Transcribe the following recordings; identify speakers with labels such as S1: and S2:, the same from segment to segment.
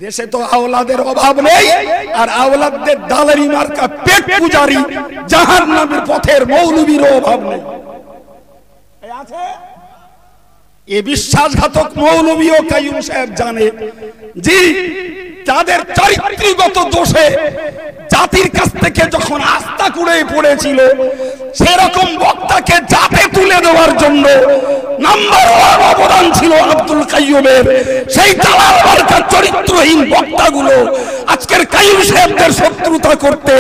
S1: দেশে তো আওলাদের অভাব নেই, আর আওলাদদের দালালি মার্কা পেট পূজারি জাহান্নামের পথের মৌলবীর অভাব নেই। আছে এ বিশ্বাসঘাতক মৌলবীও কাইয়ুম সাহেব জানে জি তাদের চরিত্রগত দোষে জাতির কাছ থেকে যখন আস্থা কুড়ে পড়েছিল, সেরকম বক্তাকে জাতে তুলে দেওয়ার জন্য নাম্বার ওয়ান অবদান ছিল আব্দুল কাইয়ুমের। সেই দালাল মার্কা চরিত্রহীন বক্তাগুলো আজকের কাইয়ুম সাহেবদের শত্রুতা করতে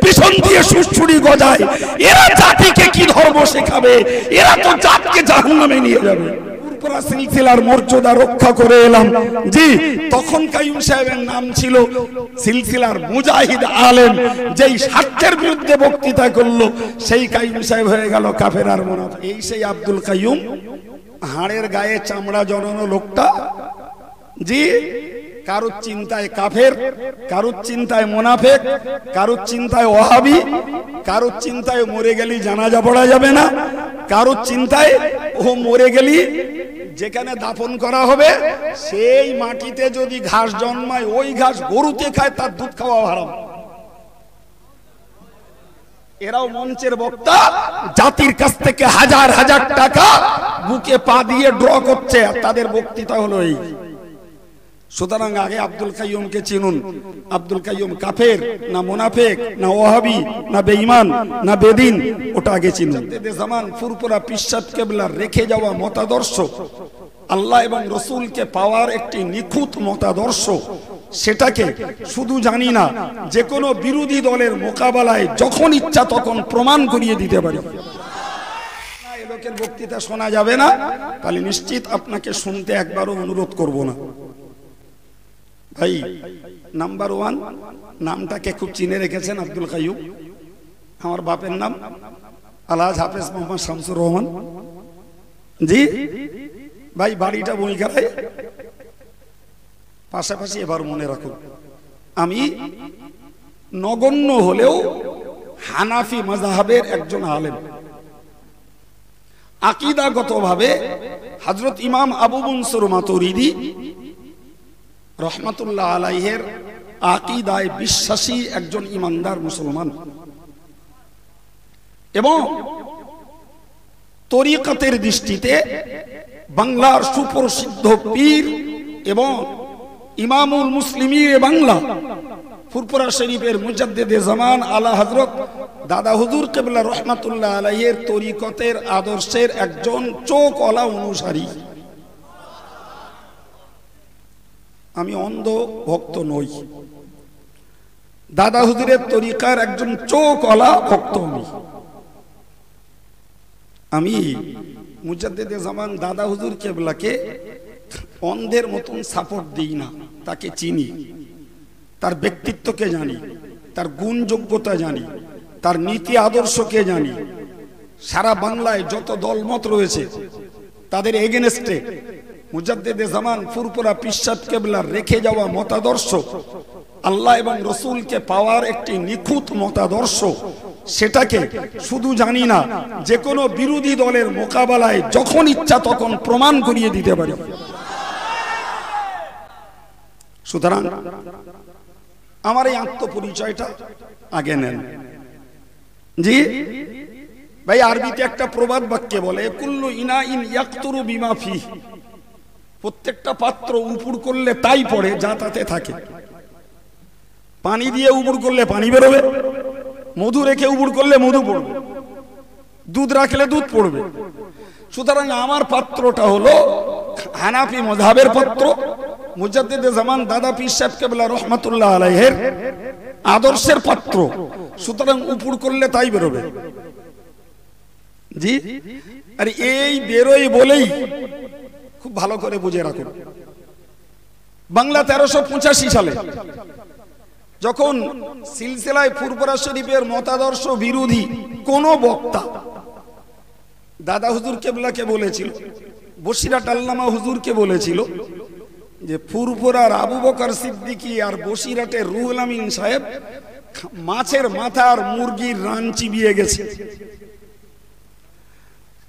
S1: পিছন দিয়ে সুড়সুড়ি গজায়। এরা জাতিকে কি ধর্ম শেখাবে? এরা তো জাতকে জাহান্নামে নিয়ে যাবে। সিলসিলার মর্যাদা রক্ষা করে এলাম জি। তখন কাইয়ুম সাহেবের নাম ছিল সিলসিলার মুজাহিদ আলেম। যেই স্বার্থের বিরুদ্ধে বক্তৃতা করলো সেই কাইয়ুম সাহেব হয়ে গেল কাফের আর মুনাফিক। এই সেই আব্দুল কাইয়ুম, হাড়ের গায়ে চামড়া জড়ানো লোকটা জি। কারোর চিন্তায় কাফের, কারোর চিন্তায় মুনাফিক, কারোর চিন্তায় ওয়াহাবি, কারোর চিন্তায় মরে গেলি জানাজা পড়া যাবে না, কারোর চিন্তায় ও মরে গেলি যেখানে দাফন করা হবে সেই মাটিতে যদি ঘাস জন্মায় ওই ঘাস গরুতে খায়, তার দুধ খাওয়া হারাম। এরাও মঞ্চের বক্তা, জাতির কাছ থেকে হাজার হাজার টাকা বুকে পা দিয়ে ড্র করছে, আর তাদের বক্তৃতা হলো এই। সুতরাং আগে আব্দুল কাইয়ুমকে চিনুন। আব্দুল কাইয়ুম কাফের না মুনাফিক না ওয়াহাবি না বেঈমান না বেদিন, ওটা আগে চিনুন। জামান ফুরফুরা পিরসাদ কেবলার রেখে যাওয়া মতাদর্শ, আল্লাহ এবং রসুলকে পাওয়ার একটি নিখুঁত মতাদর্শ, সেটাকে শুধু জানি না, যে কোনো বিরোধী দলের মোকাবেলায় যখন ইচ্ছা তখন প্রমাণ করিয়ে দিতে পারি। লোকের বক্তৃতা শোনা যাবে না, তাহলে নিশ্চিত আপনাকে শুনতে একবারও অনুরোধ করব না ভাই। নাম্বার ওয়ান, নামটাকে খুব চিনে রেখেছেন আব্দুল কাইয়ুম। আমার বাপের নাম আলহাজ হাফেজ মোহাম্মদ শামসুর রহমান জি। ভাই বাড়িটা বইকারায়, পাশাপাশি এবার মনে রাখুন আমি নগণ্য হলেও হানাফি মাযহাবের একজন আলেম। আকীদাগতভাবে হযরত ইমাম আবু মনসুর মাতুরিদি রহমাতুল্লাহ আলাইহির আকীদায় বিশ্বাসী একজন ইমানদার মুসলমান, এবং তরিকতের দৃষ্টিতে বাংলার সুপ্রসিদ্ধ পীর এবং ইমামুল মুসলিমিন বাংলা ফুরফুরা শরীফের মুজাদ্দিদে জামান আলা হযরত দাদা হুজুর কিবলা রহমাতুল্লাহ আলাইহির তরিকতের আদর্শের একজন চোখওয়ালা অনুসারী। আমি অন্ধ ভক্ত নই, দাদা হুজুরের তরিকার একজন চোখওয়ালা ভক্ত আমি। মুজাদ্দিদে জামান দাদা হুজুর কেবলাকে অন্ধের মতন সাপোর্ট দিই না, তাকে চিনি, তার ব্যক্তিত্বকে জানি, তার গুণ যোগ্যতা জানি, তার নীতি আদর্শকে জানি। সারা বাংলায় যত দলমত রয়েছে তাদের এগেনস্টে মুজাদ্দিদে জামান ফুরফুরা পিরসাদ কেবলার রেখে যাওয়া মতাদর্শ, আল্লাহ এবং রসুলকে পাওয়ার একটি নিখুঁত মতাদর্শ, সেটাকে শুধু জানি না, যে কোনো বিরোধী দলের মোকাবেলায় যখন ইচ্ছা তখন প্রমাণ করিয়ে দিতে পারি। সুতরাং আমার এই আত্মপরিচয়টা আগে নেন জি। ভাই আরবিতে একটা প্রবাদ বাক্যে বলে, কুল্লু ইনাইন ইয়াকতুরু বিমা ফিহ, প্রত্যেকটা পাত্র উপুড় করলে তাই পড়ে যা তাতে থাকে। পানি দিয়ে উপুড় করলে পানি বেরোবে, মধু রেখে উপুড় করলে মধু পড়বে, দুধ রাখলে দুধ পড়বে। সুতরাং আমার পাত্রটা হলো হানাফি মাযহাবের পাত্র, মুজাদ্দিদে জামান দাদা পীর সাহেব কেবলা রহমাতুল্লাহ আলাইহির আদর্শের পাত্র। সুতরাং উপুড় করলে তাই বেরোবে জি। আর এই বেরোই বলেই খুব ভালো করে বুঝে রাখুন, বাংলা 1385 সালে যখন সিলসিলায় ফুরফুরা শরীফের মতাদর্শ বিরোধী কোন বক্তা দাদা হুজুর কেবলাকে বলেছিল, বসিরহাট আল্লামা হুজুরকে বলেছিল যে ফুরফুরার আবু বকর সিদ্দিকী আর বসিরহাটের রুহুল আমিন সাহেব মাছের মাথা আর মুরগির রান চিবিয়ে গেছে,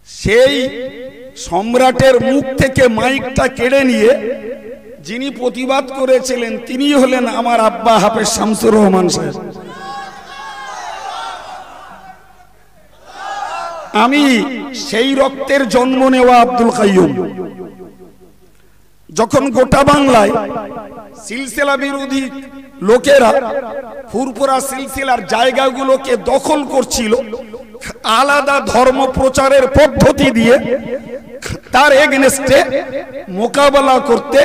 S1: সেই সম্রাটের মুখ থেকে মাইকটা কেড়ে নিয়ে যিনি প্রতিবাদ করেছিলেন তিনি হলেন আমার আব্বা হাফেজ শামসুর রহমান সাহেব। আমি সেই রক্তের জন্ম নেওয়া আব্দুল কাইয়ুম। যখন গোটা বাংলায় সিলসিলা বিরোধী লোকেরা ফুরফুরা সিলসিলার জায়গাগুলোকে দখল করছিল আলাদা ধর্ম প্রচারের পদ্ধতি দিয়ে, তার এগেনস্টে মোকাবেলা করতে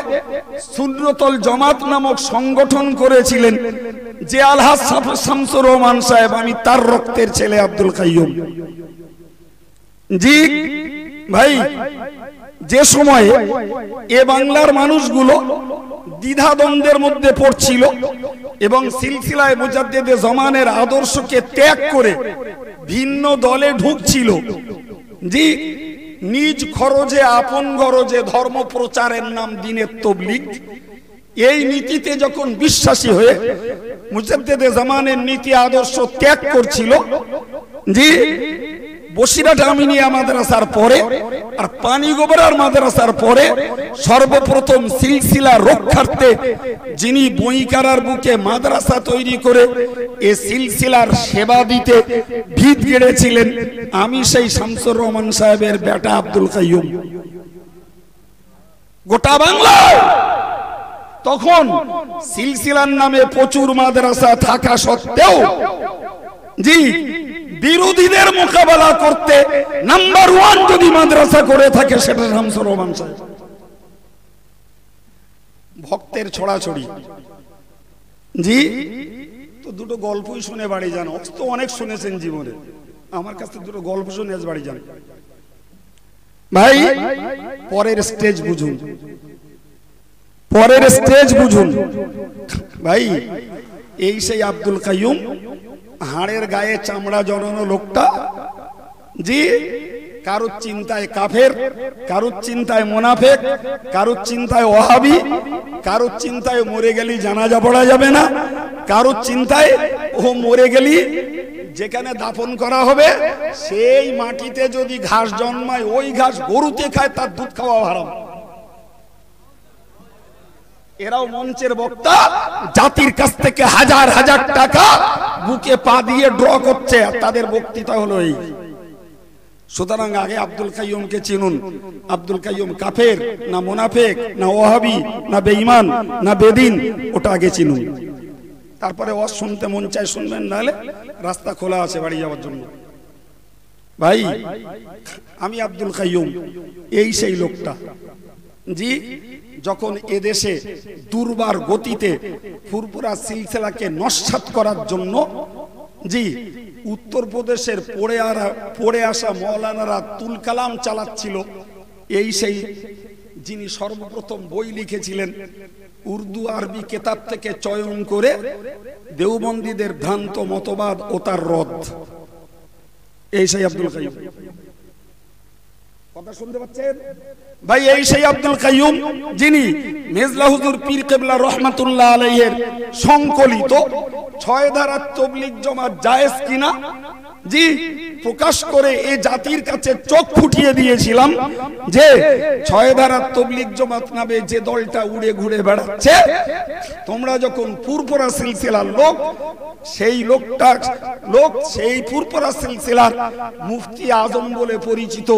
S1: সুন্নতুল জামাত নামক সংগঠন করেছিলেন যে আলহাজ শামসুর রহমান সাহেব। আমি তার রক্তের ছেলে আব্দুল কাইয়ুম। জি ভাই, যে সময়ে এ বাংলার মানুষগুলো দ্বিধাদ্বন্দ্বের মধ্যে পড়ছিল এবং সিলসিলায়ে মুজাদ্দিদে জামানের আদর্শকে ত্যাগ করে ভিন্ন দলে ঢুকছিল, জি নিজ খরচে আপন গরজে ধর্ম প্রচারের নাম দ্বীনের তাবলীগ, এই নীতিতে যখন বিশ্বাসী হয়ে মুজাদ্দিদে জামানের নীতি আদর্শ ত্যাগ করছিল, জি বসিরহাট আমিনিয়া মাদ্রাসার পরে আর পানিগোবরার মাদ্রাসার পরে সর্বপ্রথম সিলসিলা রক্ষার্থে যিনি বইকারার বুকে মাদ্রাসা তৈরি করে এ সিলসিলার সেবা দিতে ভিত গেড়েছিলেন, আমি সেই শামসুর রহমান সাহেবের বেটা আব্দুল কাইয়ুম। গোটা বাংলায় তখন সিলসিলার নামে প্রচুর মাদ্রাসা থাকা সত্ত্বেও জি বিরোধীদের মোকাবেলা করতে নাম্বার 1 যদি মাদ্রাসা করে থাকে সেটা শামসুর রহমান সাহেব। ভক্তের ছড়াছড়ি, জি তো দুটো গল্পই শুনে বাড়ি যান, তো অনেক শুনেছেন জীবনে, আমার কাছে দুটো গল্প শুনে আজ বাড়ি যান ভাই। পরের স্টেজ বুঝুন, পরের স্টেজ বুঝুন ভাই। এই সেই আব্দুল কাইয়ুম, হাড়ের গায়ে চামড়া জড়ানো লোকটা, জি কারুর চিন্তায় কাফের, কারুর চিন্তায় মুনাফিক, কারুর চিন্তায় ওয়াহাবি, কারুর চিন্তায় মরে গেলি জানাজা পড়া যাবে না, কারুর চিন্তায় ও মরে গেলি যেখানে দাফন করা হবে সেই মাটিতে যদি ঘাস জন্মায় ওই ঘাস গরুতে খায়, তার দুধ খাওয়া হারাম। এরাও মঞ্চের বক্তা, জাতির কাছ থেকে হাজার হাজার টাকা বুকে পা দিয়ে ড্র করছে, আর তাদের বক্তৃতা হলো এই। সুতরাং আগে আব্দুল কাইয়ুমকে চিনুন। আব্দুল কাইয়ুম কাফের না মুনাফিক না ওয়াহাবি না বেঈমান না বেদিন, ওটা আগে চিনুন। তারপরে ওয়াজ শুনতে মন চায় শুনবেন, নাহলে রাস্তা খোলা আছে বাড়ি যাওয়ার জন্য। ভাই আমি আব্দুল কাইয়ুম, এই সেই লোকটা, জি যখন এদেশে দুর্বার গতিতে ফুরফুরা সিলসিলাকে নস্যাৎ করার জন্য জি উত্তরপ্রদেশের পড়ে আসা মৌলানারা তুল কালাম চালাচ্ছিল, এই সেই যিনি সর্বপ্রথম বই লিখেছিলেন উর্দু আরবি কেতাব থেকে চয়ন করে দেওবন্দীদের ভ্রান্ত মতবাদ ও তার রদ, এই সেই আব্দুল কাইয়ুম। কথা শুনতে পাচ্ছেন ভাই? এই সেই আব্দুল কাইয়ুম যিনি মেজলা হুজুর পীর কেবলা রহমাতুল্লাহ আলাইহির সংকলিত 6 ধারার তাবলীগ জমাত জায়েজ কিনা জি প্রকাশ করে এই জাতির কাছে চোখ ফুটিয়ে দিয়েছিলাম যে 6 ধারার তাবলীগ জমাত নামে যে দলটা উড়ে ঘুরে বেড়াচ্ছে, তোমরা যখন ফুরফুরা সিলসিলার লোক, সেই সেই ফুরফুরা সিলসিলার মুফতি আজম বলে পরিচিত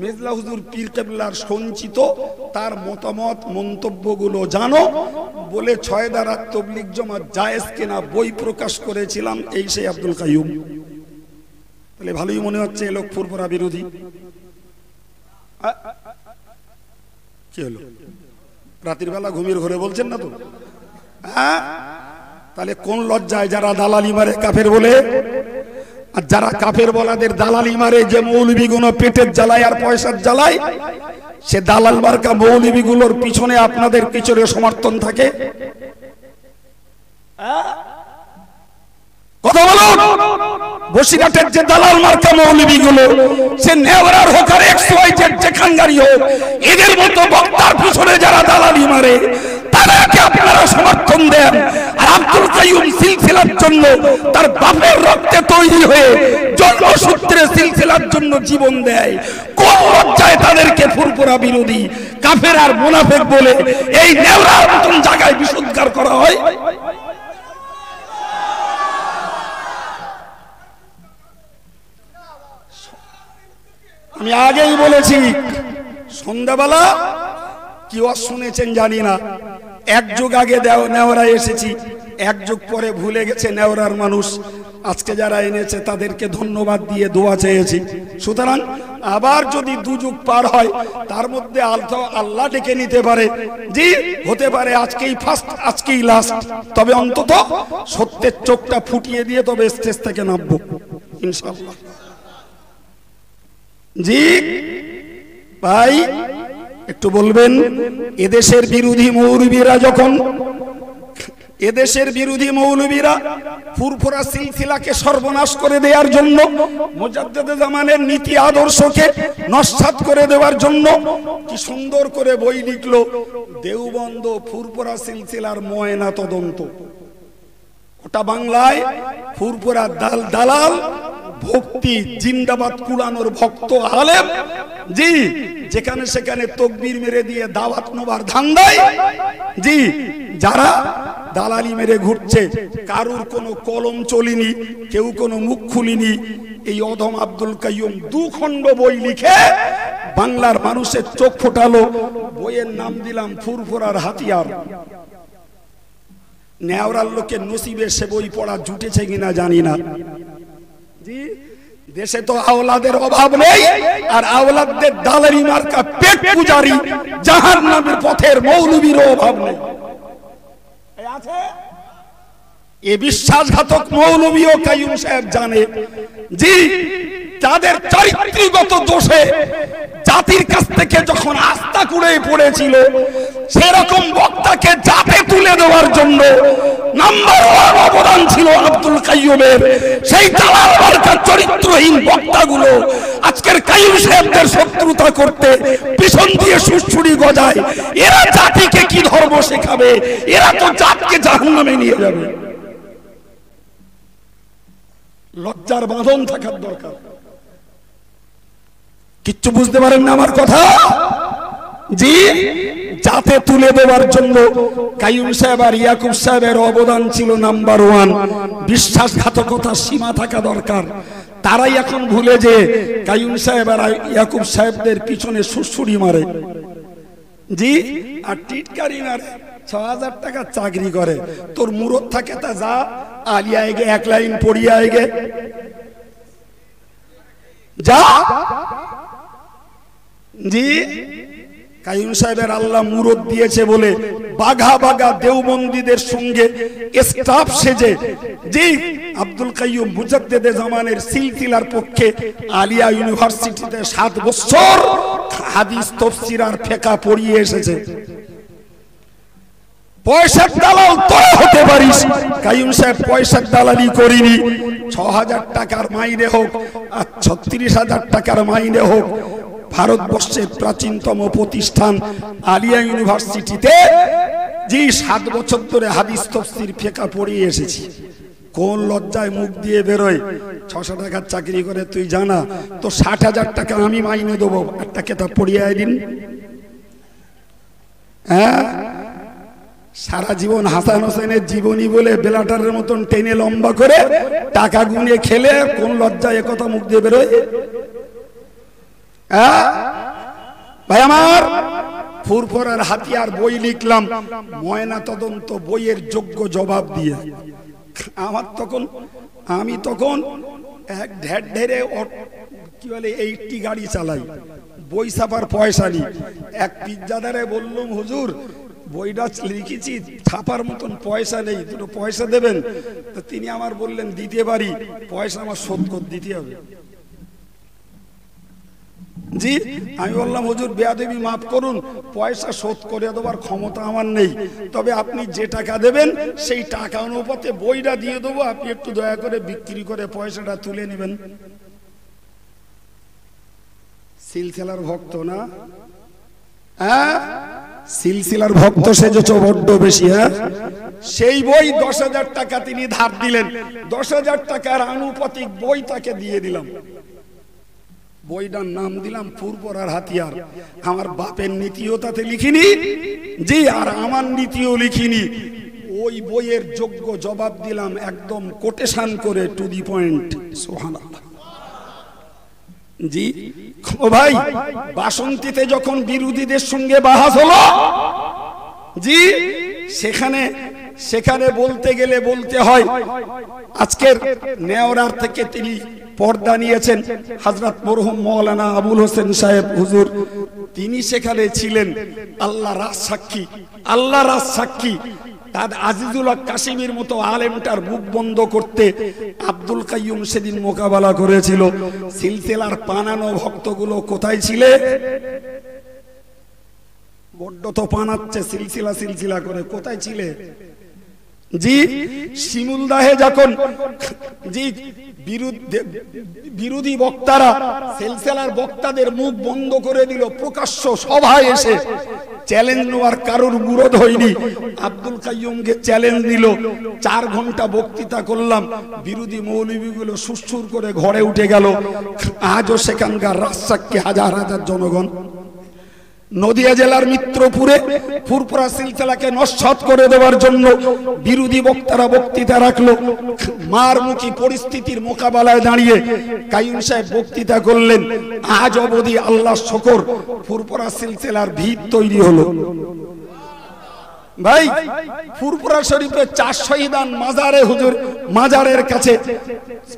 S1: মেজলা হুজুর পীর কেবলার সঞ্চিত তার মতামত মন্তব্যগুলো জানো বলে 6 ধারার তাবলীগ জমাত জায়েজ কিনা বই প্রকাশ করেছিলাম, এই সেই আব্দুল কাইয়ুম। তাহলে ভালোই মনে হচ্ছে এ লোক ফুরফুরা বিরোধী। কি হলো, রাতের বেলা ঘুমিয়ে ঘরে বলছেন না তো? তাহলে কোন লজ্জায় যারা দালালি মারে কাফের বলে, আর যারা কাফের বলাদের দালালি মারে, যে মৌলবী গুলো পেটের জ্বালায় আর পয়সার জ্বালায়, সে দালাল মার্কা মৌলবী গুলোর পিছনে আপনাদের পিছনে সমর্থন থাকে। কথা বলুন, বসিরহাটের যে দালাল মার্কা মৌলবী গুলো, সে নেওয়ার হোক আর XYZ যেখানকারই হোক, এদের মতো বক্তার পিছনে যারা দালালি মারে তাদেরকে আপনারা সমর্থন দেন। আর আব্দুল কাইয়ুম সিলসিলার জন্য তার বাপের রক্তে তৈরি হয়ে জন্মসূত্রে সিলসিলার জন্য জীবন দেয়, কোন লজ্জায় তাদেরকে ফুরফুরা বিরোধী কাফের আর মুনাফিক বলে এই নেওরার মতন জায়গায় বিশুদ্ধার করা হয়? আমি আগেই বলেছি, সন্ধ্যাবেলা কি শুনেছেন জানি না, এক যুগ আগে নেওরা এসেছি, এক যুগ পরে ভুলে গেছে নেওরার মানুষ। আজকে যারা এনেছে তাদেরকে ধন্যবাদ দিয়ে দোয়া চেয়েছি। সুতরাং আবার যদি দুযুগ পার হয়, তার মধ্যে আল্লাহ ডেকে নিতে পারে, জি হতে পারে আজকেই ফার্স্ট, আজকেই লাস্ট, তবে অন্তত সত্যের চোখটা ফুটিয়ে দিয়ে তবে স্টেজ থেকে নামবো ইনশাআল্লাহ। জি ভাই একটু বলবেন, এদেশের বিরোধী মৌলবীরা যখন, এদেশের বিরোধী মৌলবীরা ফুরফুরা সিলসিলাকে সর্বনাশ করে দেওয়ার জন্য, মুজাদ্দেদে জামানের নীতি আদর্শকে নস্যাৎ করে দেওয়ার জন্য কি সুন্দর করে বই লিখলো, দেওবন্দ ফুরফুরা সিলসিলার ময়না তদন্ত। ওটা বাংলায় ফুরফুরা দালাল ভক্তি জিন্দাবাদ কুলানোর ভক্ত আলেম, জি যেখানে সেখানে তকবীর মেরে দিয়ে দাওয়াত নেবার ধান্দায়, জি যারা দালালি মেরে ঘুরছে, কারুর কোনো কলম চলিনি, কেউ কোনো মুখ খুলিনি, এই অধম আব্দুল কাইয়ুম 2 খণ্ড বই লিখে বাংলার মানুষের চোখ ফোটালো। বইয়ের নাম দিলাম ফুরফুরার হাতিয়ার। নেওরার লোকের নসিবে সে বই পড়া জুটেছে কিনা জানি না। জি দেশে তো আওলাদের অভাব নেই, আর আওলাদদের দালালি মার্কা পেট পূজারি জাহান্নামের পথের মৌলবীর অভাব নেই। আছে এ বিশ্বাসঘাতক মৌলবীও কাইয়ুম সাহেব জানে, জি তাদের চারিত্রিকগত দোষে জাতির কাছ থেকে যখন আস্থা কুড়ে পড়েছিল, সেরকম বক্তাকে জাতে তুলে দেওয়ার জন্য নাম্বার 1 অবদান ছিল আব্দুল কাইয়ুমের। সেই দালাল মার্কার চরিত্রহীন বক্তাগুলো আজকের কাইয়ুম সাহেবদের শত্রুতা করতে পিছন দিয়ে সুড়সুড়ি গজায়। এরা জাতিকে কি ধর্ম শেখাবে? এরা তো জাতকে জাহান্নামে নিয়ে যাবে। লজ্জার বাঁধন থাকার দরকার। কিচ্ছু বুঝতে পারেন না আমার কথা? জি জাতে তুলে দেওয়ার জন্য কাইয়ুম সাহেব আর ইয়াকুব সাহেবের অবদান ছিল নাম্বার 1। বিশ্বাসঘাতকতার সীমা থাকা দরকার। তারাই এখন ভুলে যে কাইয়ুম সাহেব আর ইয়াকুব সাহেবদের পিছনে সুড়সুড়ি মারে, জি আর টিটকারি মারে। 6000 টাকা চাকরি করে, তোর মুরত থাকে তা যা আলিয়া আইগে 1 লাইন পড়িয়া আইগে যা। জি কাইয়ুম সাহেবের আল্লাহ মুরত দিয়েছে বলে বাঘা বাঘা দেওবন্দীদের সঙ্গে স্টাফ সেজে, জি আব্দুল কাইয়ুম মুজাদ্দেদে জামানের সিলসিলার পক্ষে আলিয়া ইউনিভার্সিটিতে 7 বছর হাদিস তাফসীর আর ফিকহ পড়িয়ে এসেছে। পয়সার দালাল তোরা হতে পারিস, কাইয়ুম সাহেব পয়সার দালালি করিনি। 6000 টাকার মাইনে হোক আর 36000 টাকার মাইনে হোক, ভারতবর্ষের প্রাচীনতম প্রতিষ্ঠান আলিয়া ইউনিভার্সিটিতে জি 7 বছর ধরে হাদিস তাফসীর ফিকহ পড়িয়ে এসেছি। কোন লজ্জায় মুখ দিয়ে বেরোয়? 600 টাকার চাকরি করে তুই জানা, তো 60,000 টাকা আমি মাইনে দেবো, একটা কেতাব পড়িয়ে দিন। হ্যাঁ সারা জীবন হাসান হোসেনের জীবনী বলে বেলাটারের মতন টেনে লম্বা করে টাকা গুনে খেলে কোন লজ্জায় একথা মুখ দিয়ে বেরোয়? ভাই আমার, ফুরফুরার হাতিয়ার বই লিখলাম ময়না তদন্ত বইয়ের যোগ্য জবাব দিয়ে। আমি তখন এক ঢেরে কি বলে 80 গাড়ি চালাই, বই ছাপার পয়সা নি। এক পিজ্জাদারে বললাম, হুজুর বইটা লিখেছি, ছাপার মতন পয়সা নেই, দুটো পয়সা দেবেন? তো তিনি আমার বললেন দিতে পারি, পয়সা আমার শোধ করে দিতে হবে। জি আমি বললাম, হুজুর বেয়াদবি মাফ করুন, পয়সা শোধ করে দেওয়ার ক্ষমতা আমার নেই, তবে আপনি যে টাকা দেবেন সেই টাকা অনুপাতে বইটা দিয়ে দেবো, আপনি একটু দয়া করে বিক্রি করে পয়সাটা তুলে নেবেন। সিলসিলার ভক্ত না? হ্যাঁ সিলসিলার ভক্ত সেজেছ বড্ড বেশি। হ্যাঁ, সেই বই 10,000 টাকা তিনি ধার দিলেন, 10,000 টাকার আনুপাতিক বই তাকে দিয়ে দিলাম। বইটার নাম দিলাম ফুরফুরার হাতিয়ার। আমার বাপের নীতিও তাতে লিখিনি, জি, আর আমার নীতিও লিখিনি। ওই বইয়ের যোগ্য জবাব দিলাম একদম কোটেশন করে, টু দি পয়েন্ট। সুবহানাল্লাহ। জি ও ভাই, বাসন্তীতে যখন বিরোধীদের সঙ্গে বাহাস হলো, জি, সেখানে বলতে গেলে বলতে হয়, আজকের নেওরার থেকে তিনি পর্দা নিয়েছেন হযরত মরহুম মাওলানা আবুল হোসেন সাহেব হুজুর, তিনি সেখানে ছিলেন। আল্লাহ রাজ সাক্ষী, আল্লাহ রাজ সাক্ষী। তার আজিজুল হক কাশিমের মতো আলেমটার মুখ বন্ধ করতে আব্দুল কাইয়ুম সেদিন মোকাবেলা করেছিল। সিলসিলার পানানো ভক্তগুলো কোথায় ছিলে? বড্ড তো পানাচ্ছে সিলসিলা সিলসিলা করে, কোথায় ছিলে? জি, শিমুলদাহে যখন জি বিরোধী বক্তারা সিলসিলার বক্তাদের মুখ বন্ধ করে দিল, প্রকাশ্য সভায় এসে চ্যালেঞ্জ নেওয়ার কারোর বিরোধ হয়নি। আব্দুল কাইয়ুমকে চ্যালেঞ্জ দিল, 4 ঘন্টা বক্তৃতা করলাম, বিরোধী মৌলবীগুলো সুরসুর করে ঘরে উঠে গেল। আজও সেখানকার রাজসাক্ষী হাজার হাজার জনগণ। নদিয়া জেলার মিত্রপুরে ফুরফুরা সিলসিলাকে নস্যাৎ করে দেওয়ার জন্য বিরোধী বক্তারা বক্তৃতা রাখলো। মারমুখী পরিস্থিতির মোকাবেলায় দাঁড়িয়ে কাইয়ুম সাহেব বক্তৃতা করলেন। আজ অবধি আল্লাহর শুকর ফুরফুরা সিলসিলার ভিত তৈরি হলো। ভাই, ফুরফুরা শরীফে 4 শহীদান মাজারে হুজুর মাজারের কাছে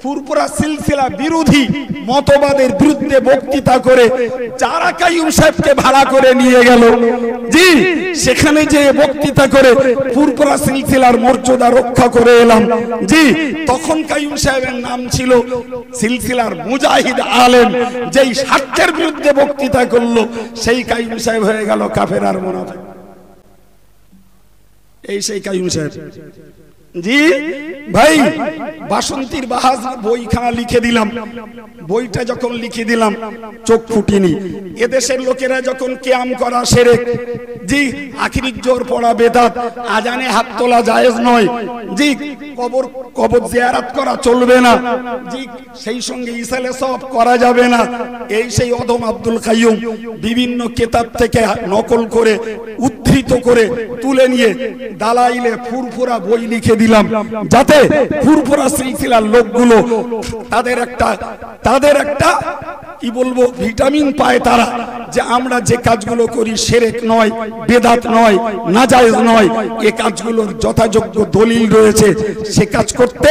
S1: ফুরফুরা সিলসিলা বিরোধী মতবাদের বিরুদ্ধে বক্তৃতা করে যারা কাইয়ুম সাহেবকে ভাড়া করে নিয়ে গেল, জি, সেখানে যে বক্তৃতা করে ফুরফুরা সিলসিলার মর্যাদা রক্ষা করে এলাম। জি, তখন কাইয়ুম সাহেবের নাম ছিল সিলসিলার মুজাহিদ আলেম। যেই স্বার্থের বিরুদ্ধে বক্তৃতা করলো সেই কাইয়ুম সাহেব হয়ে গেল কাফের আর মুনাফিক। এই সেই কাইয়ুম সাহেব। জি ভাই, বাসন্তীর বাহাজ বইখানা লিখে দিলাম। বইটা যখন লিখে দিলাম চোখ ফুটিনি। এদেশের লোকেরা যখন কিয়াম করা শিরক, জি, আখিরি জোর পড়া বেদাত, আজানে হাত তোলা জায়েজ নয়, জি, কবর জিয়ারত করা চলবে না, জি, সেই সঙ্গে ইসালে সওয়াব করা যাবে না। এই সেই অদম আব্দুল কাইয়ুম বিভিন্ন কিতাব থেকে নকল করে উদ্ধৃত করে তুলে নিয়ে দালাইলে ফুরফুরা বই লিখে দিলাম, যাতে ফুরফুরা সিলসিলার লোকগুলো তাদের একটা কি বলবো ভিটামিন পায় তারা, যে আমরা যে কাজগুলো করি শিরক নয়, বেদাত নয়, নাজায়েজ নয়, এই কাজগুলোর যথাযোগ্য দলিল রয়েছে। সে কাজ করতে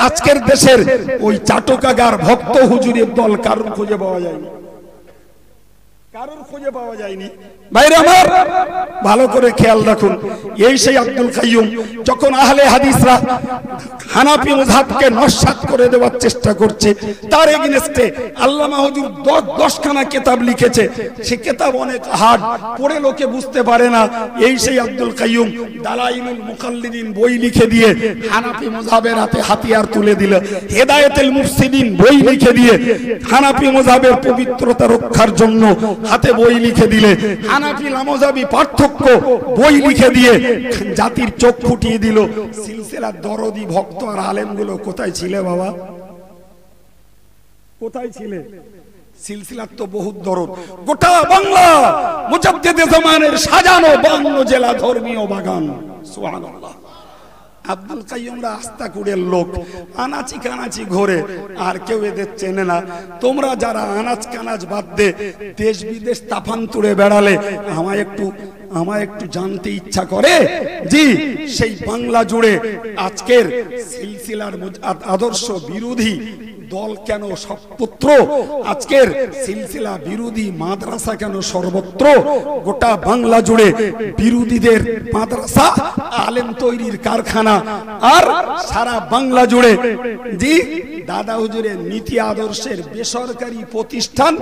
S1: আজকের দেশের ওই চাটকাগার ভক্ত হুজুরের দল কারোর খুঁজে পাওয়া যায়নি, কারোর খুঁজে পাওয়া যায়নি। ভাইরা আমার, ভালো করে খেয়াল রাখুন। এই সেই আব্দুল কাইয়ুম যখন আহলে হাদিসরা হানাফি মাযহাবকে নস্যাৎ করে দেওয়ার চেষ্টা করছে, তার এগেইনস্টে আল্লামা হুজুর 10খানা কিতাব লিখেছে। সে কিতাব অনেক হার্ড, পড়ে লোকে বুঝতে পারে না। এই সেই আব্দুল কাইয়ুম দালাইলুল মুকাল্লিদিন বই লিখে দিয়ে হানাফি মাযহাবের হাতে হাতিয়ার তুলে দিল। হেদায়েতুল মুফসিদিন বই লিখে দিয়ে হানাফি মাযহাবের পবিত্রতা রক্ষার জন্য হাতে বই লিখে দিলে। হানাফি লামজাবি পার্থক্য বই লিখে দিয়ে জাতির চোখ ফুটিয়ে দিল। সিলসিলার দরদি ভক্ত আর আলেমগুলো কোথায় ছিলে বাবা? কোথায় ছিলে? সিলসিলার তো বহুত দরদ। গোটা বাংলা মুজাদ্দিদে জামানের সাজানো 52 জেলা ধর্মীয় বাগান। সুবহানাল্লাহ। আব্দুল কাইয়ুমরা আস্তাকুড়ের লোক, আনাচি কানাচি ঘোরে, আর কেউ এদের চেনে না। তোমরা যারা আনাচ কানাচ বাদ দে দেশ বিদেশ তাফান্তুরে বেড়ালে আমায় একটু জানতে ইচ্ছা করে, জি, সেই বাংলা জুড়ে আজকের সিলসিলার আদর্শ বিরোধী দল কেন সর্বত্র, আজকের সিলসিলা বিরোধী মাদ্রাসা কেন সর্বত্র, গোটা বাংলা জুড়ে বিরোধীদের মাদ্রাসা, আলেম তৈরির কারখানা, আর সারা বাংলা জুড়ে, জি, দাদা হুজুরের নীতি আদর্শের বেসরকারি প্রতিষ্ঠান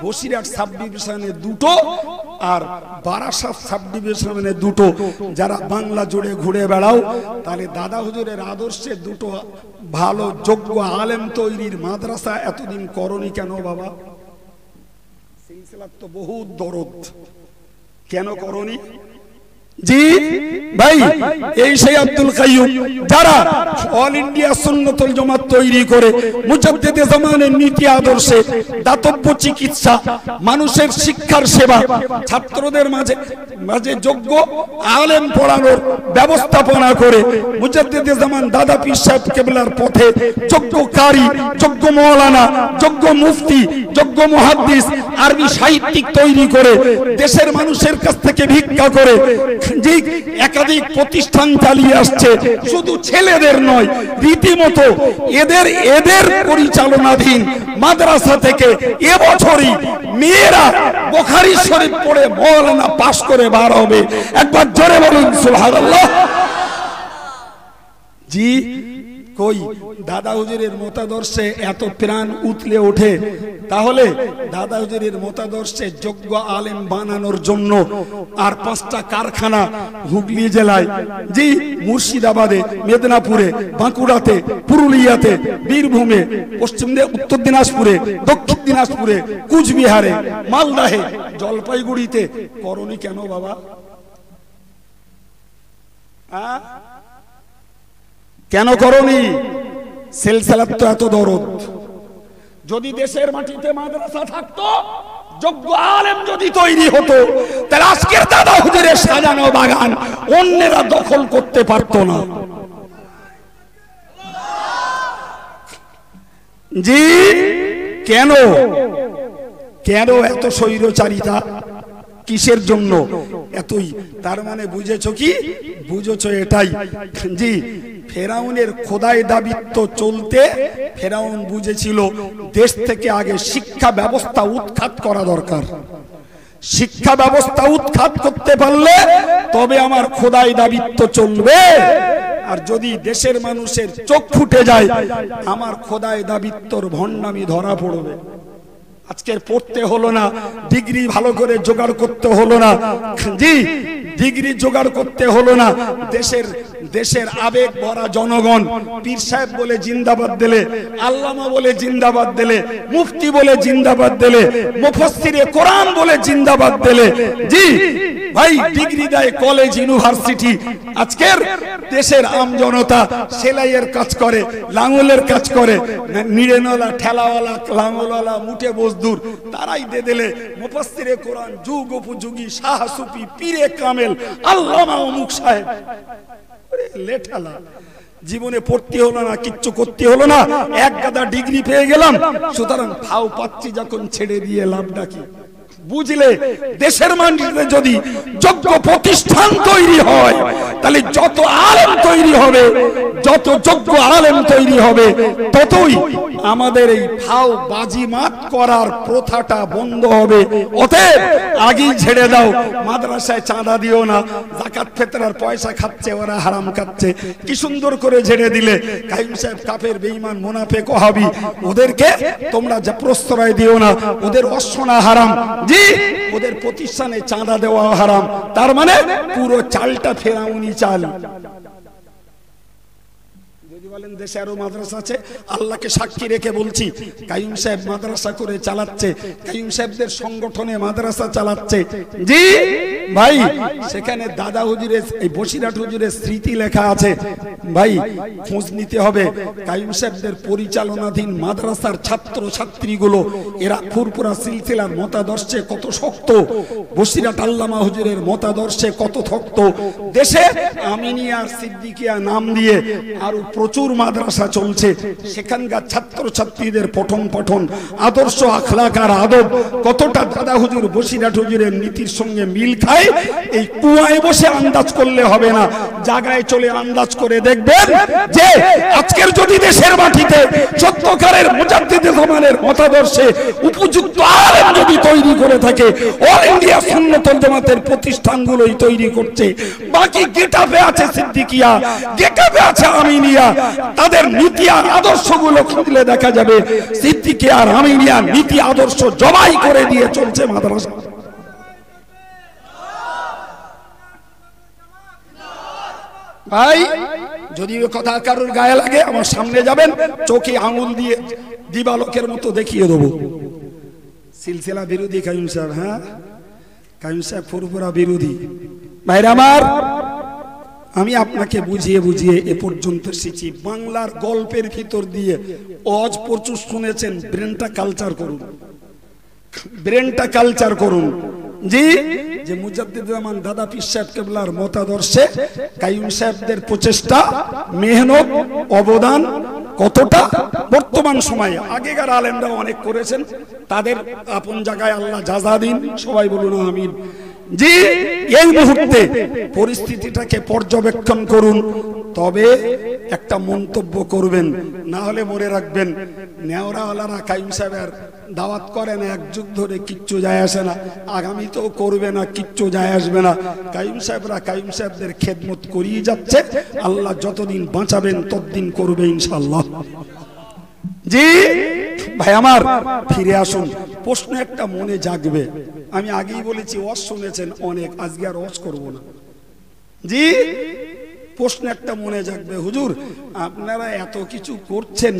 S1: বসিরহাট সাব ডিভিশনে 2টো আর বারাসাত সাব ডিভিশনে 2টো। যারা বাংলা জুড়ে ঘুরে বেড়াও, তাহলে দাদা হুজুরের আদর্শে 2টো ভালো যোগ্য আলেম তৈরির মাদ্রাসা এতদিন করনি কেন বাবা? সিলসিলার তো বহুত দরদ, কেন করনি? জি ভাই, এই সেই আব্দুল কাইয়ুম যারা অল ইন্ডিয়া সুন্নতুল জামাত তৈরি করে মুজাদ্দিদে জামানের নীতি আদর্শে দাতব্য চিকিৎসা, মানুষের শিক্ষার সেবা, ছাত্রদের মাঝে যোগ্য আলেম পড়ানোর ব্যবস্থাপনা করে মুজাদ্দিদে জামান দাদা পীর সাহেব কেবলার পথে যোগ্য কারি, যোগ্য মাওলানা, যোগ্য মুফতি, যোগ্য মুহাদ্দিস, আরবি সাহিত্যিক তৈরি করে দেশের মানুষের কাছ থেকে ভিক্ষা করে জি একাধিক প্রতিষ্ঠান চালিয়ে আসছে। শুধু ছেলেদের নয়, রীতিমতো এদের পরিচালনাধীন মাদ্রাসা থেকে এবছরই মেয়েরা বুখারী শরীফ পড়ে মাওলানা পাশ করে বার হবে। একবার জোরে বলুন সুবহানাল্লাহ। জি কই দাদা হুজুরের মতাদর্শে এত প্রাণ উতলে ওঠে, তাহলে দাদা হুজুরের মতাদর্শে যোগ্য আলেম বানানোর জন্য আর 5টা কারখানা হুগলি জেলায়, জি মুর্শিদাবাদে, মেদিনীপুরে, বাঁকুড়াতে, পুরুলিয়াতে, বীরভূমে, উত্তর দিনাজপুরে, দক্ষিণ দিনাজপুরে, কুচবিহারে, মালদাহে, জলপাইগুড়িতে করনি কেন বাবা? কেন করনি? সিলসিলাত তো এত দরদ। যদি দেশের মাটিতে মাদ্রাসা থাকতো, যোগ্য আলেম যদি তৈরি হতো, তাহলে আজকের দাদা হুজুরের সাজানো বাগান অন্যেরা দখল করতে পারতো না। জি কেন কেন এত স্বৈরচারিতা? কিসের জন্য এতই? তার মানে বুঝেছো কি? বুঝেছো এটাই, জি ফেরাউনের খোদাই দাবিত্ব চলতে ফেরাউন বুঝেছিল দেশ থেকে আগে শিক্ষা ব্যবস্থা উৎখাত করা দরকার। শিক্ষা ব্যবস্থা উৎখাত করতে পারলে তবে আমার খোদাই দাবিত্ব চলবে। আর যদি দেশের মানুষের চোখ ফুটে যায়, আমার খোদাই দাবিত্বর ভণ্ডামি ধরা পড়বে। আজকের পড়তে হলো না, ডিগ্রি ভালো করে জোগাড় করতে হলো না, জি ডিগ্রি জোগাড় করতে হলো না। দেশের আবেগ ভরা জনগণ পীর সাহেব বলে জিন্দাবাদ দিলে, আল্লামা বলে জিন্দাবাদ দিলে, মুফতি বলে জিন্দাবাদ দিলে, মুফাসসিরে কোরআন বলে জিন্দাবাদ দিলে, জি ভাই ডিগ্রি দেয় কলেজ ইউনিভার্সিটি। আজকের দেশের আম জনতা সেলাইয়ের কাজ করে, লাঙলের কাজ করে, নিড়েনওয়ালা, ঠেলাওয়ালা, লাঙলওয়ালা, মুঠে মজদুর, তারাই দিয়ে দিলে মুফাসসিরে কোরআন, যুগ উপযোগী, শাহ সুফি, পীরে কামেল, আল্লামা অমুক সাহেব। লেঠালা জীবনে পড়তে হলো না, কিচ্ছু করতে হলো না, এক গাদা ডিগ্রি পেয়ে গেলাম, সুতরাং ফাও পাচ্ছি যখন ছেড়ে দিয়ে লাভটা কি? বুঝলে দেশের মাটিতে যদি যোগ্য প্রতিষ্ঠান তৈরি হয়, তাহলে যত আলেম তৈরি হবে, যত যোগ্য আলেম তৈরি হবে, ততই আমাদের এই ফাও বাজিমাত করার প্রথাটা বন্ধ হবে। অতএব আগেই ছেড়ে দাও, মাদ্রাসায় চাঁদা দিও না, যাকাত ফিতরার পয়সা খাচ্ছে ওরা, হারাম খাচ্ছে। কি সুন্দর করে ঝেড়ে দিলে। কাইম সাহেব কাফের, বেঈমান, মুনাফিক, ওয়াহাবি, ওদেরকে তোমরা যা প্রশ্রয় দিও না, ওদের অশোনা হারাম, জি ওদের প্রতিষ্ঠানে চাঁদা দেওয়া হারাম। তার মানে পুরো চালটা ফেরাউনি চাল। বলেন দেশে আরো মাদ্রাসা আছে, আল্লাহকে সাক্ষী রেখে বলছি, কাইয়ুম সাহেব মাদ্রাসা করে চালাচ্ছে, কাইয়ুম সাহেবদের সংগঠনে মাদ্রাসা চালাচ্ছে, জি ভাই সেখানে দাদা হুজুরের, এই বসিরহাট হুজুরের স্মৃতি লেখা আছে। ভাই খোঁজ নিতে হবে, কাইয়ুম সাহেবদের পরিচালনাধীন মাদ্রাসার ছাত্র ছাত্রীগুলো এরা ফুরফুরা সিলসিলার মতাদর্শে কত শক্ত, বসিরহাট আল্লামা হুজুরের মতাদর্শে কত শক্ত। দেশে আমিনিয়া, সিদ্দিকিয়া নাম দিয়ে আরো প্রচুর মাদ্রাসা চলছে, সেখানকার ছাত্র ছাত্রীদের পঠন পাঠন, আদর্শ, আখলাক আর আদব কতটা দাদা হুজুর বসিরহাট হুজুরের নীতির সঙ্গে মিল খায়, এই কুয়ায় বসে আন্দাজ করলে হবে না, জায়গায় চলে আন্দাজ করে দেখবেন যে আজকের যদি দেশের মাটিতে সত্যকারের মুজাদ্দিদে জামানের মতাদর্শে উপযুক্ত আলেম যদি তৈরি করে থাকে, অল ইন্ডিয়া সুন্নাতুল জামাতের প্রতিষ্ঠানগুলোই তৈরি করছে। বাকি গেটাপে আছে সিদ্দিকিয়া, গেটাপে আছে আমিনিয়া, তাদের নীতি আর আদর্শগুলো খুঁজলে দেখা যাবে সিদ্দিকিয়া আর আমিনিয়া নীতি আদর্শ জবাই করে দিয়ে চলছে মাদ্রাসা। ভাই যদি কথা কারোর গায়ে লাগে, আমার সামনে যাবেন, চোখে আঙুল দিয়ে দিবালোকের মতো দেখিয়ে দেবো। সিলসিলা বিরোধী কাইয়ুম সাহেব, হ্যাঁ কাইয়ুম সাহেব ফুরফুরা বিরোধী, ভাইরা আমার, আমি আপনাকে বুঝিয়ে বুঝিয়ে এ পর্যন্ত এসেছি। বাংলার গল্পের ভিতর দিয়ে আজ প্রচুর শুনেছেন, ব্রেনটা কালচার করুন, ব্রেনটা কালচার করুন। জি, যে মুজাদ্দিদ জামান দাদা পীর সাহেব কেবলার মতাদর্শে কাইয়ুম সাহেবদের প্রচেষ্টা, মেহনত, অবদান কতটা বর্তমান সময়ে, আগেকার আলেমরা অনেক করেছেন, তাদের আপন জায়গায় আল্লাহ জাযা দিন, সবাই বলুন আমিন। জি, এই মুহূর্তে পরিস্থিতিটাকে পর্যবেক্ষণ করুন, তবে একটা মন্তব্য করবেন, না হলে মনে রাখবেন নেওরাওয়ালারা কাইয়ুম সাহেবের দাওয়াত করে না, এক যুগ ধরে কিচ্ছু যায় আসে না, আগামীতেও করবে না, কিচ্ছু যায় আসবে না। কাইয়ুম সাহেবরা কাইয়ুম সাহেবদের খেদমত করিয়ে যাচ্ছে, আল্লাহ যতদিন বাঁচাবেন ততদিন করবে ইনশাআল্লাহ। জি ভাই আমার, ফিরে আসুন। প্রশ্ন একটা মনে জাগবে, আমি আগেই বলেছি ওয়াজ শুনেছেন অনেক, আজকে আর ওয়াজ করব না। জি, প্রশ্ন একটা মনে জাগবে, হুজুর আপনারা এত কিছু করছেন,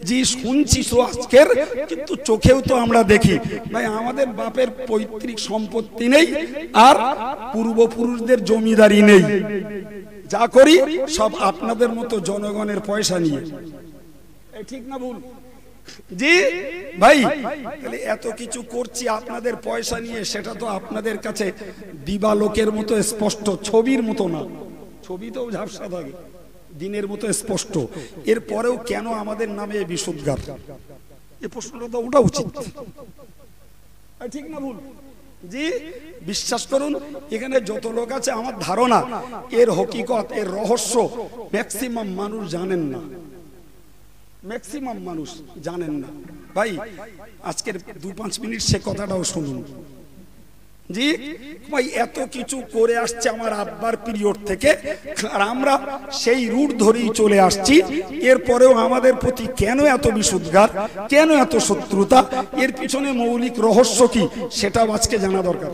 S1: জি শুনছি তো আজকের, কিন্তু চোখেও তো আমরা দেখি। ভাই আমাদের বাপের পৈতৃক সম্পত্তি নেই, আর পূর্বপুরুষদের জমিদারি নেই, যা করি সব আপনাদের মতো জনগণের পয়সা নিয়ে, ঠিক না ভুল? জি ভাই, তাহলে এত কিছু করছি আপনাদের পয়সা নিয়ে, সেটা তো আপনাদের কাছে দিবালোকের মতো স্পষ্ট, ছবির মতো না, ছবি তো ঝাপসা থাকে, দিনের মতো স্পষ্ট। এরপরেও কেন আমাদের নামে বিশুদ্ধার? এই প্রশ্নটা তো ওটা উচিত, ঠিক না ভুল? জি, বিশ্বাস করুন এখানে যত লোক আছে, আমার ধারণা এর হকিকত, এর রহস্য ম্যাক্সিমাম মানুষ জানেন না, ম্যাক্সিমাম মানুষ জানেন না। ভাই আজকের 2-5 মিনিট সে কথাটাও শুনুন। জি ভাই, এত কিছু করে আসছে আমার আব্বার পিরিয়ড থেকে, আর আমরা সেই রুট ধরেই চলে আসছি। এরপরেও আমাদের প্রতি কেন এত বিশুদ্ধার, কেন এত শত্রুতা, এর পিছনে মৌলিক রহস্য কি, সেটাও আজকে জানা দরকার।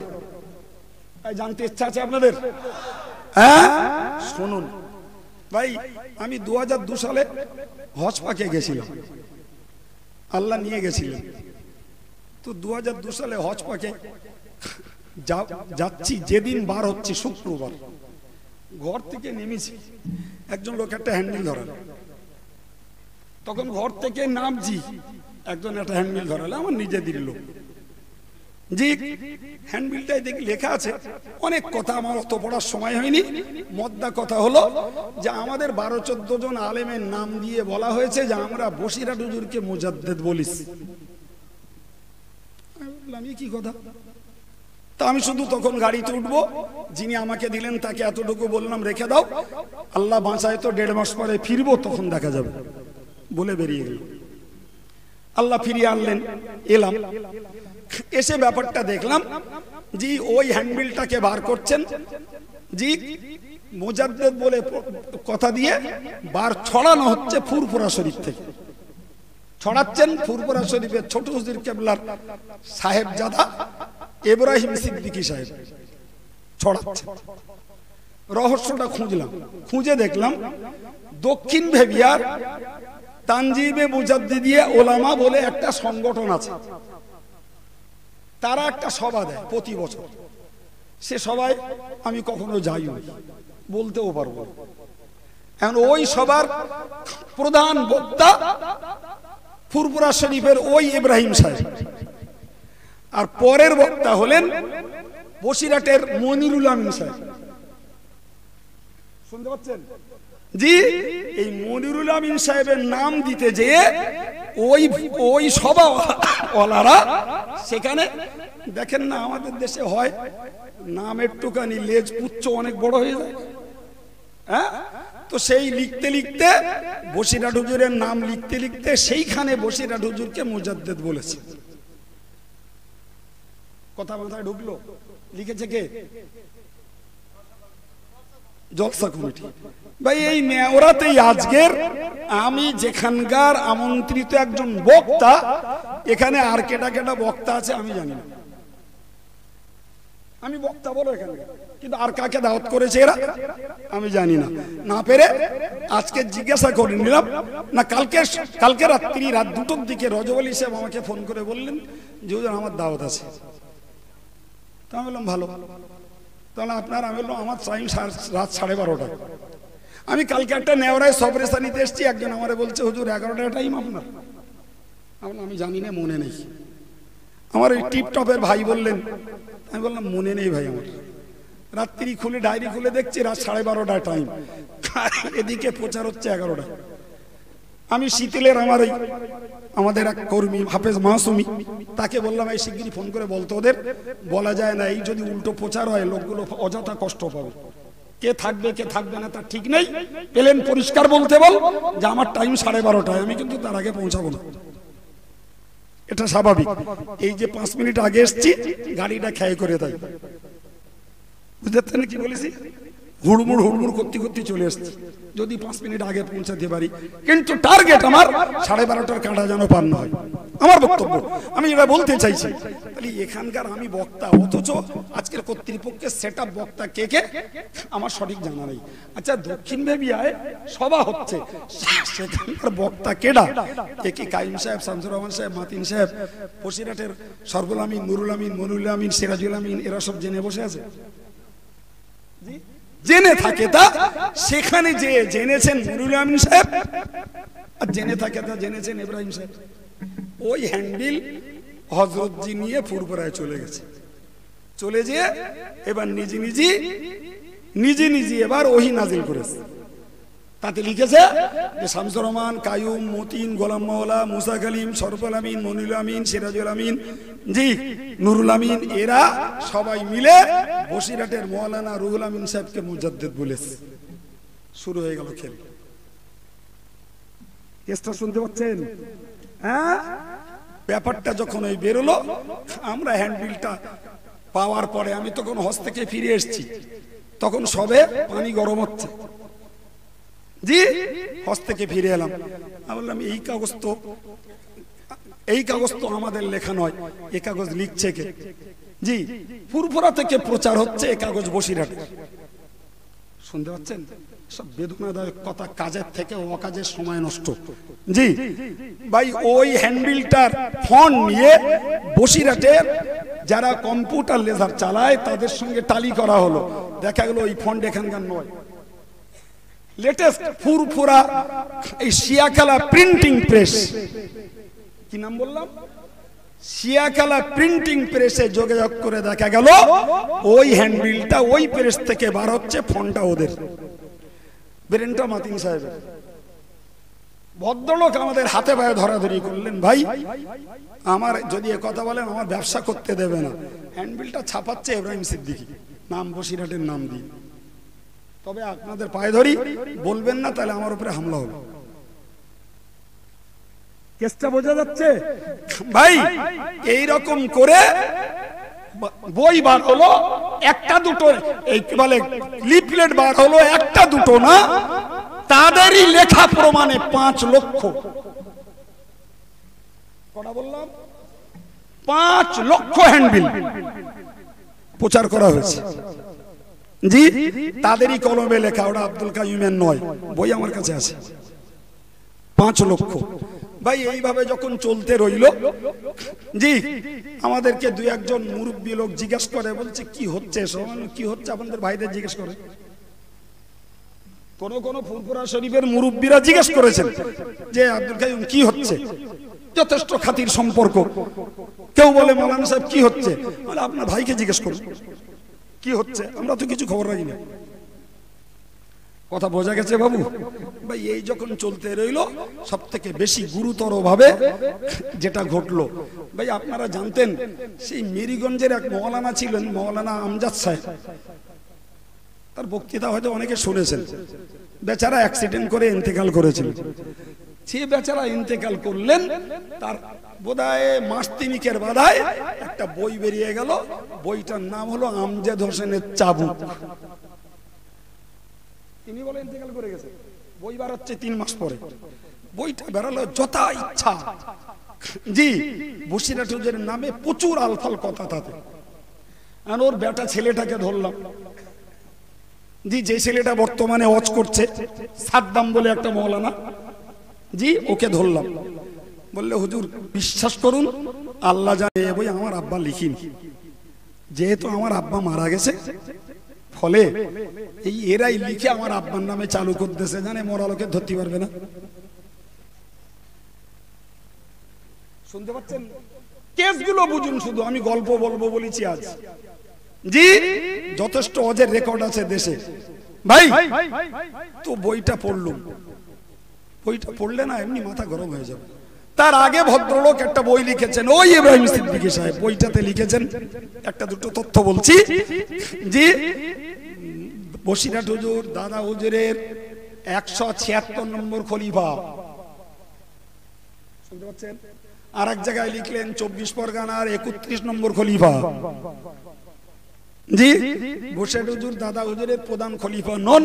S1: জানতে ইচ্ছা আছে আপনাদের? হ্যাঁ শুনুন ভাই, আমি 2002 সালে হজ পাকে গেছিলাম, আল্লাহ নিয়ে গেছিলেন। তো 2002 সালে হজ পাকে যাচ্ছি, যেদিন বার হচ্ছে শুক্রবার, ঘর থেকে নেমেছি, একজন লোক একটা হ্যান্ডেল ধরাল, তখন ঘর থেকে নামছি, একজন একটা হ্যান্ডেল ধরালে, আমার নিজেদের লোক। জি, হ্যান্ডবিলটাই দেখি লেখা আছে অনেক কথা, আমার অত পড়ার সময় হয়নি। মদ্দা কথা হলো যে আমাদের 12-14 জন আলেমের নাম দিয়ে বলা হয়েছে যে আমরা বসিরহাট হুজুরকে মুজাদ্দিদ বলিস। আমি বললাম কি কথা? তা আমি শুধু তখন গাড়িতে উঠবো, যিনি আমাকে দিলেন তাকে এতটুকু বললাম রেখে দাও, আল্লাহ বাঁচায় তো 1.5 মাস পরে ফিরবো, তখন দেখা যাবে, বলে বেরিয়ে গেল। আল্লাহ ফিরিয়ে আনলেন, এলাম, এসে ব্যাপারটা দেখলাম, জি ওই হ্যান্ডবিলটাকে বার করছেন, জি মুজাদ্দিদ বলে কথা দিয়ে বার ছড়ানো হচ্ছে ফুরফুরা শরীফ থেকে, ছড়াচ্ছেন ফুরফুরা শরীফের ছোট হুজুর কেবলার সাহেবজাদা ইব্রাহিম সিদ্দিকী সাহেব ছড়াচ্ছে। রহস্যটা খুঁজলাম, খুঁজে দেখলাম দক্ষিণ ভেবিয়ার তানজিমে মুজাদ্দিদিয়া ওলামা বলে একটা সংগঠন আছে, তারা একটা সভা দেয় প্রতি বছর। সে সভায় আমি কখনো যাইনি, বলতেও পারবো। এখন ওই সভার প্রধান বক্তা ফুরফুরা শরীফের ওই ইব্রাহিম সাহেব, আর পরের বক্তা হলেন বসিরহাটের মনিরুল আমিন সাহেব। শুনতে পাচ্ছেন? জি, এই মনিরুল আমিন সাহেবের নাম দিতে যেয়ে ওই সভাওয়ালারা সেখানে, দেখেন না আমাদের দেশে হয় নাম একটুখানি লেজ পুচ্ছ অনেক বড় হয়ে যায়, হ্যাঁ, তো সেই লিখতে লিখতে বসিরহাট হুজুরের নাম লিখতে লিখতে সেইখানে বসিরহাট হুজুরকে মুজাদ্দিদ বলেছে। কথা মাথায় ঢুকলো? লিখেছে কে? জলসা কমিটি। ভাই এই নেওরাতেই আজকের আমি যেখানকার আমন্ত্রিত একজন বক্তা, এখানে আর কেটা কেটা বক্তা আছে আমি জানি না, আমি বক্তা বলো এখানে, কিন্তু আর কাকে দাওয়াত করেছে এরা আমি জানি না। না পেরে আজকে জিজ্ঞাসা করে নিলাম, না কালকে রাত্রি রাত 2টোর দিকে রজব আলী সাহেব আমাকে ফোন করে বললেন যে হুজুর আমার দাওয়াত আছে। তা আমি বললাম ভালো, তো তাহলে আপনার আমি বললাম আমার টাইম রাত 12:30। আমি কালকে একটা নেওয়ারায় সবরেসা নিতে এসেছি, একজন আমারে বলছে হুজুর 11টার টাইম আপনার। আমি জানি না, মনে নেই। আমার ওই টিপটপের ভাই বললেন, আমি বললাম মনে নেই ভাই আমার। রাত্রি খুলে ডায়েরি খুলে দেখছি রাত 12:30 টাইম, এদিকে প্রচার হচ্ছে 11টা। আমি শীতলের আমাদের এক কর্মী হাফেজ মাসুমি, তাকে বললাম এই শিগগিরই ফোন করে বলতো ওদের, বলা যায় না, এই যদি উল্টো প্রচার হয় লোকগুলো অযথা কষ্ট পাবে, কে থাকবে কে থাকবে না তার ঠিক নেই। পেলেন পরিষ্কার বলতে বল যে আমার টাইম 12:30, আমি কিন্তু তার আগে পৌঁছাবো না, এটা স্বাভাবিক। এই যে 5 মিনিট আগে এসছি, গাড়িটা খেয়ে করে দেয়, বুঝতে পারছেন কি বলেছি? হুড়মুড় হুড়মুড় করতে করতে চলে এসছি, যদি 5 মিনিট আগে পৌঁছাতে পারি। কিন্তু টার্গেট আমার 12:30টার কাঁটা যেন পার না হয়, আমার বক্তব্য। আমি এটা বলতে চাইছি, তাহলে এখানকার আমি বক্তা, অথচ আজকের কর্তৃপক্ষের সেটআপ বক্তা কে কে আমার সঠিক জানা নেই। আচ্ছা, দক্ষিণ বেবিয়ায় সভা হচ্ছে, সেখানকার বক্তা কেডা? কে কি কাইম সাহেব, শামসুর রহমান সাহেব, মাতিন সাহেব, বসিরহাটের সরবুল আমিন, নুরুল আমিন, মনুল আমিন, সিরাজুল আমিন, এরা সব জেনে বসে আছে? জেনে থাকে তা সেখানে যে জেনেছেন নুরুল আমিন সাহেব, আর জেনে থাকে তা জেনেছেন ইব্রাহিম সাহেব। ওই হ্যান্ডবিল হযরতজি নিয়ে ফুরফুরায় চলে গেছে, চলে যেয়ে এবার নিজে নিজে এবার ওহী নাজিল করেছে। তাতে লিখেছে যে শামসুর রহমান, কায়ুম, মতিন, গোলাম মাওলা, মুসা কালিম, সরফুল আমিন, মনিরুল আমিন, সিরাজুল আমিন, জি নুরুল আমিন, এরা সবাই মিলে বসিরহাটের মাওলানা রুহুল আমিন সাহেবকে মুজাদ্দিদ বলেছে। শুরু হয়ে গেল খেল। কেসটা শুনতে পাচ্ছেন? হ্যাঁ, ব্যাপারটা যখন ওই বেরোলো, আমরা হ্যান্ডবিলটা পাওয়ার পরে আমি তখন হজ থেকে ফিরে এসেছি, তখন সবে পানি গরম হচ্ছে। জি, হজ থেকে ফিরে এলাম, আমি বললাম এই কাগজ তো আমাদের লেখা নয়, এই কাগজ লিখছে কে? জি, ফুরফুরা থেকে প্রচার হচ্ছে, এই কাগজ বসিরহাটে। শুনতে পাচ্ছেন? সব বেদনাদায়ক কথা, কাজের থেকে অকাজের সময় নষ্ট। জি ভাই, ওই হ্যান্ডবিলটার ফন্ট নিয়ে বসিরহাটের যারা কম্পিউটার লেজার চালায় তাদের সঙ্গে টালি করা হলো, দেখা গেল ওই ফন্ট এখানকার নয়। লেটেস্ট ফুরফুরা এই শিয়াখালা প্রিন্টিং প্রেস, কি নাম বললাম? শিয়াখালা প্রিন্টিং প্রেসে যোগাযোগ করে দেখা গেল ওই হ্যান্ডবিলটা ওই প্রেস থেকে বার হচ্ছে, ফোনটা ওদের, ব্রেনটা মাতিন সাহেবের। ভদ্রলোক আমাদের হাতে পায়ে ধরাধরি করলেন, ভাই আমার যদি এ কথা বলেন আমার ব্যবসা করতে দেবে না। হ্যান্ডবিলটা ছাপাচ্ছে ইব্রাহিম সিদ্দিকী, নাম বসিরহাটের নাম দিয়ে। তবে আপনাদের পায়ে ধরি, বলবেন না তাহলে আমার উপরে হামলা হবে। কেসটা বোঝা যাচ্ছে ভাই? এই রকম করে বই বার হলো, একটা দুটো, এই বলে লিফলেট বার হলো, একটা দুটো না, তাদেরই লেখা প্রমাণে 5 লক্ষ। কটা বললাম? 5 লক্ষ হ্যান্ডবিল প্রচার করা হয়েছে। জি, তাদেরই কলমে লেখা, ওটা আব্দুল কাইয়ুমের নয়, বই আমার কাছে আছে। 5 লক্ষ। ভাই এইভাবে যখন চলতে রইল, জি আমাদেরকে 2-1 মুরব্বী লোক জিজ্ঞেস করে, বলছে কি হচ্ছে সব? কি হচ্ছে আপনাদের ভাইদের জিজ্ঞেস করে। কোন ফুরফুরা শরীফের মুরব্বীরা জিজ্ঞেস করেছেন যে আব্দুল কাইয়ুম কি হচ্ছে? যথেষ্ট খাতির সম্পর্ক। কেউ বলে মাওলানা সাহেব কি হচ্ছে? বলে আপনার ভাইকে জিজ্ঞেস করুন কি হচ্ছে, আমরা তো কিছু খবর রাখি না। কথা বোঝা গেছে বাবু? ভাই এই যখন চলতে রইল, সব থেকে বেশি গুরুতর ভাবে যেটা ঘটলো, ভাই আপনারা জানতেন সেই মেরিগঞ্জের এক মাওলানা ছিলেন, মাওলানা আমজাদ সাহেব। তার বক্তৃতা হয়তো অনেকে শুনেছেন। বেচারা অ্যাক্সিডেন্ট করে ইন্তেকাল করেছিল। সে বেচারা ইন্তেকাল করলেন, তার বোধহয় মাস 3 বাধায় একটা বই বেরিয়ে গেল, বইটার নাম হলো আমজাদ হোসেনের চাবুক। তিনি বলে ইন্তেকাল করে গেছে, বই বার হচ্ছে 3 মাস পরে। বইটা বেরালো যথা ইচ্ছা, জি বসিরহাট হুজুরের নামে প্রচুর আলফাল কথা তাতে। আর ওর বেটা ছেলেটাকে ধরলাম, জি যে ছেলেটা বর্তমানে ওয়াজ করছে, সাদ্দাম বলে একটা মাওলানা, জি ওকে ধরলাম। বললে হুজুর বিশ্বাস করুন, আল্লাহ জানে এ বই আমার আব্বা লিখিনি। যেহেতু আমার আব্বা মারা গেছে, ফলে এই এরাই লিখে আমার আব্বার নামে চালু করতেছে, জানে মরা লোকে ধরতে পারবে না। শুনতে পাচ্ছেন? কেসগুলো বুঝুন, শুধু আমি গল্প বলবো বলেছি আজ। জি, যথেষ্ট অজের রেকর্ড আছে দেশে ভাই। তো বইটা পড়লুম, বইটা পড়লে না এমনি মাথা গরম হয়ে যাবে। তার আগে ভদ্রলোক একটা বই লিখেছেন, ওই ইব্রাহিম সিদ্দিকী সাহেব, বইটাতে লিখেছেন একটা দুটো তথ্য বলছি। জি, বসিরহাট হুজুর দাদা হুজুরের 176 নম্বর খলিফা, শুনতে পাচ্ছেন? আর এক জায়গায় লিখলেন 24 পরগনার 31 নম্বর খলিফা। জি, বসিরহাট হুজুর দাদা হুজুরের প্রধান খলিফা নন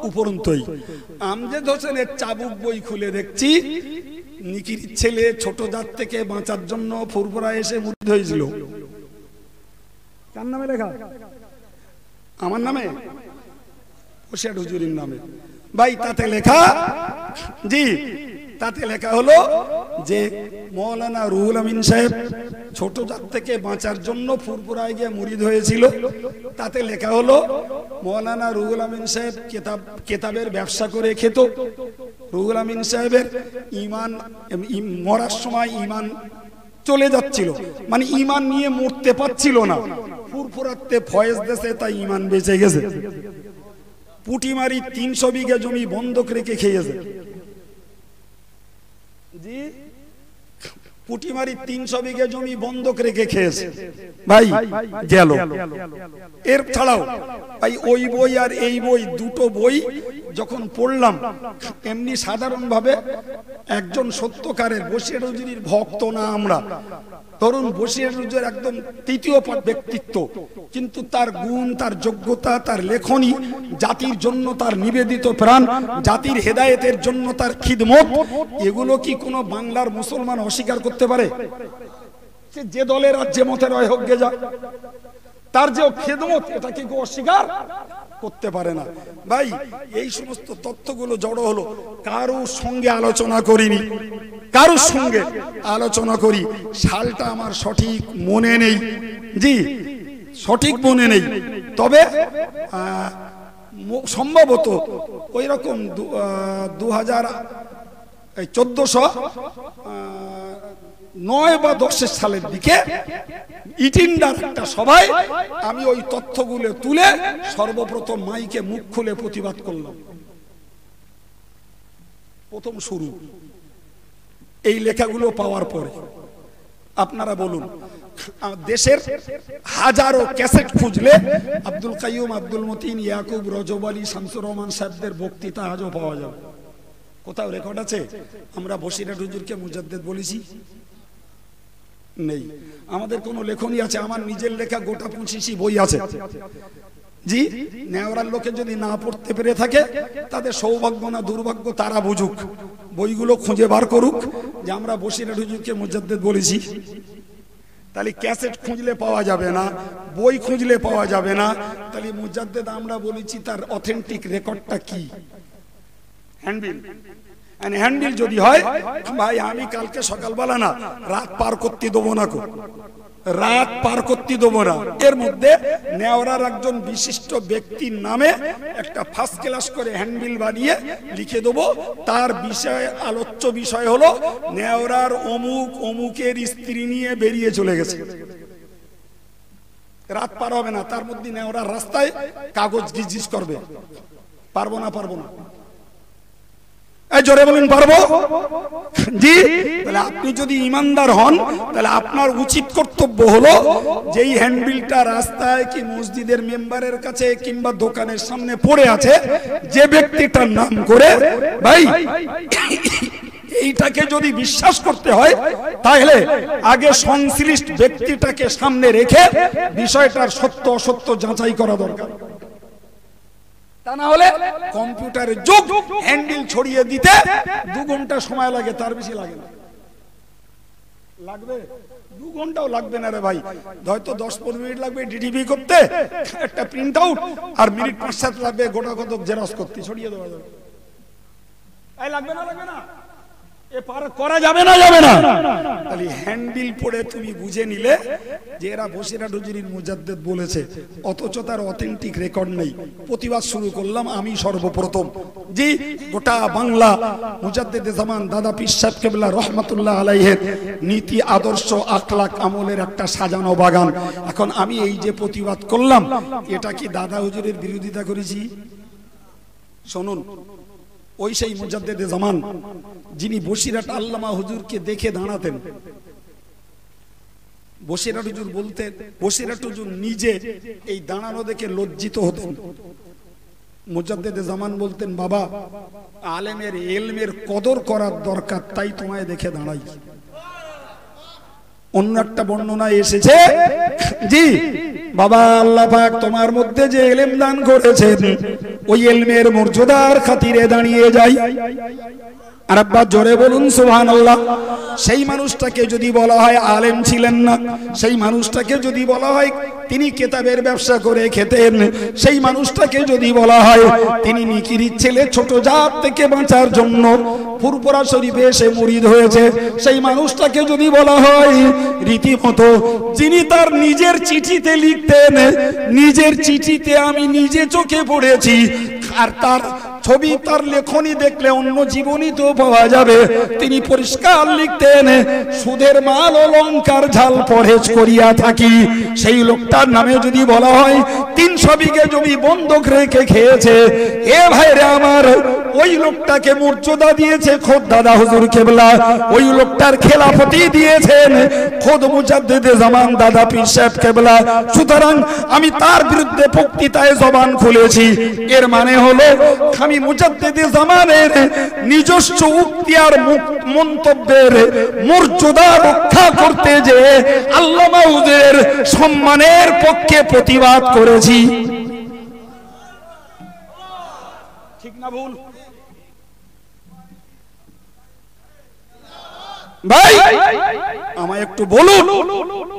S1: উপরন্তই। আমজেদ হোসেনের চাবুক বই খুলে দেখছি নিকির ছেলে ছোট জাত থেকে বাঁচার জন্য ফুরফুরা এসে মুরিদ হয়েছিল। কার নামে লেখা? আমার নামে, বসিরহাট হুজুরের নামে ভাই। তাতে লেখা, জি তাতে লেখা হলো যে মৌলানা রুহুল আমিন সাহেব ছোট জাত থেকে বাঁচার জন্য ফুরফুরায় গিয়ে মুরিদ হয়েছিল। তাতে লেখা হলো মৌলানা রুহুল আমিন সাহেব কেতাবের ব্যবসা করে খেত। রুহুল আমিন সাহেবের ইমান মরার সময় ইমান চলে যাচ্ছিল, মানে ইমান নিয়ে মরতে পারছিল না। ফুরফুরাতে ফয়েজ দেশে তাই ইমান বেঁচে গেছে। পুটিমারি 300 বিঘা জমি বন্ধক রেখে খেয়েছে। জি, পুটিমারি 300 বিঘা জমি বন্ধক রেখে খেয়েছে ভাই, গেল। এর ছাড়াও ভাই ওই বই আর এই বই, দুটো বই যখন পড়লাম, এমনি সাধারণভাবে একজন সত্যকারের বসিরহাট হুজুরের ভক্ত না আমরা, ধরুন বসিরহাট হুজুর একদম তৃতীয় ব্যক্তিত্ব, কিন্তু তার গুণ, তার যোগ্যতা, তার লেখনী, জাতির জন্য তার নিবেদিত প্রাণ, জাতির হেদায়েতের জন্য তার খিদমত, এগুলো কি কোনো বাংলার মুসলমান অস্বীকার করতে পারে? যে দলের আর যে মতের হয় হোক গে যা, তার যে খিদমত, এটা কি কেউ অস্বীকার করতে পারে না ভাই। এই সমস্ত তথ্যগুলো জড়ো হলো, কারোর সঙ্গে আলোচনা করিনি, কারোর সঙ্গে আলোচনা করি। সালটা আমার সঠিক মনে নেই, জি সঠিক মনে নেই, তবে সম্ভবত ওই রকম 1409 বা 10 সালের দিকে ইটিন্ডার একটা সভায় আমি ওই তথ্যগুলো তুলে সর্বপ্রথম মাইকে মুখ খুলে প্রতিবাদ করলাম। প্রথম শুরু এই লেখাগুলো পাওয়ার পরে। আপনারা বলুন, দেশের হাজারো ক্যাসেট খুঁজলে আব্দুল কাইয়ুম, আব্দুল মতিন, ইয়াকুব, রজব আলী, শামসুর রহমান সাহেবদের বক্তৃতা আজও পাওয়া যাবে। কোথাও রেকর্ড আছে আমরা বসিরহাট হুজুরকে মুজাদ্দেদ বলেছি? নেই। আমাদের কোন লেখনী আছে? আমার নিজের লেখা গোটা 25 বই আছে। জি, নেওয়ার লোকে যদি না পড়তে পেরে থাকে তাদের সৌভাগ্য না দুর্ভাগ্য তারা বুঝুক, বইগুলো খুঁজে বার করুক যে আমরা বসিরহাট হুজুরকে মুজাদ্দেদ বলেছি। তাহলে ক্যাসেট খুঁজলে পাওয়া যাবে না, বই খুঁজলে পাওয়া যাবে না, তাহলে মুজাদ্দেদ আমরা বলেছি তার অথেন্টিক রেকর্ডটা কি? হ্যান্ডবিল, হ্যান্ডবিল যদি হয় ভাই, আমি কালকে সকালবেলা না রাত পার করতে দেবো না, রাত পার করতে দেবো না। এর মধ্যে নেওয়ার একজন বিশিষ্ট ব্যক্তির নামে একটা ফার্স্ট ক্লাস করে হ্যান্ডবিল বানিয়ে লিখে দেবো। তার বিষয়ে আলোচ্য বিষয় হলো নেওয়ার অমুক অমুকের স্ত্রী নিয়ে বেরিয়ে চলে গেছে। রাত পার হবে না, তার মধ্যে নেওয়ার রাস্তায় কাগজ গিজগিজ করবে। পারবো না, পারবো না, জোরে বলুন পারবো? জি, তাহলে আপনি যদি ইমানদার হন তাহলে আপনার উচিত কর্তব্য হলো যেই হ্যান্ডবিলটা রাস্তায় কি মসজিদের মেম্বারের কাছে কিংবা দোকানের সামনে পড়ে আছে, যে ব্যক্তিটার নাম করে ভাই এইটাকে যদি বিশ্বাস করতে হয় তাহলে আগে সংশ্লিষ্ট ব্যক্তিটাকে সামনে রেখে বিষয়টার সত্য অসত্য যাচাই করা দরকার। তা না হলে কম্পিউটারের যুগ, হ্যান্ডেল ছড়িয়ে দিতে 2 ঘন্টা সময় লাগে, তার বেশি লাগে না। লাগবে 2 ঘন্টাও লাগবে না রে ভাই, হয়তো 10-15 মিনিট লাগবে ডিটিপি করতে, একটা প্রিন্ট আউট, আর মিনিট 5-7 লাগবে গোটা কত জেরক্স করতে, ছড়িয়ে দেওয়া যাবে। এই লাগবে না, লাগবে না, এ পার করা যাবে না, যাবে না। তাহলে হ্যান্ডবিল পড়ে তুমি বুঝে নিলে যে এরা বসিরহাট হুজুরির মুজাদ্দেদ বলেছে, অথচ তার অথেন্টিক রেকর্ড নেই। প্রতিবাদ শুরু করলাম আমি সর্বপ্রথম। জি, গোটা বাংলা মুজাদ্দেদে জামান দাদা পীর সাহেব কেবলা রহমাতুল্লাহ আলাইহির নীতি আদর্শ আখলাক আমলের একটা সাজানো বাগান। এখন আমি এই যে প্রতিবাদ করলাম, এটা কি দাদা হুজুরের বিরোধিতা করেছি? শুনুন, ওই সেই মুজাদ্দেদে জামান যিনি বসিরহাট আল্লামা হুজুরকে দেখে দাঁড়াতেন। বসিরহাট হুজুর বলতেন, বসিরহাট হুজুর নিজে এই দাঁড়ানো দেখে লজ্জিত হতেন। মুজাদ্দেদে জামান বলতেন, বাবা আলেমের ইলমের কদর করার দরকার, তাই তোমায় দেখে দাঁড়াই। অন্য একটা বর্ণনায় এসেছে, জি বাবা আল্লাহ পাক তোমার মধ্যে যে ইলম দান করেছেন, ওই ইলমের মর্যাদার খাতিরে দাঁড়িয়ে যাই। আর আব্বা জোরে বলুন সুবহানাল্লাহ। সেই মানুষটাকে যদি বলা হয় আলেম ছিলেন না, সেই মানুষটাকে যদি বলা হয় তিনি কিতাবের ব্যবসা করে খেতেন, সেই মানুষটাকে যদি বলা হয় তিনি নিকিরির ছেলে ছোট জাত থেকে বাঁচার জন্য ফুরফুরা শরীফে এসে মুরিদ হয়েছে, সেই মানুষটাকে যদি বলা হয় রীতিমতো যিনি তার নিজের চিঠিতে লিখতেন, নিজের চিঠিতে আমি নিজে চোখে পড়েছি, আর তার ছবি তার লেখনী দেখলে অন্য জীবনী তো পাওয়া যাবে, তিনি পরিষ্কার লিখতেন সুদের মাল অলংকার ঝাল পরহেজ করিয়া থাকি। সেই লোকটার নামে যদি বলা হয় 300 বিঘে জমি বন্ধক রেখে খেয়েছে, এ ভাইরে আমার, ওই লোকটাকে মর্যাদা দিয়েছে খোদ দাদা হুজুর কেবলা, ওই লোকটার খেলাফতি দিয়েছেন খোদ মুজাদ্দেদে জামান দাদা পীর সাহেব কেবলা। সুতরাং আমি তার বিরুদ্ধে বক্তৃতায় জবান খুলেছি। এর মানে হলো আমি মুজাদ্দেদে জামানের নিজস্ব উক্তি আর মন্তব্যের মর্যাদা রক্ষা করতে যে আল্লামা হুজুরের সম্মানের পক্ষে প্রতিবাদ করেছি। ঠিক না ভুল? ভাই আমায় একটু বলুন,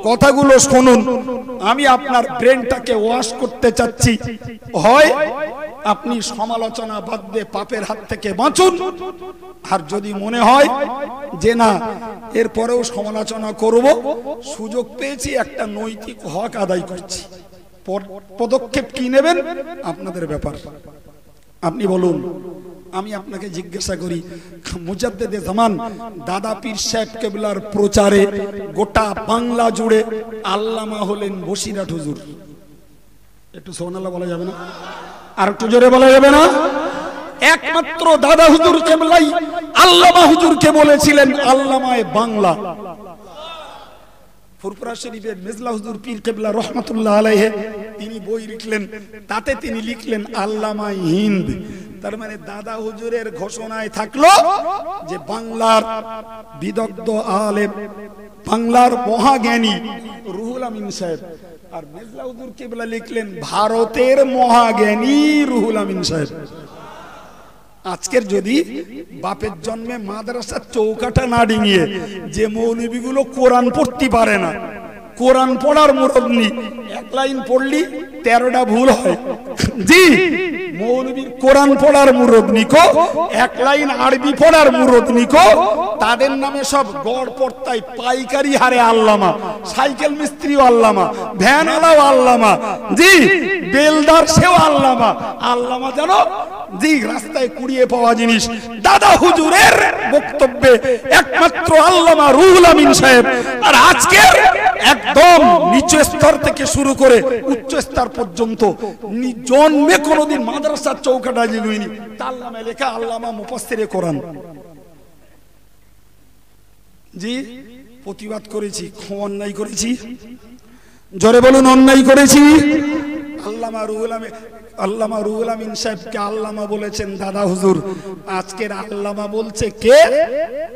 S1: কথাগুলো শুনুন। আমি আপনার ব্রেনটাকে ওয়াশ করতে চাচ্ছি। হয় আপনি সমালোচনা বাদ দিয়ে পাপের হাত থেকে বাঁচুন, আর যদি মনে হয় যে না এরপরেও সমালোচনা করব, সুযোগ পেয়েছি, একটা নৈতিক হক আদায় করছি, পদক্ষেপ কি নেবেন আপনাদের ব্যাপার। আপনি বলুন। আমি আপনাকে জিজ্ঞাসা করি, মুজাদ্দেদে জামান দাদা পীর সাহেব কেবলার প্রচারে গোটা বাংলা জুড়ে আল্লামা হলেন বসিরহাট হুজুর। একটু সুবহানাল্লাহ বলা যাবে না? আর একটু জোরে বলা যাবে না? একমাত্র দাদা হুজুর কেবলাই আল্লামা হুজুরকে বলেছিলেন আল্লামায়ে বাংলা। ফুরফুরা শরীফের মেজলা হুজুর পীর কেবলা রহমাতুল্লাহ আলাইহি তিনি বই লিখলেন, তাতে তিনি লিখলেন আল্লামা হিন্দ। তার মানে দাদা হুজুরের ঘোষণায় থাকলো যে বাংলার বিদগ্ধ আলেম, বাংলার মহাজ্ঞানী রুহুল আমিন সাহেব, আর মেজলা হুজুর কেবলা লিখলেন ভারতের মহাজ্ঞানী রুহুল আমিন সাহেব। আজকের যদি বাপের জন্মে মাদ্রাসার চৌকাটা না ডিঙিয়ে যে মৌলবীগুলো কোরআন পড়তে পারে না, কোরআন পড়ার মুরব্বি, এক লাইন পড়লি 13টা ভুল হয়। জি, মৌলবীর কোরআন পড়ার মুরব্বি কো, এক লাইন আরবি পড়ার মুরব্বি কো, তাদের নামে সব গড় পড়তাই পাইকারি হারে আল্লামা, সাইকেল মিস্ত্রিও আল্লামা, ভ্যানওয়ালাও আল্লামা, জি বেলদার সেও আল্লামা। আল্লামা জানো জি রাস্তায় কুড়িয়ে পাওয়া জিনিস। দাদা হুজুরের বক্তব্যে একমাত্র আল্লামা রুহুল আমিন সাহেব। আর আজকের একদম নিচু স্তর থেকে শুরু করে উচ্চ স্তর পর্যন্ত জন্মে কোনোদিন মাদ্রাসার চৌকাটা জিগুইনি, তার নামে লেখা আল্লামা মুফাসসিরে কোরআন। জি প্রতিবাদ করেছি, অন্যায় করেছি, জোরে বলুন অন্যায় করেছি। আল্লামা রুহুল আমিন সাহেবকে আল্লামা বলেছেন দাদা হুজুর, আজকের আল্লামা বলছে কে?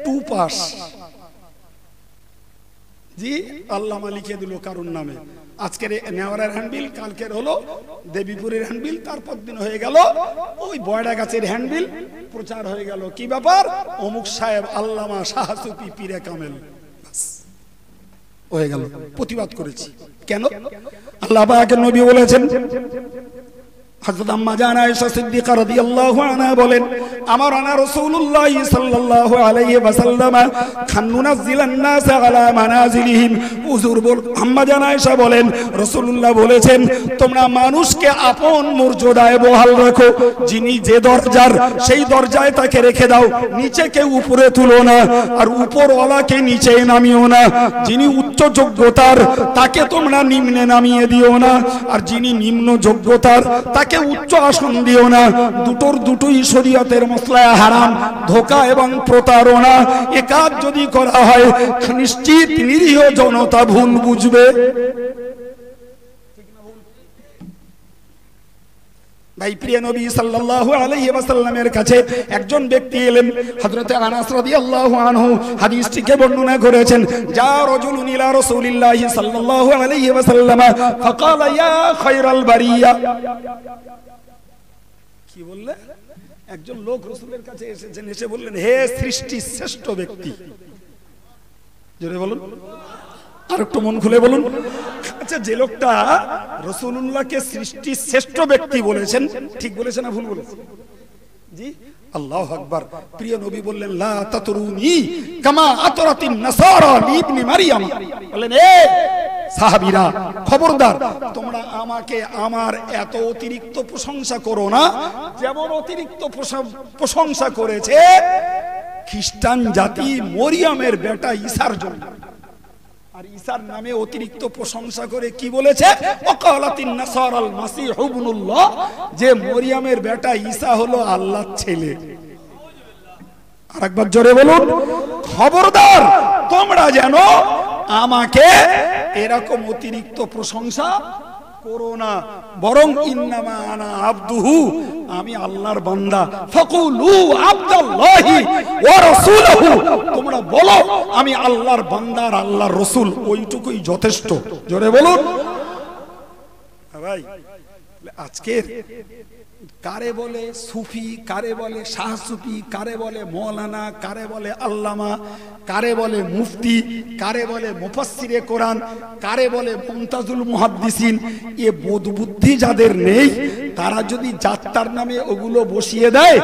S1: 2 পাস। জি আল্লামা লিখে দিল কারুর নামে। আজকের নেওয়ারের হ্যান্ডবিল, কালকের হলো দেবীপুরের হ্যান্ডবিল, তারপর দিন হয়ে গেল ওই বয়ডা গাছের হ্যান্ডবিল, প্রচার হয়ে গেল কি ব্যাপার, অমুক সাহেব আল্লামা শাহ সুফি পীরে কামেল, হয়ে গেল। প্রতিবাদ করেছি কেন? আল্লাহ পাকের নবী বলেছেন, হযরত আম্মা জান আয়েশা সিদ্দিকা রাদিয়াল্লাহু আনহা বলেন, আমার আনা রাসূলুল্লাহ সাল্লাল্লাহু আলাইহি ওয়াসাল্লাম খান্নুনাজিলান নাস আলা মানাজিলিহিম। হুজুর আম্মা জান আয়েশা বলেন রাসূলুল্লাহ বলেছেন তোমরা মানুষকে আপন মর্যাদায় বহাল রাখো, যিনি যে দরজার সেই দরজায় তাকে রেখে দাও, নিচে কেউ উপরে তুলো না আর উপরওয়ালাকে নিচে নামিও না। যিনি উচ্চ যোগ্যতার তাকে তোমরা নিম্নে নামিয়ে দিও না, আর যিনি নিম্ন যোগ্যতার তাকে উচ্চ আসন দিও না। দুটোই শরীয়তের মসলায় হারাম। ধোঁকা এবং প্রতারণা এ কাজ যদি করা হয় নিশ্চিত নিরীহ জনতা ভুল বুঝবে। ভাই প্রিয় নবী সাল্লাল্লাহু আলাইহি ওয়াসাল্লামের কাছে একজন ব্যক্তি এলেন। হযরত আনাস রাদিয়াল্লাহু আনহু হাদিসটিকে বর্ণনা করেছেন, যা রাজুলুন ইলা রাসূলিল্লাহি সাল্লাল্লাহু আলাইহি ওয়াসাল্লাম ফাকালা ইয়া খায়রাল বারিয়া। কি বললেন? একজন লোক রাসূলের কাছে এসেছেন, এসে বললেন হে সৃষ্টির শ্রেষ্ঠ ব্যক্তি। জোরে বলুন, আর একটু মন খুলে বলুন। আচ্ছা, যে লোকটা রাসূলুল্লাহকে সৃষ্টির শ্রেষ্ঠ ব্যক্তি বলেছেন, ঠিক বলেছেন না ভুল বলেছেন? জি, আল্লাহু আকবার। প্রিয় নবী বললেন লা তাতরুনি কামা আতরাতিন নাসারা ইবনে মারইয়াম। বললেন এ সাহাবীরা খবরদার, তোমরা আমাকে আমার এত অতিরিক্ত প্রশংসা করো না যেমন অতিরিক্ত প্রশংসা করেছে খ্রিস্টান জাতি মরিয়মের বেটা ঈসার জন্য। আর ঈসার নামে অতিরিক্ত প্রশংসা করে কি বলেছে? ওয়াকালাতিন নাসারাল মাসীহ ইবনুল্লাহ, যে মরিয়মের বেটা ঈসা হলো আল্লাহর ছেলে। আরেকবার জোরে বলুন, খবরদার তোমরা যেন আমাকে এরকম অতিরিক্ত প্রশংসা করো না, বরং ইন্নামা আনা আবদুহু, আমি আল্লাহর বান্দা। ফাকুলু আবদুল্লাহি ওয়া রাসূলুহু, তোমরা বলো আমি আল্লাহর বান্দা আর আল্লাহর রাসূল, ওইটুকুই যথেষ্ট। জোরে বলুন। ভাই আজকে কারে বলে সুফি, কারে বলে শাহ সুফি, কারে বলে মৌলানা, কারে বলে আল্লামা, কারে বলে মুফতি, কারে বলে মুফাসসিরে কোরআন, কারে বলে মুমতাজুল মুহাদ্দিসিন। এ বোধ বুদ্ধি যাদের নেই তারা যদি যাত্রার নামে ওগুলো বসিয়ে দেয়,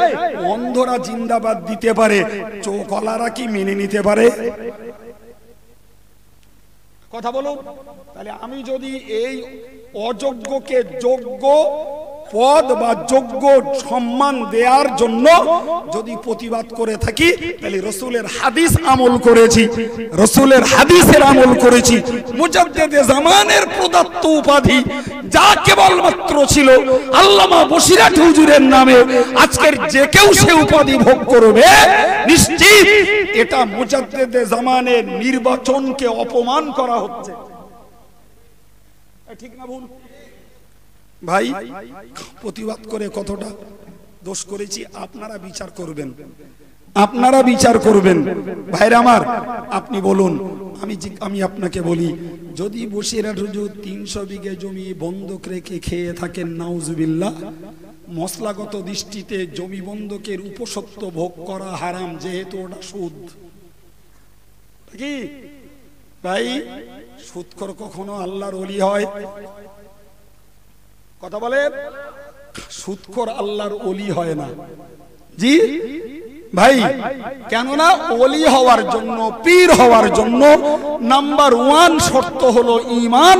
S1: অন্ধরা জিন্দাবাদ দিতে পারে, চোখওয়ালারা কি মেনে নিতে পারে? কথা বলুন। তাহলে আমি যদি এই অযোগ্যকে যোগ্য পদ বা যোগ্য সম্মান দেওয়ার জন্য যদি প্রতিবাদ করে থাকি, তাহলে রাসূলের হাদিস আমল করেছি, রাসূলের হাদিসের আমল করেছি। মুজাদ্দিদে জামানের প্রদত্ত উপাধি যা কেবলমাত্র ছিল আল্লামা বসিরাট হুজুরের নামে, আজকের যে কেউ সে উপাধি ভোগ করবে, নিশ্চিত এটা মুজাদ্দিদে জামানের নির্বাচনকে অপমান করা হচ্ছে। ঠিক না ভুল? ভাই প্রতিবাদ করে কতটা দোষ করেছি আপনারা বিচার করবেন, আপনারা বিচার করবেন। ভাইরা আমার, আপনি বলুন, আমি আপনাকে বলি, যদি বসিরাট হুজুর 300 বিঘে জমি বন্ধক রেখে খেয়ে থাকেন, নাউজুবিল্লাহ, মশলাগত দৃষ্টিতে জমি বন্ধকের উপসত্ত্ব ভোগ করা হারাম, যেহেতু ওটা সুদ। কি ভাই, সুদখোর কখনো আল্লাহর ওলি হয়? কথা বলেন, সুদখোর আল্লাহর ওলি হয় না। জি ভাই, কেননা ওলি হওয়ার জন্য, পীর হওয়ার জন্য নাম্বার 1 শর্ত হলো ঈমান,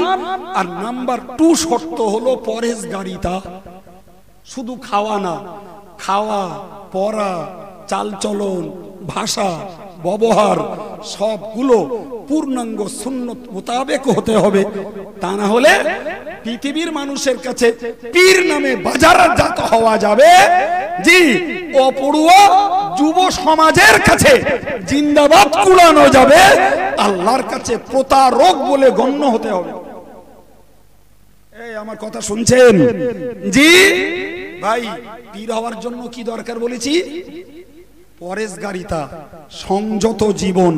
S1: আর নাম্বার 2 শর্ত হলো পরহেজগারিতা। শুধু খাওয়া না, খাওয়া, পড়া, চালচলন, ভাষা, ব্যবহার সবগুলো পূর্ণাঙ্গ সুন্নত মোতাবেক হতে হবে। তা না হলে পৃথিবীর মানুষের কাছে পীর নামে বাজারজাত হওয়া যাবে। জি, অপড়ুয়া যুব সমাজের কাছে জিন্দাবাদ কুড়ানো যাবে, আল্লাহর কাছে প্রতারক বলে গণ্য হতে হবে। এই আমার কথা শুনছেন? জি ভাই, পীর হওয়ার জন্য কি দরকার বলেছি? পরহেজগারিতা, সংযত জীবন,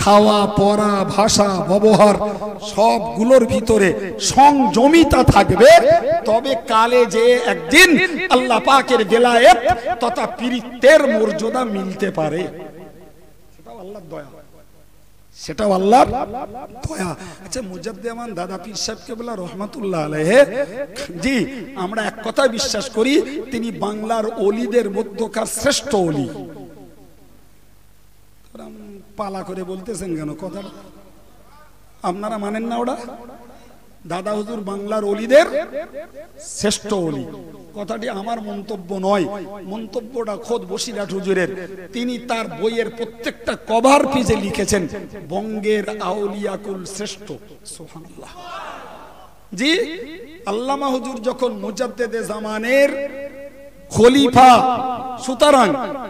S1: খাওয়া, পড়া, ভাষা, ব্যবহার সবগুলোর ভিতরে সংযমিতা থাকবে, তবে কালে যে একদিন আল্লাহ পাকের বেলায়েত তথা পীরিত্বের মর্যাদা মিলতে পারে। সেটাও আল্লাহর দয়া, সেটাও আল্লাহর দয়া। আচ্ছা, মুজাদ্দেমান দাদা পীর সাহেব কেবলা রহমাতুল্লাহ আলাইহি, জি আমরা এক কথা বিশ্বাস করি, তিনি বাংলার ওলিদের মধ্যকার শ্রেষ্ঠ ওলি। পালা করে বলতেছেন কেন কথাটা? আপনারা মানেন না ওটা? দাদা হুজুর বাংলার ওলিদের শ্রেষ্ঠ ওলি, কথাটি আমার মন্তব্য নয়, মন্তব্যটা খোদ বসিরহাট হুজুরের। তিনি তার বইয়ের প্রত্যেকটা কভার পেজে লিখেছেন বঙ্গের আউলিয়াকুল শ্রেষ্ঠ। সুবহানাল্লাহ। জি, আল্লামা হুজুর যখন মুজাদ্দেদে জামানের খলিফা, সুতরাং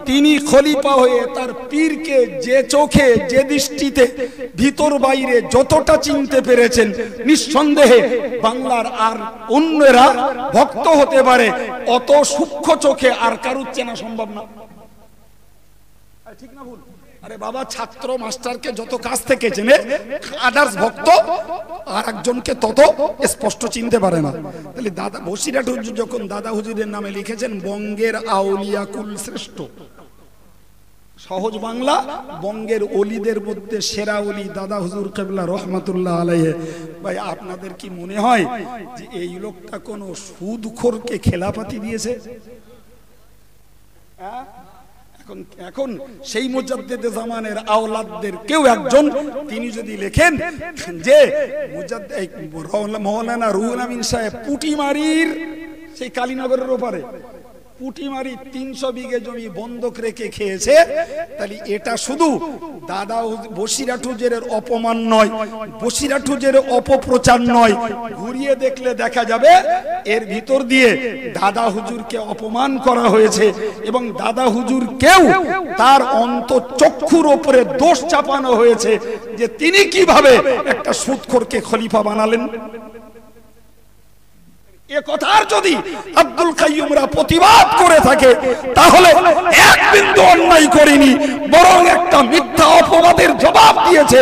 S1: তিনি খলিফা হয়ে তার পীরকে যে চোখে যে দৃষ্টিতে ভিতর বাইরে যতটা চিনতে পেরেছেন, নিঃসন্দেহে বাংলার আর অন্যরা ভক্ত হতে পারে অত সূক্ষ্ম চোখে আর কারুর চেনা সম্ভব না। ঠিক না ভুল? আরে বাবা, ছাত্র মাস্টারকে যত কাছ থেকে চেনে, আদার্স ভক্ত আর একজনকে তত স্পষ্ট চিনতে পারে না। তাহলে দাদা বসিরহাট হুজুর যখন দাদা হুজুরের নামে লিখেছেন বঙ্গের আউলিয়াকুল শ্রেষ্ঠ, সহজ বাংলা, বঙ্গের ওলিদের মধ্যে সেরা ওলি দাদা হুজুর কেবলা রহমাতুল্লাহ আলাইহি। ভাই, আপনাদের কি মনে হয় যে এই লোকটা কোন সুদখোরকে খেলাপাতি দিয়েছে? এখন সেই মুজাদ্দেদে জামানের আওলাদদের কেউ একজন তিনি যদি লেখেন যে মাওলানা রুহুল আমিন সাহেব পুটিমারির সেই কালীনগরের ওপারে পুটিমারি 300 বিঘে জমি বন্ধক রেখে খেয়েছে, তাহলে এটা শুধু দাদা বসিরহাট হুজুরের অপমান নয়, বসিরহাট হুজুরের অপপ্রচার নয়, ঘুরিয়ে দেখলে দেখা যাবে এর ভিতর দিয়ে দাদা হুজুরকে অপমান করা হয়েছে এবং দাদা হুজুরকেও তার অন্তঃচক্ষুর উপরে দোষ চাপানো হয়েছে যে তিনি কিভাবে একটা সুদখোরকে খলিফা বানালেন। এ কথার যদি আব্দুল কাইয়ুমরা প্রতিবাদ করে থাকে তাহলে এক বিন্দু অন্যায় করেনি, বরং একটা মিথ্যা অপবাদের জবাব দিয়েছে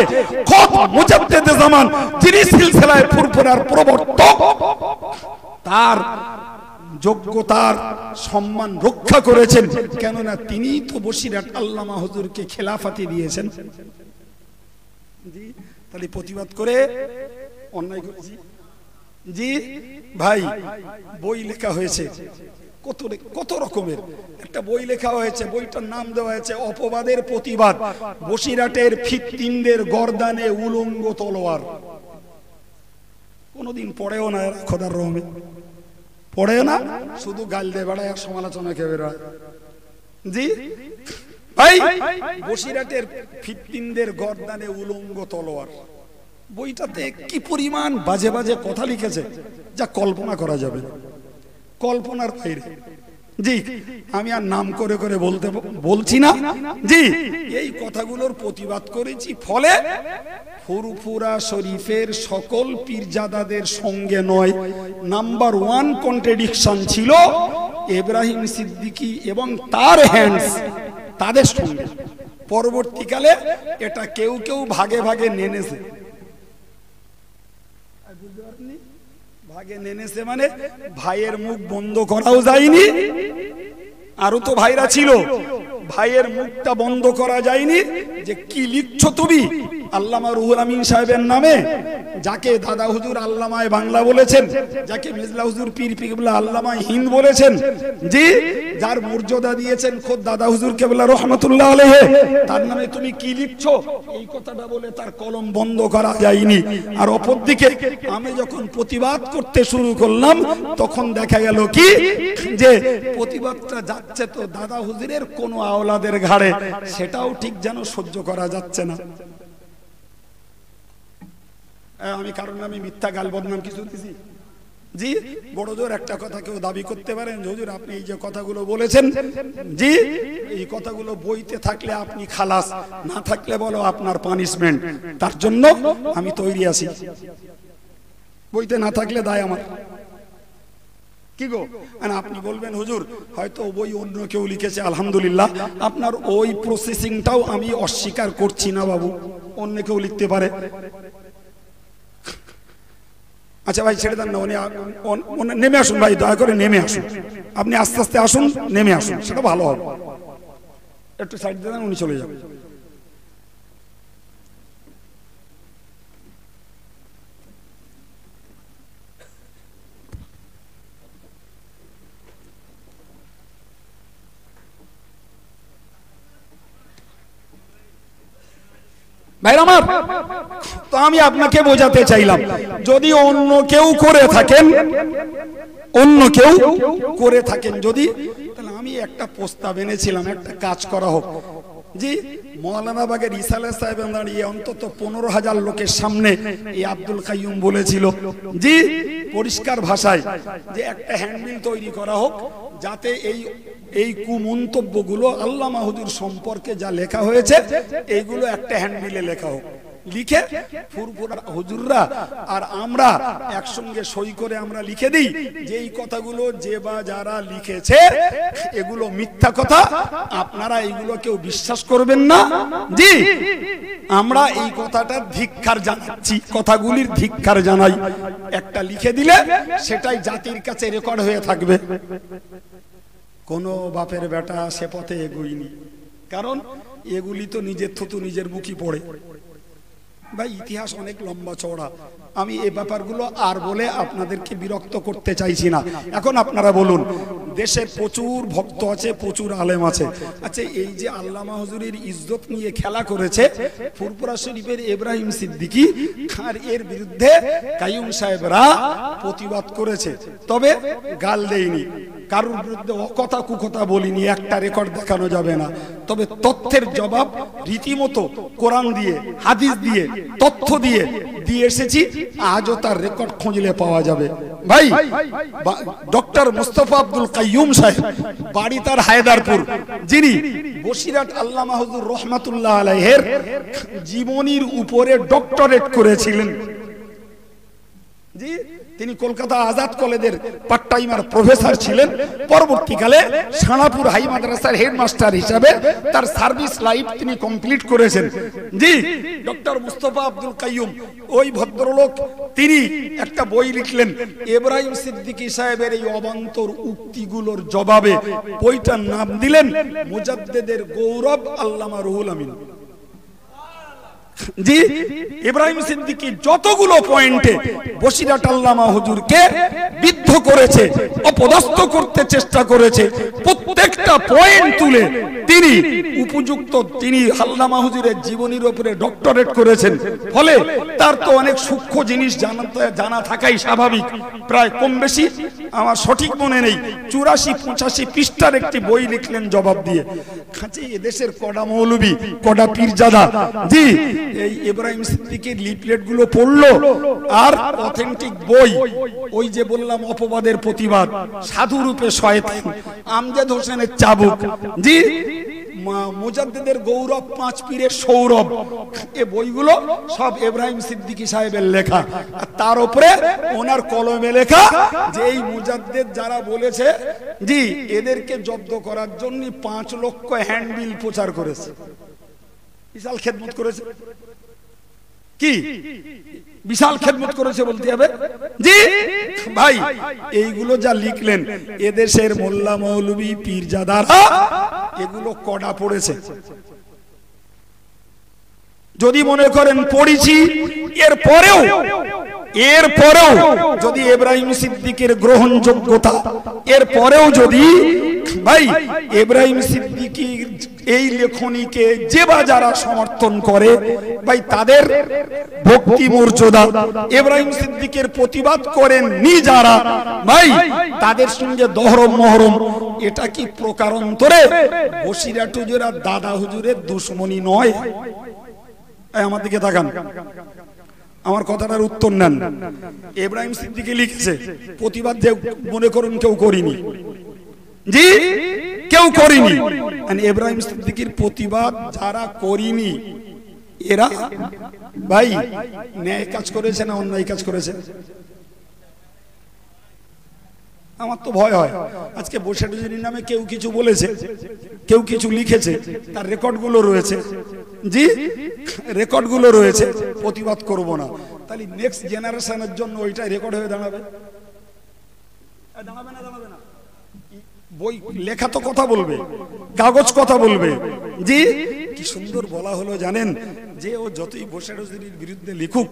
S1: খোদ মুজাদ্দেদে জামান, যিনি সিলসিলায়ে ফুরফুরার প্রবর্তক, তার যোগ্যতার সম্মান রক্ষা করেছেন, কেননা তিনি তো বসিরহাট আল্লামা হুজুরকে খেলাফতি দিয়েছেন। জি, তাহলে প্রতিবাদ করে অন্যায় করেছি। জি ভাই, বই লেখা হয়েছে কত রকমের, একটা বই লেখা হয়েছে, বইটার নাম দেওয়া হয়েছে অপবাদের প্রতিবাদ, বসিরহাটের ফিত্তিনদের গর্দানে উলঙ্গ তলোয়ার। কোনদিন পড়েও না খোদার রহমে, পড়েও না, শুধু গাল দিয়ে বেড়ায় আর সমালোচনা কে বেরোয়। জি ভাই, বসিরহাটের ফিত্তিনদের গর্দানে উলঙ্গ তলোয়ার বইটাতে কি পরিমাণ বাজে বাজে কথা লিখেছে যা কল্পনা করা যাবে, কল্পনার বাইরে। জি, আমি আর নাম করে করে বলছি না। জি, এই কথাগুলোর প্রতিবাদ করেছি, ফলে ফুরফুরা শরীফের সকল পীরজাদাদের সঙ্গে নয়, নাম্বার 1 কন্ট্রাডিকশন ছিল ইব্রাহিম সিদ্দিকী এবং তার হ্যান্ডস, তাদের সঙ্গে। পরবর্তীকালে এটা কেউ কেউ ভাগে ভাগে নেনেছে, ভাগে নেনেছে মানে ভাইয়ের মুখ বন্ধ করাও যায়নি, আরো তো ভাইরা ছিল, ভাইয়ের মুখটা বন্ধ করা যায়নি যে কি লিখছো তুমি আল্লামা রুহুল আমিন সাহেবের নামে, যাকে দাদা হুজুর আল্লামায়ে বাংলা বলেছেন, যাকে মিজলা হুজুর পীর কেবলা আল্লামায়ে হিন্দ বলেছেন, জি, যার মর্যাদা দিয়েছেন খোদ দাদা হুজুর কেবলা রহমাতুল্লাহ আলাইহি, তার নামে তুমি কি লিখছো, এই কথাটা বলে তার কলম বন্ধ করা যায়নি। আর অপরদিকে আমি যখন প্রতিবাদ করতে শুরু করলাম তখন দেখা গেল কি যে প্রতিবাদটা যাচ্ছে তো দাদা হুজুরের কোন আওলাদের ঘাড়ে, সেটাও ঠিক যেন সহ্য করা যাচ্ছে না। আমি কারণ আমি মিথ্যা গাল বদনাম কিছু দিছি? জি, বড় জোর একটা কথা কেউ দাবি করতে পারেন হুজুর আপনি এই যে কথাগুলো বলেছেন, জি এই কথাগুলো বইতে থাকলে আপনি খালাস, না থাকলে বলো আপনার পানিশমেন্ট, তার জন্য আমি তৈরি আছি। বইতে না থাকলে দায় আমার, কি গো? আপনি বলবেন হুজুর হয়তো বই অন্য কেউ লিখেছে, আলহামদুলিল্লাহ, আপনার ওই প্রসেসিংটাও আমি অস্বীকার করছি না বাবু, অন্য কেউ লিখতে পারে। আচ্ছা ভাই ছেড়ে দেন না, নেমে আসুন ভাই, দয়া করে নেমে আসুন, আপনি আস্তে আস্তে আসুন, নেমে আসুন, সেটা ভালো হবে। একটু সাইড দেন, উনি চলে যাবেন। ভাইরা আমার, তো আমি আপনাকে বোঝাতে চাইলাম, যদি অন্য কেউ করে থাকেন, অন্য কেউ করে থাকেন যদি, তাহলে আমি একটা প্রস্তাব এনেছিলাম, একটা কাজ করা হোক। জি, মৌলানা বাগের ইসালে সাহেব দাঁড়িয়ে অন্তত 15,000 লোকের সামনে এই আব্দুল কাইয়ুম বলেছিল, জি পরিষ্কার ভাষায়, যে একটা হ্যান্ডবিল তৈরি করা হোক, যাতে এই কুমন্তব্যগুলো আল্লামা হুজুর সম্পর্কে যা লেখা হয়েছে এইগুলো একটা হ্যান্ডবিলে লেখা হোক, লিখে ফুরফুরা হুজুররা আর আমরা একসঙ্গে সই করে আমরা লিখে দিই যে এই কথাগুলো যে বা যারা লিখেছে এগুলো মিথ্যা কথা, আপনারা এইগুলো কেউ বিশ্বাস করবেন না। জি, আমরা এই কথাটার ধিক্কার জানাচ্ছি, কথাগুলির ধিক্কার জানাই। একটা লিখে দিলে সেটাই জাতির কাছে রেকর্ড হয়ে থাকবে। কোন বাপের বেটা সে পথে এগোয়নি, কারণ এগুলি তো নিজের থুতু নিজের মুখই পড়ে। ভাই, ইতিহাস অনেক লম্বা চওড়া, আমি এই ব্যাপারগুলো আর বলে আপনাদেরকে বিরক্ত করতে চাইছি না। এখন আপনারা বলুন, দেশে প্রচুর ভক্ত আছে, প্রচুর আলেম আছে, আচ্ছা এই যে আল্লামা হুজুরের ইজ্জত নিয়ে খেলা করেছে ফুরফুরা শরীফের ইব্রাহিম সিদ্দিকী, আর এর বিরুদ্ধে কাইয়ুম সাহেবরা প্রতিবাদ করেছে, তবে গাল দেয়নি, কারোর বিরুদ্ধে অকথা কুকথা বলিনি, একটা রেকর্ড দেখানো যাবে না, তবে তথ্যের জবাব রীতিমতো কোরআন দিয়ে হাদিস দিয়ে তথ্য দিয়ে দিয়ে এসেছি, আজও তার রেকর্ড খুঁজলে পাওয়া যাবে। ভাই, ডক্টর মুস্তাফা আব্দুল কাইয়ুম সাহেব, বাড়ি তার হায়দারপুর, যিনি বসিরহাট আল্লামা হুজুর রহমাতুল্লাহ আলাইহির জীবনীর উপরে ডক্টরেট করেছিলেন। জি, তিনি কলকাতা আজাদ কলেজের পার্ট টাইমার প্রফেসর ছিলেন, পরবর্তীকালে সানাপুর হাই মাদ্রাসার হেডমাস্টার হিসাবে তার সার্ভিস লাইফ তিনি কমপ্লিট করেছেন। জি, ডক্টর মুস্তাফা আব্দুল কাইয়ুম, ওই ভদ্রলোক, তিনি একটা বই লিখলেন ইব্রাহিম সিদ্দিকী সাহেবের এই অবান্তর উক্তিগুলোর জবাবে, বইটার নাম দিলেন মুজাদ্দেদের গৌরব আল্লামা রুহুল আমিন। জি, ইব্রাহিম সিদ্দিকী যতগুলো পয়েন্টে বসিরহাট আল্লামা হুজুরকে বিদ্ধ করেছে, অপদস্থ করতে চেষ্টা করেছে, প্রত্যেকটা পয়েন্ট তুলে তিনি উপযুক্ত, তিনি আল্লামা হুজুরের জীবনীর উপরে ডক্টরেট করেছেন, ফলে তার তো অনেক সূক্ষ্ম জিনিস জানা থাকাই স্বাভাবিক। প্রায় কম বেশি আমার সঠিক মনে নেই 84-85 পৃষ্ঠার একটি বই লিখলেন জবাব দিয়ে। কাজে এদেশের কড়া মৌলবী, কড়া পীরজাদা, জি এই ইব্রাহিম সিদ্দিকীর লিফলেট গুলো পড়লো, আর অথেন্টিক বই, ওই যে বললাম অপবাদের প্রতিবাদ, সাধু রূপে শয়তান, আমজাদ হোসেনের চাবুক, জি মুজাদ্দেদের গৌরব, পাঁচ পীরের সৌরভ, এই বইগুলো সব ইব্রাহিম সিদ্দিকী সাহেবের লেখা, আর তার উপরে ওনার কলমে লেখা যে এই মুজাদ্দেদ যারা বলেছে, জি এদেরকে জব্দ করার জন্য 5 লক্ষ হ্যান্ডবিল প্রচার করেছে, বিশাল খেদমত করেছে। কি বিশাল খেদমত করেছে বলতে হবে। জি ভাই, এইগুলো যা লিখলেন এদেশের মোল্লা মৌলবী পীরজাদারা এগুলো কড়া পড়েছে। যদি মনে করেন পড়েছি, এরপরেও যদি ইব্রাহিম সিদ্দিকীর গ্রহণযোগ্যতা, এরপরেও যদি ভাই ইব্রাহিম সিদ্দিকীর এই লেখনীকে যে বা যারা সমর্থন করে, ভাই তাদের ভক্তি মর্যাদা, ইব্রাহিম সিদ্দিকীর প্রতিবাদ করেননি যারা, ভাই তাদের সঙ্গে দহরম মহরম, এটা কি প্রকারান্তরে বসিরহাট হুজুর আর দাদা হুজুরের দুশ্মনী নয়? আমার দিকে তাকান, আমার কথাটার উত্তর নেন। ইব্রাহিম সিদ্দিকী লিখেছে, প্রতিবাদ যে মনে করুন কেউ করিনি, জি কেউ করিনি, ইব্রাহিম সিদ্দিকীর প্রতিবাদ যারা করিনি এরা ভাই ন্যায় কাজ করেছে না অন্যায় কাজ করেছে? আমার তো ভয় হয়, আজকে বসিরহাটের নামে কেউ কিছু বলেছে, কেউ কিছু লিখেছে, তার রেকর্ডগুলো রয়েছে, জি রেকর্ডগুলো রয়েছে, প্রতিবাদ করব না, তাহলে নেক্সট জেনারেশনের জন্য ওইটা রেকর্ড হয়ে দাঁড়াবে, দাঁড়াবে না? দাঁড়াবে না? বই লেখা তো কথা বলবে, কাগজ কথা বলবে। জি কি সুন্দর বলা হলো জানেন, যে ও যতই বসিরহাটের বিরুদ্ধে লিখুক,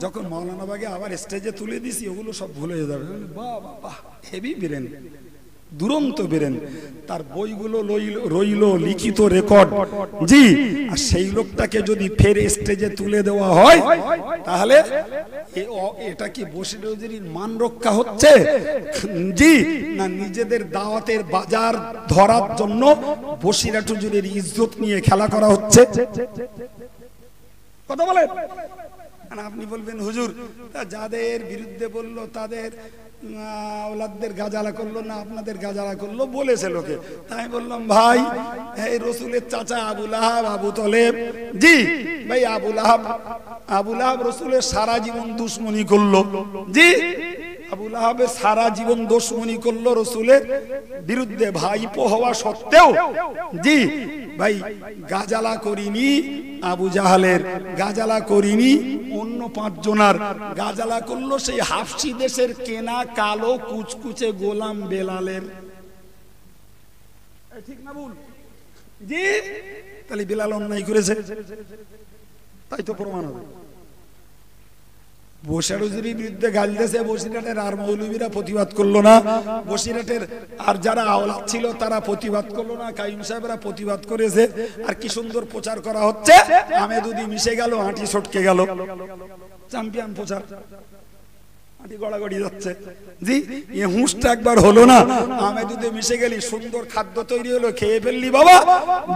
S1: যখন মাওলানা বাগে আবার স্টেজে তুলে দিছি ওগুলো সব ভুলে যাবে। বাহ বাহ, হেভি ব্রেন, দুরন্ত বেরেন, তার বইগুলো রইল লিখিত রেকর্ড। জি, আর সেই লোকটাকে যদি ফের স্টেজে তুলে দেওয়া হয় তাহলে এটা কি বশির হুজুরির মান রক্ষা হচ্ছে? জি না নিজেদের দাওয়াতের বাজার ধরার জন্য বসিরহাট হুজুরের ইজ্জত নিয়ে খেলা করা হচ্ছে? কথা বলেন। আপনি বলবেন হুজুর যাদের বিরুদ্ধে বললো তাদের আওলাদদের গাজালা করলো না আপনাদের গাজালা করলো বলেছে লোকে। তাই বললাম ভাই এই রসুলের চাচা আবু লাহাব আবু তলেব, জি ভাই আবু লাহাব রসুলের সারা জীবন দুশ্মনী করলো। জি আবু লাহাবের সারা জীবন দুশ্মনী করলো রসুলের বিরুদ্ধে ভাইপো হওয়া সত্ত্বেও। জি ভাই গাজালা করিনি আবু জাহালের, গাজালা করিনি অন্য 5 জনার, গাজালা করলো সেই হাফসি দেশের কেনা কালো কুচকুচে গোলাম বেলালের। ঠিক না ভুল? জি তাহলে বেলাল অন্যায় করেছে, তাই তো প্রমাণ হবে। বসিরহাট হুজুরির বিরুদ্ধে গাল দিয়েছে, বসিরহাটের আর মৌলবীরা প্রতিবাদ করলো না, বসিরহাটের আর যারা আওলাদ ছিল তারা প্রতিবাদ করলো না, কাইম সাহেবরা প্রতিবাদ করেছে। আর কি সুন্দর প্রচার করা হচ্ছে, আমেদুদি মিশে গেল হাঁটি ছটকে গেল, চ্যাম্পিয়ন প্রচার, হাঁটি গড়াগড়ি যাচ্ছে। জি এ হুঁশটা একবার হলো না, আমেদুদে মিশে গেলি সুন্দর খাদ্য তৈরি হলো, খেয়ে ফেললি বাবা।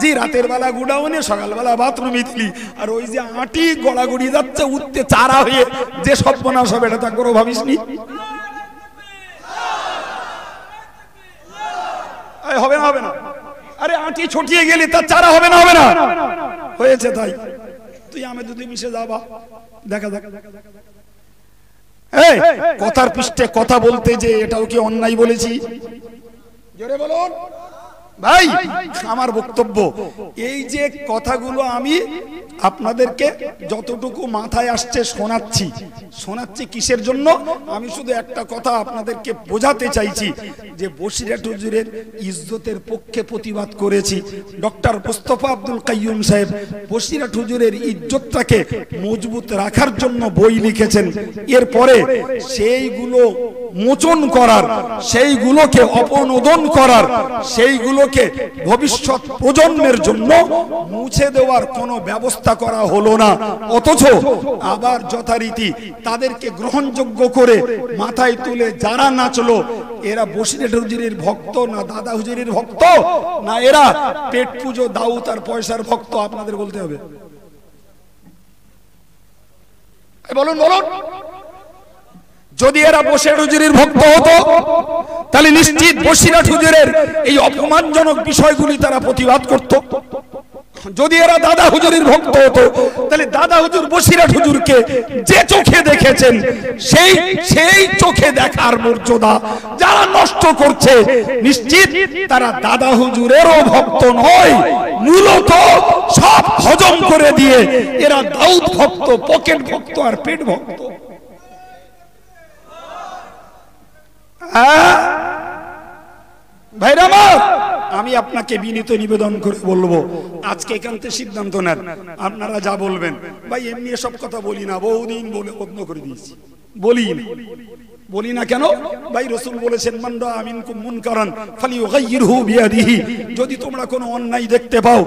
S1: জি রাতের বেলা গুডাউনে, সকালবেলা বাথরুমে দিলি, আর ওই যে আঁটি গড়াগড়ি যাচ্ছে উঠতে চারা হয়ে, যে সর্বনাশ হবে এটা তো একবারও ভাবিসনি। হবে না হবে না, আরে আঁটি ছটিয়ে গেলি তার চারা হবে না হবে না, হয়েছে তাই। তুই আমেদুদে মিশে যাবা, দেখা যাক। কথার পৃষ্ঠে কথা বলতে যে এটাও কি অন্যায় বলেছি? জোরে বলুন ভাই। আমার বক্তব্য এই যে কথাগুলো আমি আপনাদেরকে যতটুকু মাথায় আসছে শোনাচ্ছি কিসের জন্য? আমি শুধু একটা কথা আপনাদেরকে বোঝাতে চাইছি যে বসিরহাট হুজুরের ইজ্জতের পক্ষে প্রতিবাদ করেছি। ডক্টর মুস্তাফা আব্দুল কাইয়ুম সাহেব বসিরহাট হুজুরের ইজ্জতটাকে মজবুত রাখার জন্য বই লিখেছেন। এরপরে সেইগুলো মোচন করার, সেইগুলোকে অপনোদন করার, সেইগুলোকে ভবিষ্যৎ প্রজন্মের জন্য মুছে দেওয়ার কোনো ব্যবস্থা করা হলো না। অথচ আবার যথারীতি তাদেরকে গ্রহণযোগ্য করে মাথায় তুলে যারা নাচলো, এরা বসিরহাট হুজুরের ভক্ত না দাদা হুজুরের ভক্ত, না এরা পেট পুজো দাউত আর পয়সার ভক্ত? আপনাদের বলতে হবে। বলুন বলুন। যদি এরা বসিরহাট হুজুরের ভক্ত হতো তাহলে নিশ্চিত বসিরহাট হুজুরের এই অপমানজনক বিষয়গুলি তারা প্রতিবাদ করত। যদি এরা দাদা হুজুরের ভক্ত হতো তাহলে দাদা হুজুর বসিরহাট হুজুরকে যে চোখে দেখেছেন সেই চোখে দেখার মর্যাদা যারা নষ্ট করছে, নিশ্চিত তারা দাদা হুজুরেরও ভক্ত নয়, মূলত সব হজম করে দিয়ে এরা দাউদ ভক্ত, পকেট ভক্ত আর পেট ভক্ত। ভাইরা আমার, আমি আপনাকে বিনীত নিবেদন করে বলবো আজকে এখান থেকে সিদ্ধান্ত নেন, আপনারা যা বলবেন। ভাই এমনি এসব কথা বলি না, বহুদিন বলে বন্ধ করে দিয়েছি, বলি না কেন? ভাই রাসূল বলেছেন মান রাআ মিনকুম মুনকারান ফালিয়ুগাইয়িরহু বিয়াদিহি, যদি তোমরা কোনো অন্যায় দেখতে পাও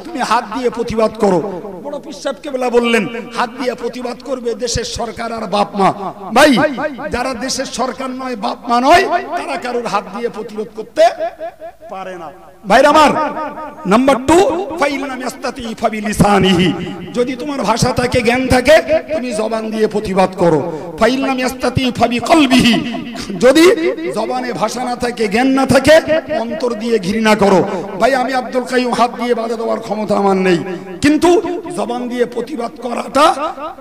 S1: তুমি হাত দিয়ে প্রতিবাদ করো। বড় পীর সাহেব কেবলা বললেন হাত দিয়ে প্রতিবাদ করবে দেশের সরকার আর বাপ মা। ভাই যারা দেশের সরকার নয়, বাপ মা নয়, তারা কারোর হাত দিয়ে প্রতিরোধ করতে পারে না। ভাইরা আমার, নাম্বার 2, ফাইলাম ইয়াস্তাতি ফাবিলিসানিহি, যদি তোমার ভাষা থাকে, জ্ঞান থাকে, তুমি জবান দিয়ে প্রতিবাদ করো। ফাইলাম ইয়াস্তাতি ফাবিকলবিহি, যদি জবানে ভাষা না থাকে, জ্ঞান না থাকে, অন্তর দিয়ে ঘৃণা করো। ভাই আমি আব্দুল কাইয়ুম হাত দিয়ে বাধা দেওয়ার ক্ষমতা আমার নেই, কিন্তু জবান দিয়ে প্রতিবাদ করাটা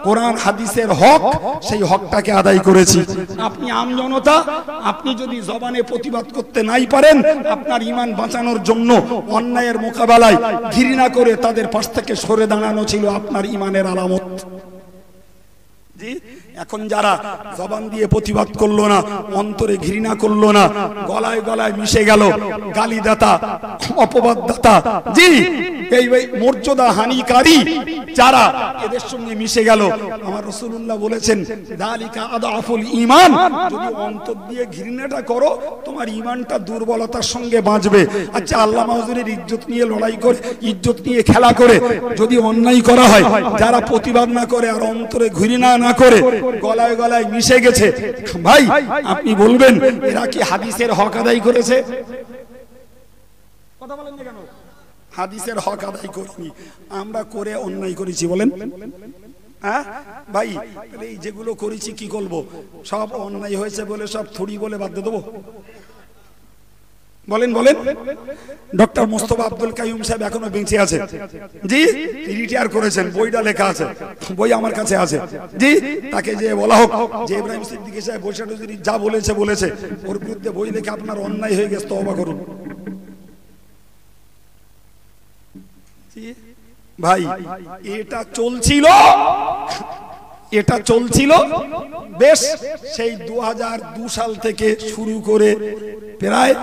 S1: কোরআন হাদিসের হক, সেই হকটাকে আদায় করেছি। আপনি আমজনতা, আপনি যদি জবানে প্রতিবাদ করতে নাই পারেন, আপনার ঈমান বাঁচানোর জন্য অন্যায়ের মোকাবেলায় ঘৃণা করে তাদের পাশ থেকে সরে দাঁড়ানো ছিল আপনার ঈমানের আলামত। জি এখন যারা জবান দিয়ে প্রতিবাদ করলো না, অন্তরে ঘৃণা করলো না, গলায় গলায় মিশে গেল গালিদাতা, অপবাদদাতা, জি এই মর্যাদা হানিকারী যারা এদের সঙ্গে মিশে গেল, আমার রাসূলুল্লাহ বলেছেন যালিকা আদাফুল ঈমান, যদি অন্তর দিয়ে ঘৃণাটা করো তোমার ঈমানটা দুর্বলতার সঙ্গে বাঁচবে। আচ্ছা, আল্লামা হুজুরের ইজ্জত নিয়ে লড়াই করে, ইজ্জত নিয়ে খেলা করে যদি অন্যায় করা হয়, যারা প্রতিবাদ না করে আর অন্তরে ঘৃণা না করে গলায় গলায় মিশে গেছে, ভাই আপনি বলবেন এরা কি হাদিসের হক আদায় করেছে? কথা বলেন না কেন? হাদিসের হক আদায় করিনি, আমরা করে অন্যায় করেছি বলেন। হ্যাঁ ভাই, এই যেগুলো করেছি কি করবো? সব অন্যায় হয়েছে বলে সব থুড়ি বলে বাদ দেবো? বলেন বলেন। ডক্টর মোস্তফা আব্দুল কাইয়ুম সাহেব এখনো বেঁচে আছে, জি, রিটায়ার করেছেন, বইটা লেখা আছে, বই আমার কাছে আছে, জি। তাকে যে বলা হোক যে ইব্রাহিম সিদ্দিকী সাহেব বৈশাখ যা বলেছে বলেছে, ওর বিরুদ্ধে বই লেখে আপনার অন্যায় হয়ে গেছে, তওবা করুন। ভাই এটা চলছিল বেশ সেই 2002 সাল থেকে শুরু করে প্রায়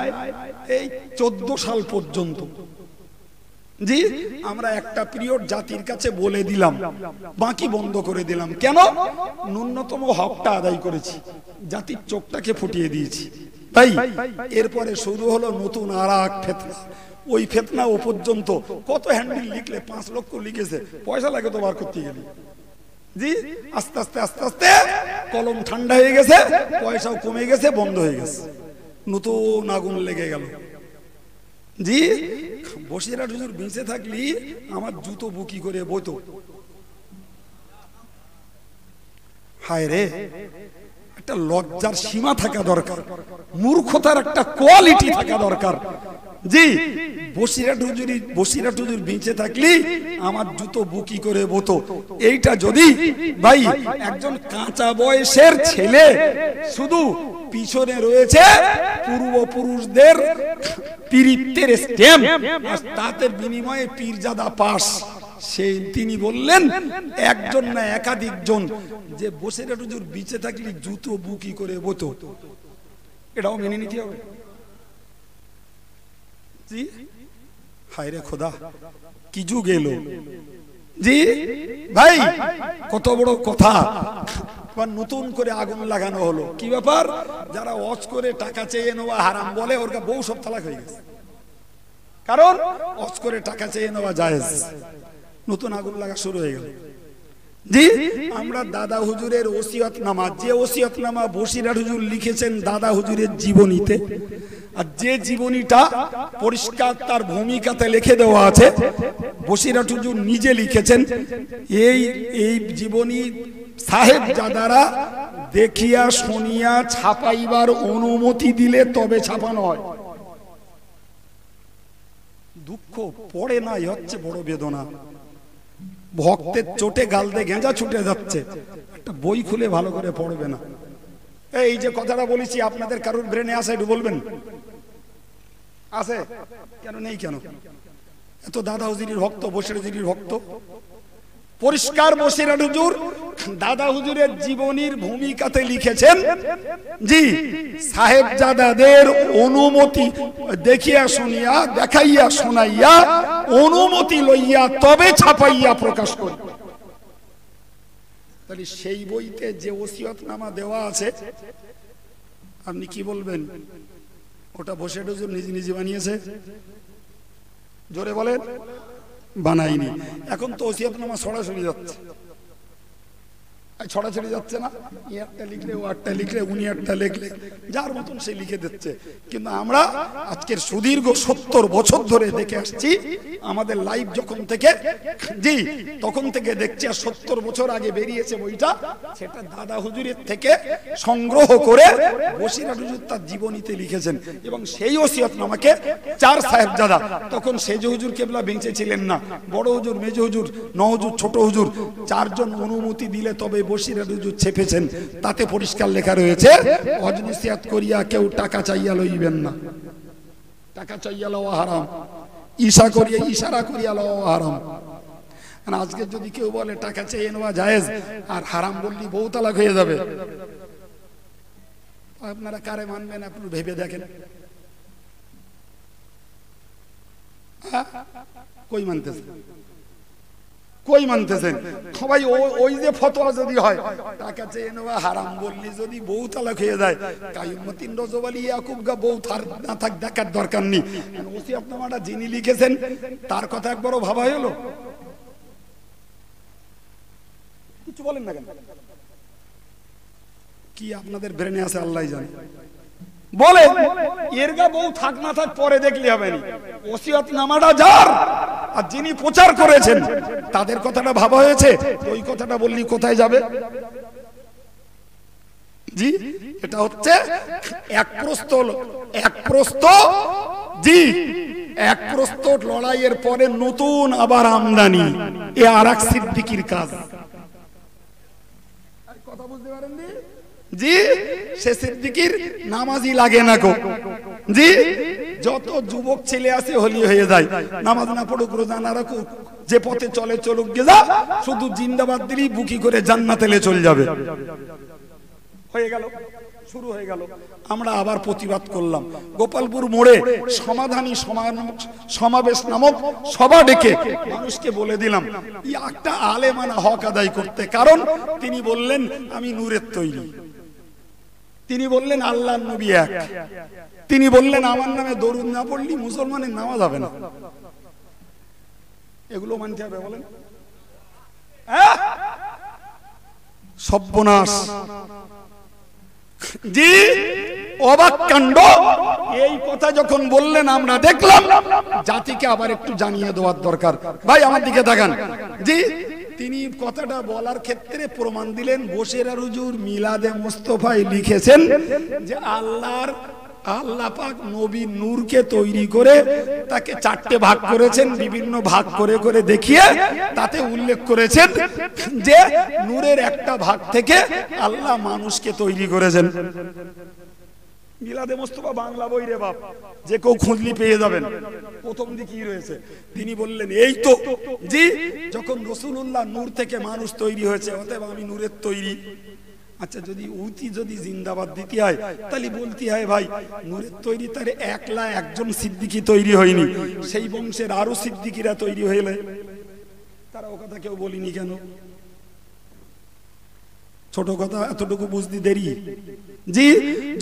S1: এই 14 সাল পর্যন্ত, জি। আমরা একটা পিরিয়ড জাতির কাছে বলে দিলাম, বাকি বন্ধ করে দিলাম। কেন? ন্যূনতম হকটা আদায় করেছি, জাতির চোখটাকে ফুটিয়ে দিয়েছি। তাই এরপরে শুরু হলো নতুন আর এক ফিতনা। ওই ফিতনা ও পর্যন্ত কত হ্যান্ডেল লিখলে 5 লক্ষ লিখেছে, পয়সা লাগে তো বার করতে গেলে, জি। আস্তে আস্তে আস্তে আস্তে কলম ঠান্ডা হয়ে গেছে, পয়সাও কমে গেছে, বন্ধ হয়ে গেছে, নতুন আগুন লেগে গেল, জি। বসিরহাট হুজুর বেঁচে থাকলি আমার জুতো বুকি করে বইতো। হায় রে, একটা লজ্জার সীমা থাকা দরকার, মূর্খতার একটা কোয়ালিটি থাকা দরকার, জি। বসিরহাট হুজুর বেঁচে থাকলি আমার জুতো বুকি করে বতো। এইটা যদি ভাই একজন কাঁচা বয়সের ছেলে শুধু পিছনে রয়েছে পূর্বপুরুষদের পীরিত্বের স্ট্যাম্প, তাতে বিনিময়ে পীরজাদা পাস, সেই তিনি বললেন একজন না একাধিক জন যে বসিরহাট হুজুর বেঁচে থাকলে জুতো বুকি করে বতো, এটাও মেনে নিতে হবে, জি। হায় রে খোদা, কি যুগ এলো, জি ভাই। কত বড় কথা, নতুন করে আগুন লাগানো হলো। কি ব্যাপার? যারা ওয়াজ করে টাকা চেয়ে নেওয়া হারাম বলে, ওর বউ সব তালাক হয়ে গেছে, কারণ ওয়াজ করে টাকা চেয়ে নেওয়া জায়েজ। নতুন আগুন লাগা শুরু হয়ে গেল, জি। আমরা দাদা হুজুরের ওসিয়তনামা, যে ওসিয়তনামা বসিরহাট হুজুর লিখেছেন দাদা হুজুরের জীবনীতে, আর যে জীবনীটা পরিষ্কার তার ভূমিকাতে লিখে দেওয়া আছে, বসিরহাট হুজুর নিজে লিখেছেন, এই জীবনী সাহেবজাদারা দেখিয়া শুনিয়া ছাপাইবার অনুমতি দিলে তবে ছাপানো হয়। দুঃখ পড়ে নাই হচ্ছে বড় বেদনা, ভক্তের চোটে গাল দিয়ে গেঁজা ছুটে যাচ্ছে, একটা বই খুলে ভালো করে পড়বে না। এই যে কথাটা বলেছি আপনাদের কারোর ব্রেনে আসে একটু বলবেন? আছে? কেন নেই? কেন? এত দাদা হুজুরের ভক্ত, বসিরহাট হুজুরের ভক্ত, পরিষ্কার বসিরহাট হুজুর দাদা হুজুরের জীবনীর ভূমিকাতে লিখেছেন, জি, সাহেবজাদাদের অনুমতি দেখিয়া শুনিয়া দেখাইয়া শোনাইয়া অনুমতি লইয়া তবে ছাপাইয়া প্রকাশ করি। তাহলে সেই বইতে যে ওসিয়তনামা দেওয়া আছে, আপনি কি বলবেন? ওটা বসিরহাট হুজুর নিজে নিজে বানিয়েছে? জোরে বলেন। বানাইনি। এখন তো ওসিয়তনামা সরাসরি যাচ্ছে, ছড়াছড়ি যাচ্ছে না, একটা লিখলে ও একটা লিখলে উনি একটা লিখলে যার মতন সে লিখে দিচ্ছে। কিন্তু আমরা আজকের সুদীর্ঘ 70 বছর ধরে দেখে আসছি, আমাদের লাইভ যখন থেকে, জি, তখন থেকে দেখছি, আর 70 বছর আগে বেরিয়েছে বইটা, সেটা দাদা হুজুরের থেকে সংগ্রহ করে বসিরহাট হুজুর তার জীবনীতে লিখেছেন। এবং সেই ওসিয়তনামাকে 4 সাহেবজাদা, তখন সেজ হুজুর কেবলা বেঁচে ছিলেন না, বড় হুজুর, মেজ হুজুর, ন হুজুর, ছোট হুজুর, 4 জন অনুমতি দিলে তবে বসিরহাট হুজুর ছেপেছেন। তাতে পরিষ্কার লেখা রয়েছে, অজনসিয়াত করিয়া কেউ টাকা চাইয়া লইবেন না, টাকা চাইয়া লওয়া হারাম, ইশারা করিয়া লওয়া হারাম। আজকে যদি কেউ বলে টাকা চেয়ে নেওয়া জায়েজ, আর হারাম বললি বউ তালাক হয়ে যাবে, আপনারা কারে মানবেন? আপনি ভেবে দেখেন। কই মানতেছে? কই মানতেছেন সবাই? ওই যে ফতোয়া যদি হয় টাকা চেয়ে নেওয়া হারাম বললি যদি বউ তালাক হয়ে যায়, কাইয়ুমুদ্দিন রজব আলী ইয়াকুব গা বউ থার না থাক দেখার দরকার নেই। ওসিয়তনামাটা যিনি লিখেছেন তার কথা একবারও ভাবা হলো? কিছু বলেন না কেন? কি আপনাদের ব্রেনে আছে আল্লাহ জানে। বলে এর গা বউ থাক না থাক পরে দেখলে হবে না, ওসিয়তনামাটা যার আর যিনি প্রচার করেছেন তাদের কথাটা ভাবা হয়েছে। ওই কথাটা বললি কোথায় যাবে? জি, এটা হচ্ছে এক প্রস্ত লড়াইয়ের পরে নতুন আবার আমদানি, এ আর এক সিদ্দিকীর কাজ। কথা বুঝতে পারেন জি? সে সিদ্দিকীর নামাজি লাগে না গো জি। যত যুবক ছেলে আছে হলি হয়ে যায়, নামাজ না পড়ুক, রোজা না রাখুক, যে পথে চলে চলুক গেজা, শুধু জিন্দাবাদ দিলেই বুকি করে জান্নাতে চলে যাবে। হয়ে গেল, শুরু হয়ে গেল। আমরা আবার প্রতিবাদ করলাম গোপালপুর মোড়ে সমাধানী সমাবেশ নামক সভা ডেকে মানুষকে বলে দিলাম একটা আলেমানা হক আদায় করতে। কারণ তিনি বললেন আমি নূরের তৈরি, তিনি বললেন আল্লাহর নবী এক, তিনি বললেন আমার নামে দরুদ না পড়লি মুসলমানের নামাজ হবে না। এগুলো মানতে হবে বলেন? সর্বনাশ জি, অবাক কাণ্ড। এই কথা যখন বললেন আমরা দেখলাম জাতিকে আবার একটু জানিয়ে দেওয়ার দরকার। ভাই আমার দিকে তাকান জি। তিনি কথাটা বলার ক্ষেত্রে প্রমাণ দিলেন। বসিরার হুজুর মিলাদে মুস্তাফায় লিখেছেন যে আল্লাহ পাক নবী নূরকে তৈরি করে তাকে চারটে ভাগ করেছেন, বিভিন্ন ভাগ করে করে দেখিয়ে তাতে উল্লেখ করেছেন যে নূরের একটা ভাগ থেকে আল্লাহ মানুষকে তৈরি করেছেন। মিলাদে মুস্তাফা বাংলা বই রে বাপ, যে কেউ খুঁজলি পেয়ে যাবেন। প্রথম দিকে কি রয়েছে? তিনি বললেন এই তো জি, যখন রাসূলুল্লাহ নূর থেকে মানুষ তৈরি হয়েছে অতএব আমি নূরের তৈরি। আচ্ছা, যদি জিন্দাবাদ দিতে হয় তাহলে বলতে হয় ভাই নূরের তৈরি তার একলা একজন সিদ্দিকী তৈরি হয়নি, সেই বংশের আরো সিদ্দিকীরা তৈরি হইলে তারা ও কথা কেউ বলিনি কেন? ছোট কথা, এতটুকু বুঝতে দেরি জি।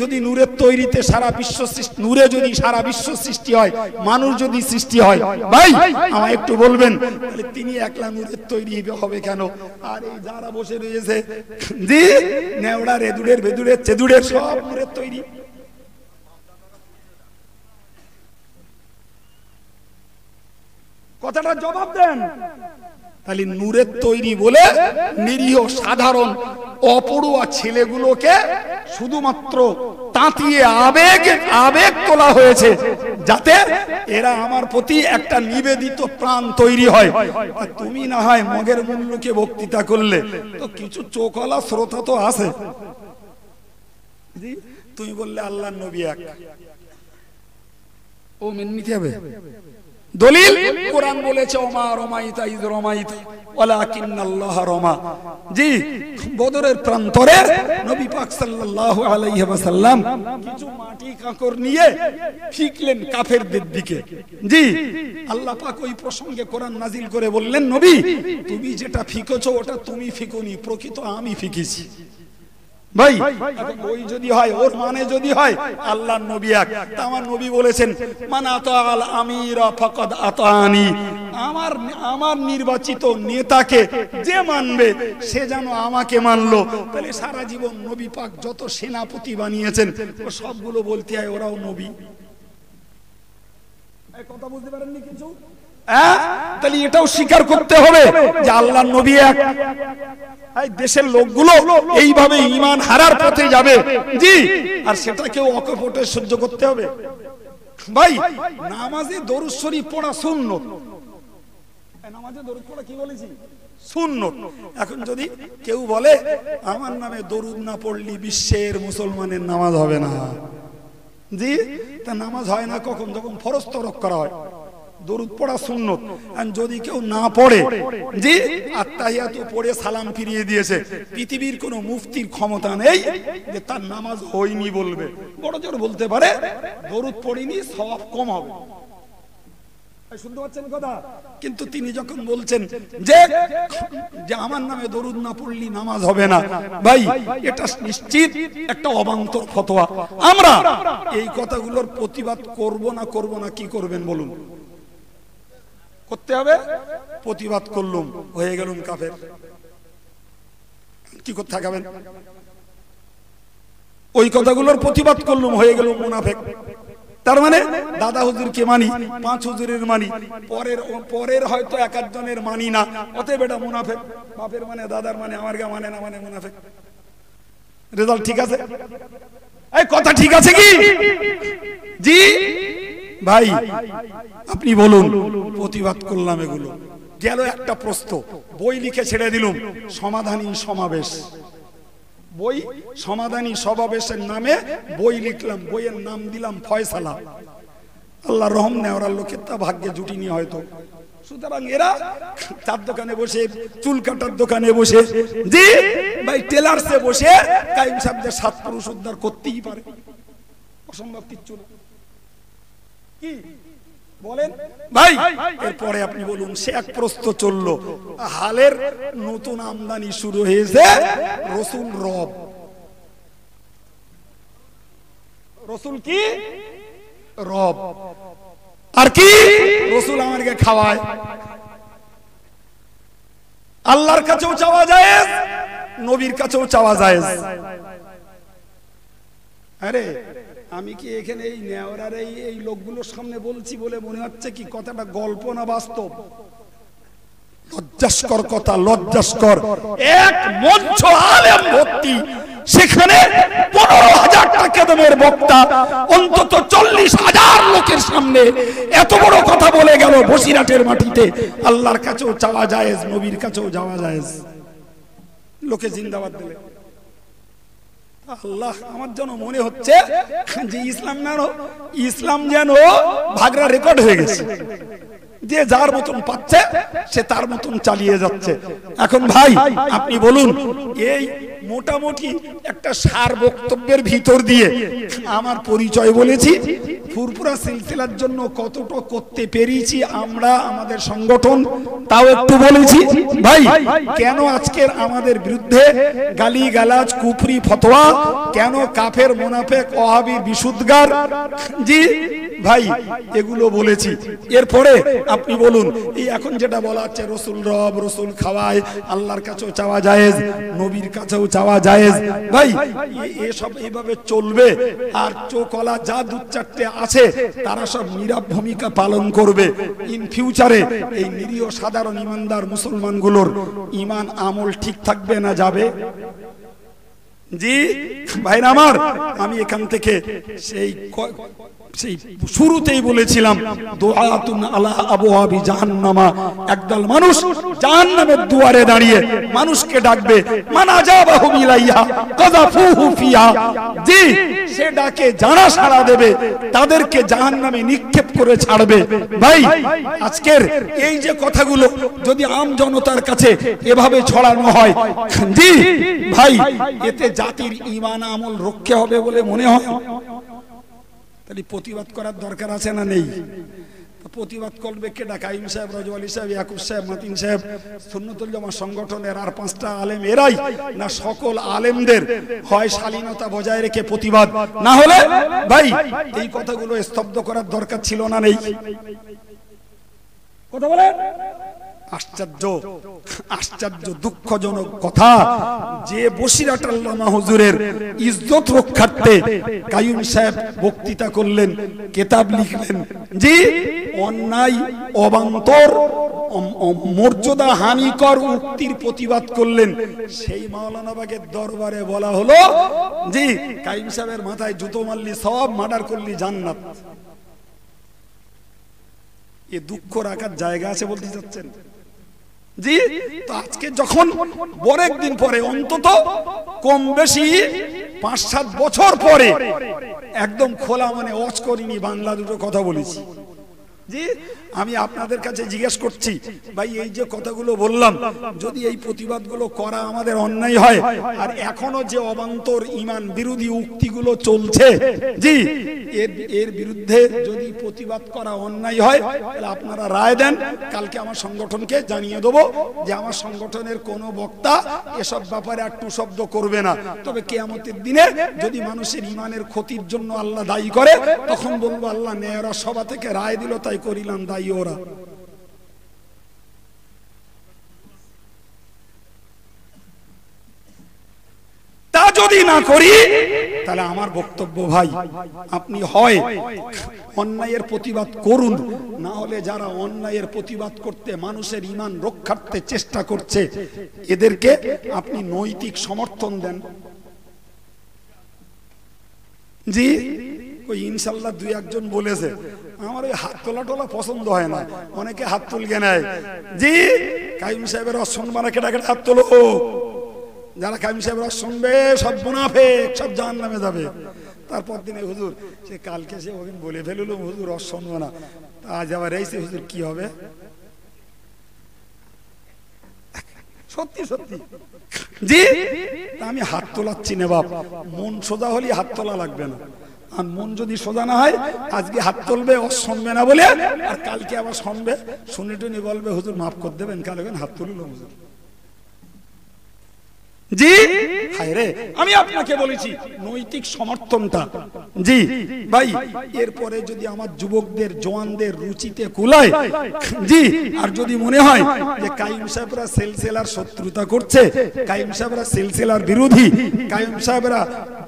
S1: যদি নূরের তৈরিতে সারা বিশ্ব সৃষ্টি, নূরে যদি সারা বিশ্ব সৃষ্টি হয়, মানুষ যদি সৃষ্টি হয়, ভাই আমায় একটু বলবেন তাহলে তিনি একলা নূরের তৈরি হবে কেন? আর এই যারা বসে রয়েছে জি, নেওড়া রেদুড়ের ভেদুড়ের চেদুড়ের সব নূরের তৈরি। কথাটা জবাব দেন। তাহলে নূরের তৈরি বলে নিরীহ সাধারণ অপড়ুয়া ছেলেগুলোকে শুধুমাত্র তাঁতিয়ে আবেগ তোলা হয়েছে যাতে এরা আমার প্রতি একটা নিবেদিত প্রাণ তৈরি হয়। তুমি না হয় মগের মূল্যকে বক্তৃতা করলে তো কিছু চোখওয়ালা শ্রোতা তো আছে। তুমি বললে আল্লাহর নবী এক, ও মেনে নিতে হবে। দলিল কোরআন বলেছে ওমা রমাইতা ইয রমাইতা ওয়ালাকিন্নাল্লাহ রমা। জি, বদরের প্রান্তরে নবী পাক সাল্লাল্লাহু আলাইহি ওয়াসাল্লাম কিছু মাটি কাঁকর নিয়ে ফিকলেন কাফেরদের দিকে। জি, আল্লাহ পাক ওই প্রসঙ্গে কোরআন নাজিল করে বললেন নবী তুমি যেটা ফিকেছো ওটা তুমি ফিকোনি, প্রকৃত আমি ফিকেছি। ভাই ওই যদি হয়, ওর মানে যদি হয় আল্লাহর নবী এক, তা আমার নবী বলেছেন মান আতাআল আমিরা ফাকাদ আতানি, আমার নির্বাচিত নেতাকে যে মানবে সে যেন আমাকে মানলো। তাহলে সারা জীবন নবী পাক যত সেনাপতি বানিয়েছেন ও সবগুলো বলতে হয় ওরাও নবী। এই কথা বুঝতে পারেননি কিছু? তাহলে এটাও স্বীকার করতে হবে যে আল্লাহর নবী এক। দেশের লোকগুলো এইভাবে ঈমান হারার পথে যাবে জি, আর সেটাকেও অকপটে সহ্য করতে হবে। ভাই নামাজে দরুদ শরীফ পড়া সুন্নত, নামাজে দরুদ পড়া কি বলেছি? সুন্নত। এখন যদি কেউ বলে আমার নামে দরুদ না পড়লি বিশ্বের মুসলমানের নামাজ হবে না, জি, তা নামাজ হয় না কখন? যখন ফরজ তরক করা হয়। দরুদ পড়া সুন্নত। আর যদি কেউ না পড়ে জি, আত্তাহিয়াতু পড়ে সালাম ফিরিয়ে দিয়েছে, পৃথিবীর কোনো মুফতির ক্ষমতা নেই যে তার নামাজ হয়নি বলবে। বড় জোর বলতে পারে দরুদ পড়িনি সওয়াব কম হবে। শুনতে পাচ্ছেন কথা? কিন্তু তিনি যখন বলছেন যে যে আমার নামে দরুদ না পড়লি নামাজ হবে না, ভাই এটা নিশ্চিত একটা অবান্তর ফতোয়া। আমরা এই কথাগুলোর প্রতিবাদ করব না কি করবেন বলুন? করতে হবে। প্রতিবাদ করলুম, হয়ে গেলুম কাফের। কি করতে থাকবেন? ওই কথাগুলোর প্রতিবাদ করলুম, হয়ে গেলুম মুনাফিক। তার মানে দাদা হুজুরকে মানি, পাঁচ হুজুরের মানি, পরের হয়তো এক একজনের মানি না, অতএব এটা মুনাফিক। বাপের মানে দাদার মানে আমার গা মানে না, মানে মুনাফিক। রেজাল্ট ঠিক আছে? এই কথা ঠিক আছে কি? জি ভাই আপনি বলুন। প্রতিবাদ করলাম, এগুলো গেল একটা প্রশ্ন। বই লিখে ছেড়ে দিলুম, সমাধানী সমাবেশ। বই সমাধানী সমাবেশের নামে বই লিখলাম, বইয়ের নাম দিলাম ফয়সালা। আল্লাহ রহম নেওয়ার লোকের তা ভাগ্যে জুটিনি হয়তো। সুতরাং এরা চার দোকানে বসে, চুল কাটার দোকানে বসে, জি ভাই টেলার্সে বসে কাইম সাহেবদের 7 পুরুষ উদ্ধার করতেই পারে, অসম্ভব কিচ্ছু না। কি বলেন ভাই? এরপরে আপনি বলুন, সে এক প্রশ্ন চললো, হালের নতুন আমদানি শুরু হয়েছে রসুল রব। রসুল কি? রব। আর কি? রসুল আমাদেরকে খাওয়ায়। আল্লাহর কাছেও চাওয়া যায়, নবীর কাছেও চাওয়া যায়। আরে আমি কি এখানে এই নেওয়ার এই লোকগুলোর সামনে বলছি বলে মনে হচ্ছে কি কথাটা গল্প না বাস্তব? লজ্জাস্কর কথা, লজ্জাস্কর। এক মঞ্চ আলেম ভর্তি, সেখানে 15,000 টাকা দামের বক্তা অন্তত 40,000 লোকের সামনে এত বড় কথা বলে গেল বসিরহাটের মাটিতে। আল্লাহর কাছেও চাওয়া যায়, নবীর কাছেও যাওয়া যায়। লোকে জিন্দাবাদ দিলে আল্লাহ, আমার যেন মনে হচ্ছে যে ইসলাম যেন ভাগরা রেকর্ড হয়ে গেছে, যে যার মতন পাচ্ছে সে তার মতন চালিয়ে যাচ্ছে। এখন ভাই আপনি বলুন, এই মোটামুটি একটা সার বক্তব্যের ভিতর দিয়ে আমার পরিচয় বলেছি, ফুরফুরা সিলসিলার জন্য কতটা করতে পেরেছি আমরা, আমাদের সংগঠন, তাও একটু বলেছি। ভাই কেন আজকের আমাদের বিরুদ্ধে গালিগালাজ, কুফরি ফতোয়া, কেন কাফের, মুনাফিক, ওয়াহাবি, বিশুদ্ধগার, জি ভাই এগুলো বলেছি। এরপরে আপনি বলুন, এই এখন যেটা বলা হচ্ছে রসুল রব, রসুল খাওয়ায়, আল্লাহর কাছেও চাওয়া জায়েজ, নবীর কাছেও চাওয়া জায়েজ, ভাই এসব এইভাবে চলবে। আর চোখলা যা দু চারটে আছে তারা সব নীরব ভূমিকা পালন করবে। ইন ফিউচারে এই নিরীহ সাধারণ ইমানদার মুসলমানগুলোর ইমান আমল ঠিক থাকবে না যাবে? জি ভাইরা আমার, আমি এখান থেকে সেই শুরুতেই বলেছিলাম, দুআতুন আলা আবওয়াবি জাহান্নামা, একদল মানুষ জাহান্নামের দুয়ারে দাঁড়িয়ে মানুষকে ডাকবে, মান আজাবাহু ইলাইহা কাযাফুহু ফিহা, জি সে ডাকে যারা সাড়া দেবে তাদেরকে জাহান্নামে নিক্ষেপ করে ছাড়বে। ভাই আজকের এই যে কথাগুলো যদি আম জনতার কাছে এভাবে ছড়ানো হয়, জি ভাই এতে জাতির ঈমান আমল রক্ষা হবে বলে মনে হয়? তাহলে প্রতিবাদ করার দরকার আছে না নেই? প্রতিবাদ করবে কে? কাইম সাহেব, রাজু আলী সাহেব, ইয়াকুব সাহেব, মাতিন সাহেব, সুন্নতুল জামাত সংগঠনের আর 5টা আলেম, এরাই না সকল আলেমদের হয় শালীনতা বজায় রেখে প্রতিবাদ, না হলে ভাই এই কথাগুলো স্তব্ধ করার দরকার ছিল না নেই? কথা বলেন। আশ্চর্য আশ্চর্য দুঃখজনক কথা যে বসিরহাট আল্লামা হুজুরের ইজ্জত রক্ষার্থে কাইয়ুম সাহেব বক্তৃতা করলেন, কিতাব লিখলেন, জি অন্যায়, অবান্তর, মর্যাদা হানিকর উক্তির প্রতিবাদ করলেন, সেই মাওলানা বাগের দরবারে বলা হলো, জি কাইয়ুম সাহেবের মাথায় জুতো মারলি সওয়াব, মার্ডার করলি জান্নাত। এ দুঃখ রাখার জায়গা আছে বলতে চাচ্ছেন? জি তো আজকে যখন অনেক দিন পরে, অন্তত কম বেশি 5-7 বছর পরে, একদম খোলা মানে ওয়াজ করিনি, বাংলা দুটো কথা বলেছি, জি আমি আপনাদের কাছে জিজ্ঞেস করছি ভাই, এই যে কথাগুলো বললাম, যদি এই প্রতিবাদগুলো করা আমাদের অন্যায় হয়, আর এখনো যে অবান্তর ঈমান বিরোধী উক্তিগুলো চলছে, জি এর বিরুদ্ধে যদি প্রতিবাদ করা অন্যায় হয়, তাহলে আপনারা রায় দেন। কালকে আমার সংগঠনকে জানিয়ে দেবো যে আমার সংগঠনের কোনো বক্তা এসব ব্যাপারে আর টু শব্দ করবে না। তবে কিয়ামতের দিনে যদি মানুষের ঈমানের ক্ষতির জন্য আল্লাহ দায়ী করে, তখন বলবো আল্লাহ নেয়রা সভা থেকে রায় দিল তাই করিলাম, দায়ী ওরা। তা যদি না করি, তাহলে আমার বক্তব্য ভাই, আপনি হয় অন্যায়ের প্রতিবাদ করুন, না হলে যারা অন্যায়ের প্রতিবাদ করতে মানুষের ঈমান রক্ষার্থে চেষ্টা করছে, এদেরকে আপনি নৈতিক সমর্থন দেন। জি ওই ইনশাল্লাহ দুই একজন বলেছে, আমার ওই হাত তোলা টোলা পছন্দ হয় না, অনেকে হাত তুলকে নেয়। জি কাইম সাহেবের অসম্মানে কেটা কেটে হাত তোলো, যারা কাইম সাহেবের শুনবে সব মুনাফিক, সব জাহান্নামে যাবে। তারপর দিনে হুজুর সে কালকে সে ওদিন বলে ফেললো হুজুর রস শুনবো না, আজ আবার এইছে হুজুর কি হবে? সত্যি সত্যি জি আমি হাত তোলাচ্ছি না বাপ, মন সোজা হলে হাত তোলা লাগবে না। আর মন যদি সোজা না হয়, আজকে হাত তুলবে ও শুনবে না বলে, আর কালকে আবার শুনবে, শুনে টুনি বলবে হুজুর মাফ করে দেবেন, কালকে হাত তুলল হুজুর। জি হায় রে, আমি আপনাকে বলেছি নৈতিক সমর্থনটা। জি ভাই, এরপরে যদি আমার যুবকদের জওয়ানদের রুচিতে কুলায়, জি আর যদি মনে হয় যে কাইম সাহেবরা সেলসেলার শত্রুতা করছে, কাইম সাহেবরা সেলসেলার বিরোধী, কাইম সাহেবরা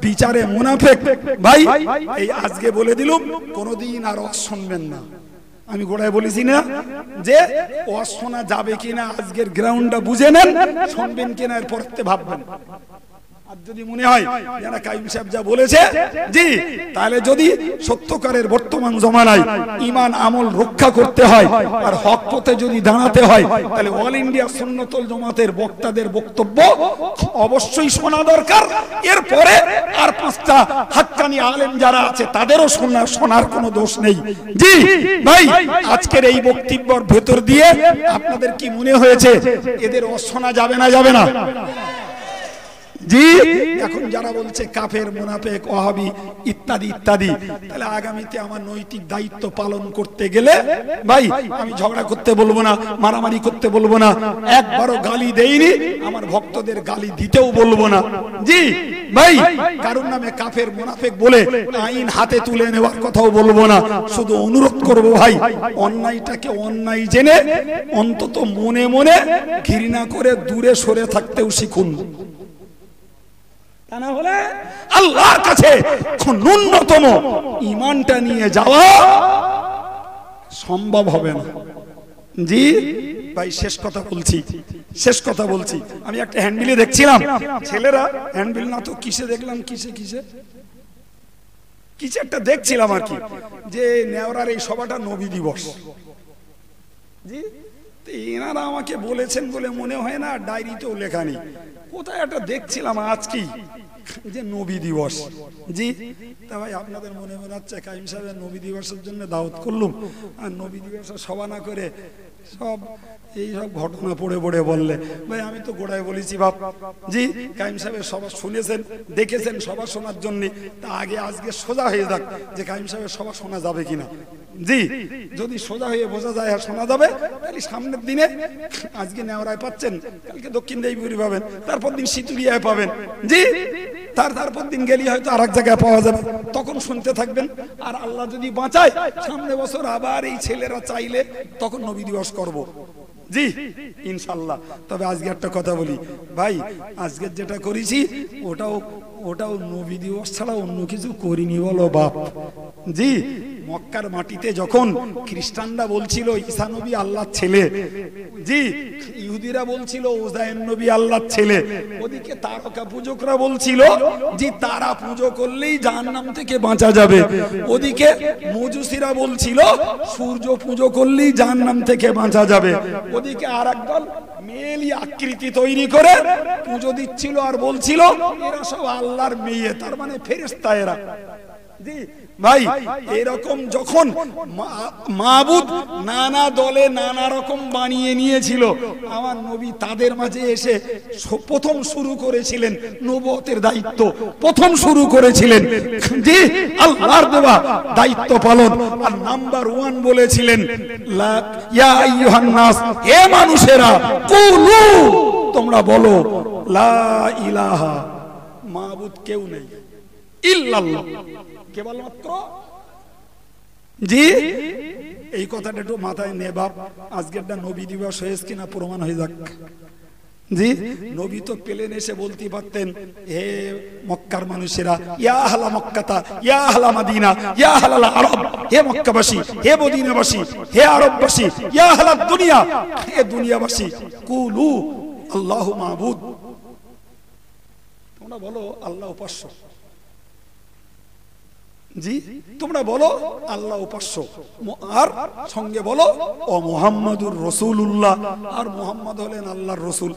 S1: বিচারে মুনাফিক, ভাই এই আজকে বলে দিলুম কোনোদিন আর শুনবেন না। আমি গোড়ায় বলেছি না যে ওয়াজ শোনা যাবে কিনা, আজকের গ্রাউন্ডটা বুঝে নেন, শুনবেন কিনা এর পরতে ভাববেন। আর যদি মনে হয় যারা কাইম সাহেব যা বলেছে, জি তাহলে যদি সত্যকারের বর্তমান জমানায় ঈমান আমল রক্ষা করতে হয় আর হক পথে যদি দাঁড়াতে হয়, তাহলে অল ইন্ডিয়া সুন্নাতুল জামাতের বক্তাদের বক্তব্য অবশ্যই শোনা দরকার। এরপরে আর পাঁচটা হাক্কানি আলেম যারা আছে তাদেরও শোনার কোনো দোষ নেই। জি ভাই, আজকের এই বক্তব্যের ভেতর দিয়ে আপনাদের কি মনে হয়েছে এদের অশোনা যাবে না, যাবে না? জি এখন যারা বলছে কাফের, মুনাফিক, ওয়াহাবি ইত্যাদি ইত্যাদি, তাহলে আগামীতে আমার নৈতিক দায়িত্ব পালন করতে গেলে ভাই আমি ঝগড়া করতে বলবো না, মারামারি করতে বলবো না, একবারও গালি দেইনি, আমার ভক্তদের গালি দিতেও বলবো না। জি ভাই, কারণ নামে কাফের মুনাফিক বলে আইন হাতে তুলে নেওয়ার কথাও বলবো না। শুধু অনুরোধ করব ভাই, অন্যায়টাকে অন্যায় জেনে অন্তত মনে মনে ঘৃণা করে দূরে সরে থাকতেও শিখুন। তা না হলে আল্লাহর কাছে ন্যূনতম ঈমানটা নিয়ে যাওয়া সম্ভব হবে না। জি ভাই, শেষ কথা বলছি, শেষ কথা বলছি। আমি একটা হ্যান্ডবিলে দেখছিলাম, ছেলেরা হ্যান্ডবিল না তো কিসে দেখলাম, কিসে কিসে কিছু একটা দেখছিলাম আর কি, যে নেওরার এই সভাটা নবী দিবস। জি এনারা আমাকে বলেছেন বলে মনে হয় না, ডায়েরিতেও লেখা নেই, কোথায় একটা দেখছিলাম আজকেই যে নবী দিবস। জি তা ভাই আপনাদের মনে মনে হচ্ছে কাইম সাহেবের নবী দিবসের জন্য দাওয়াত করলুম, আর নবী দিবসের সভা না করে সব এই সব ঘটনা পড়ে পড়ে বললে। ভাই আমি তো গোড়ায় বলেছি বাপ, জি কাইম সাহেবের সভা শুনেছেন, দেখেছেন, সভা শোনার জন্য, তা আগে আজকে সোজা হয়ে যাক যে কাইম সাহেবের সভা শোনা যাবে কিনা। জি যদি সোজা হয়ে বোঝা যায় আর শোনা যাবে, তাহলে সামনের দিনে আজকে নেওয়ারায় পাচ্ছেন, কালকে দক্ষিণ দেবীপুরি পাবেন, তারপর দিন সিতুরিয়ায় পাবেন। জি তারপর দিন গেলে হয়তো আর এক জায়গায় পাওয়া যাবে, তখন শুনতে থাকবেন। আর আল্লাহ যদি বাঁচায় সামনে বছর আবার এই ছেলেরা চাইলে তখন নবী দিবস করব। জি ইনশাল্লাহ। তবে আজকে একটা কথা বলি ভাই, আজকে যেটা করেছি ওটাও নবী দিবস ছাড়া অন্য কিছু করিনি বলো বাপ। জি মক্কার মাটিতে যখন খ্রিস্টানরা বলছিল ঈসা নবী আল্লাহর ছেলে, জি ইহুদিরা বলছিল উজাইর নবী আল্লাহর ছেলে, ওদিকে তারকা পূজকরা বলছিল যে তারা পুজো করলেই জাহান্নাম থেকে বাঁচা যাবে, ওদিকে মজুসিরা বলছিল সূর্য পুজো করলেই জাহান্নাম থেকে বাঁচা যাবে, ওদিকে আর একদল মেয়েলি আকৃতি তৈরি করে পুজো দিচ্ছিল আর বলছিল এরা সব আল্লাহর মেয়ে, তার মানে ফেরেশতা এরা। জি ভাই এরকম যখন মাবুদ নানা দলে নানা রকম বানিয়ে নিয়েছিল, আমার নবী তাদের মাঝে এসে প্রথম শুরু করেছিলেন নবুয়তের দায়িত্ব, প্রথম শুরু করেছিলেন যে আল্লাহর দেওয়া দায়িত্ব পালন। আর নাম্বার 1 বলেছিলেন ইয়া আইয়ুহান নাস, হে মানুষেরা, কুলু, তোমরা বলো লা ইলাহা, মাবুদ কেউ নেই, ইল্লাল্লাহ, কেবলমাত্র। জি এই কথাটা একটু মাথায় নে বাপ, আজকেরটা নবী দিবস হয়েছে কিনা প্রমাণ হয়ে যাক। জি নবী তো প্লেন এসে বলতে পারতেন, হে মক্কার মানুষেরা, ইয়া আহলা মক্কাতা ইয়া আহলা মাদিনা ইয়া আহলাল আরব, হে মক্কাবাসী, হে মদিনাবাসী, হে আরববাসী, ইয়া আহলাদ দুনিয়া, হে দুনিয়াবাসী, কুলু আল্লাহু মাবুদ, তোমরা বলো আল্লাহ উপাস্য। জি তোমরা বলো আল্লাহ উপাস্য, আর সঙ্গে বলো ও মুহাম্মাদুর রাসূলুল্লাহ, আর মুহাম্মদ হলেন আল্লাহর রাসূল।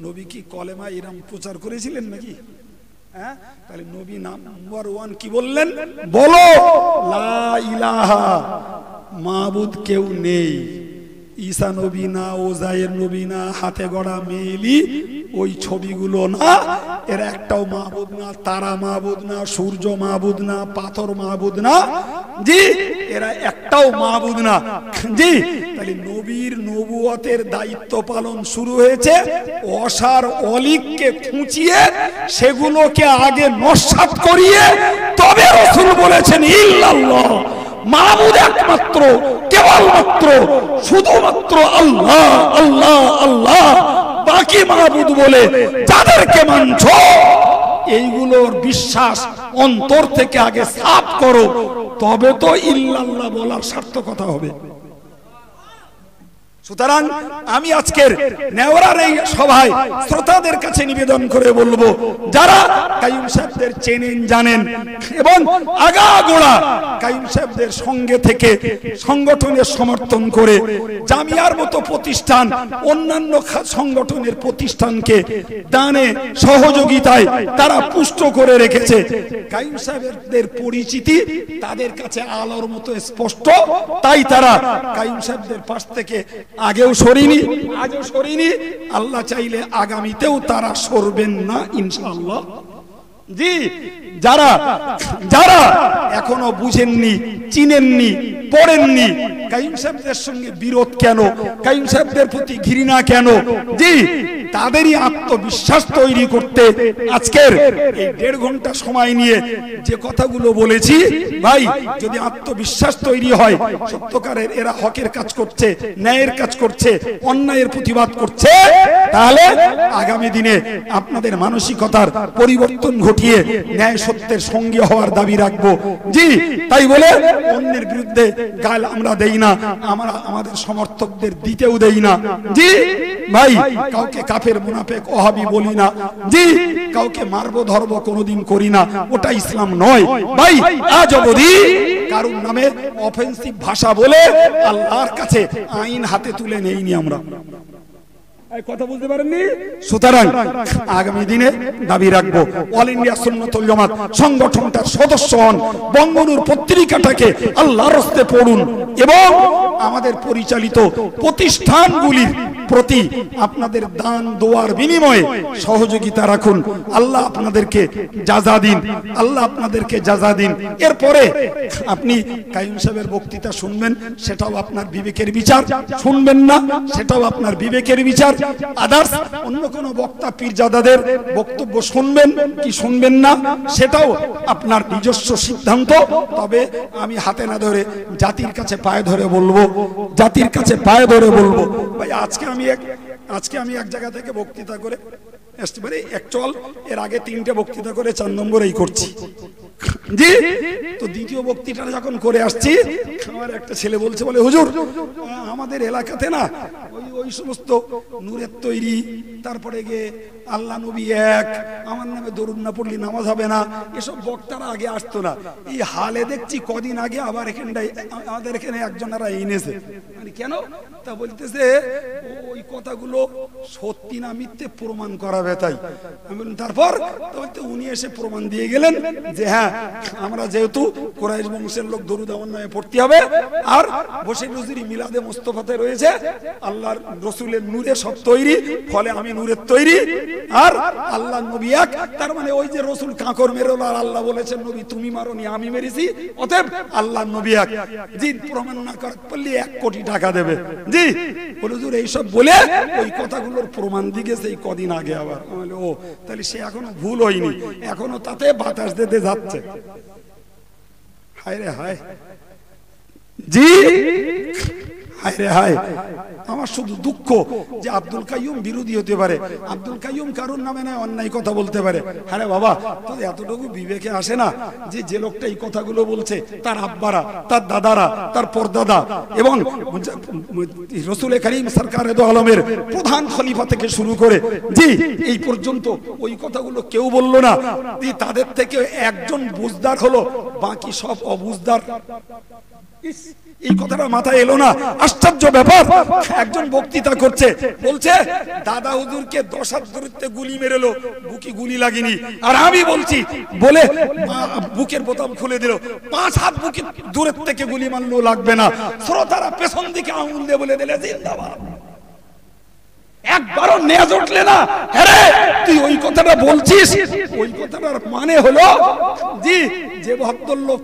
S1: নবী কি কলেমা ইরাম প্রচার করেছিলেন নাকি? হ্যাঁ, তাহলে নবী নাম্বার 1 কি বললেন? বলো লা ইলাহা, মাবুদ কেউ নেই। ঈসা নবী না, ওজায়ের নবী না, হাতে গড়া মেয়েলি ওই ছবিগুলো না, এর একটাও মাবুদ না, তারা মাবুদ না, সূর্য মাবুদ না, পাথর মাবুদ না, জি এরা একটাও মাবুদ না। জি তাহলে নবীর নবুয়তের দায়িত্ব পালন শুরু হয়েছে অসার অলিককে খুঁচিয়ে সেগুলোকে আগে নস্যাৎ করিয়ে, তবে রাসূল বলেছেন ইল্লাল্লাহ, মাবুদ একমাত্র, কেবলমাত্র, শুধুমাত্র আল্লাহ আল্লাহ আল্লাহ, বাকি মাবুদ বলে যাদেরকে মানছো এইগুলোর বিশ্বাস অন্তর থেকে আগে সাফ করো, তবে তো ইল্লাল্লাহ বলার সার্থকতা হবে। সুতরাং আমি আজকের নেওয়ার এই সভায় শ্রোতাদের কাছে নিবেদন করে বলবো, যারা কাইয়ুম সাহেবদের চেনেন জানেন এবং আগাগোড়া কাইয়ুম সাহেবদের সঙ্গে থেকে সংগঠনের সমর্থন করে জামিয়ার মতো প্রতিষ্ঠান, অন্যান্য সংগঠনের প্রতিষ্ঠানকে দানে সহযোগিতায় তারা পুষ্ট করে রেখেছে। কাইয়ুম সাহেবদের পরিচিতি তাদের কাছে আলোর মতো স্পষ্ট, তাই তারা কাইয়ুম সাহেবদের পাশ থেকে আগেও সরিনি, আজও সরিনি, আল্লাহ চাইলে আগামীতেও তারা সরবেন না ইনশাআল্লাহ। জি যারা যারা এখনো বুঝেননি, চিনেননি, পড়েননি কাইয়ুম সাহেবদের সঙ্গে বিরোধ কেন, কাইয়ুম সাহেবদের প্রতি ঘৃণা কেন, জি তাদেরই আত্মবিশ্বাস তৈরি করতে আজকের এই 1.5 ঘন্টা সময় নিয়ে যে কথাগুলো বলেছি, ভাই যদি আত্মবিশ্বাস তৈরি হয় সত্যকারের এরা হকের কাজ করছে, ন্যায়ের কাজ করছে, অন্যায়ের প্রতিবাদ করছে, তাহলে আগামী দিনে আপনাদের মানসিকতার পরিবর্তন ঘটিয়ে ন্যায় সত্যের সঙ্গী হওয়ার দাবি রাখবো। জি তাই বলে অন্যের বিরুদ্ধে গাল আমরা দেই না, আমরা আমাদের সমর্থকদের দিতেও দেই না। জি ভাই কাউকে কাফের মুনাফিক ওহাবি বলি না, জি কাউকে মারবো ধরবো কোনোদিন করি না, ওটা ইসলাম নয়। ভাই আজ অবধি কারুর নামে অফেন্সিভ ভাষা বলে আল্লাহর কাছে আইন হাতে তুলে নেইনি আমরা। কথা বুঝতে পারেননি? সুতরাং আগামী দিনে দাবি রাখবো অল ইন্ডিয়া সুন্নাতুল জামাত সংগঠনটার সদস্য হন, বঙ্গনুর পত্রিকাটাকে আল্লাহর রাস্তায় পড়ুন এবং আমাদের পরিচালিত প্রতিষ্ঠানগুলির প্রতি আপনাদের দান দোয়ার বিনিময়ে সহযোগিতা রাখুন। আল্লাহ আপনাদেরকে জাযা দিন, আল্লাহ আপনাদেরকে জাযা দিন। এরপরে আপনি কাইয়ুম সাহেবের বক্তৃতা শুনবেন, সেটাও আপনার বিবেকের বিচার, শুনবেন না সেটাও আপনার বিবেকের বিচার। আদার্স অন্য কোন বক্তা পীরজাদাদের বক্তব্য শুনবেন কি শুনবেন না সেটাও আপনার নিজস্ব সিদ্ধান্ত। তবে আমি হাতে না ধরে জাতির কাছে পায়ে ধরে বলবো, জাতির কাছে পায়ে ধরে বলবো, ভাই আজকে আমি এক জায়গা থেকে বক্তৃতা করে আসতে পারি, অ্যাকচুয়াল এর আগে 3টে বক্তৃতা করে 4 নম্বরেই করছি। জি তো দ্বিতীয় বক্তৃতাটা যখন করে আসছি, আমার একটা ছেলে বলছে, বলে হুজুর আমাদের এলাকাতে না ওই সমস্ত নূরের তৈরি, তারপরে গিয়ে আল্লাহ নবী এক, আমার নামে দরুদ না পড়লে নামাজ হবে না, এসব বক্তারা আগে আসতো না। এই হালে দেখছি কদিন আগে আবার এখানটায় আমাদের এখানে একজনেরা এনেছে। মানে কেন তা বলতেছে, ওই ওই কথাগুলো সত্যি না মিথ্যে প্রমাণ করাবে। তাই আমি বললাম তারপর তো উনি এসে প্রমাণ দিয়ে গেলেন যে হ্যাঁ, আমরা যেহেতু কুরাইশ বংশের লোক দরুদ আমার নামে পড়তে হবে, আর বসে নজরি মিলাদে মোস্তফাতে রয়েছে আল্লাহর রসুলের নূরে সব তৈরি, ফলে আমি নূরের তৈরি, আর আল্লাহ নবী এক। তার মানে ওই যে রসুল কাঁকর মেরোল আর আল্লাহ বলেছেন নবী তুমি মারোনি আমি মেরেছি, অতএব আল্লাহ নবী এক। জি, প্রমাণ না করতে পারলে 1 কোটি টাকা দেবে। জি হুজুর এইসব বলে ওই কথাগুলোর প্রমাণ দিকে সেই কদিন আগে আবার ও তাহলে সে এখনো ভুল হয়নি, এখনো তাতে বাতাস দিতে যাচ্ছে। হায় রে হায়, জি হায় রে হায়, আমার শুধু দুঃখ যে আব্দুল কাইয়ুম বিরোধী হতে পারে, আব্দুল কাইয়ুম কারোর নামে নয় অন্যায় কথা বলতে পারে। আরে বাবা, তো এতটুকু বিবেকে আসে না যে যে লোকটা এই কথাগুলো বলছে তার আব্বারা, তার দাদারা, তার পরদাদা এবং রসুল করিম সরকারে দো আলমের প্রধান খলিফা থেকে শুরু করে জি এই পর্যন্ত ওই কথাগুলো কেউ বলল না। তাদের থেকে একজন বুঝদার হলো, বাকি সব অবুঝদার। এই কথাটা মাথায় এলো না, আশ্চর্য ব্যাপার। একজন বক্তৃতা করছে, বলছে দাদা হুজুরকে 10 হাত দূরত্বে গুলি মেরেলো, বুকে গুলি লাগেনি, আর আমি বলছি বলে বুকের বোতাম খুলে দিল, 5 হাত বুকে দূরের থেকে গুলি মারলো লাগবে না। শ্রোতারা পেছন দিকে আঙুল দিয়ে বলে দিলে জিন্দাবাদ। একবারও নেজ উঠলে না, আরে তুই ওই কথাটা বলছিস, ওই কথাটার মানে হলো জি যে ভদ্রলোক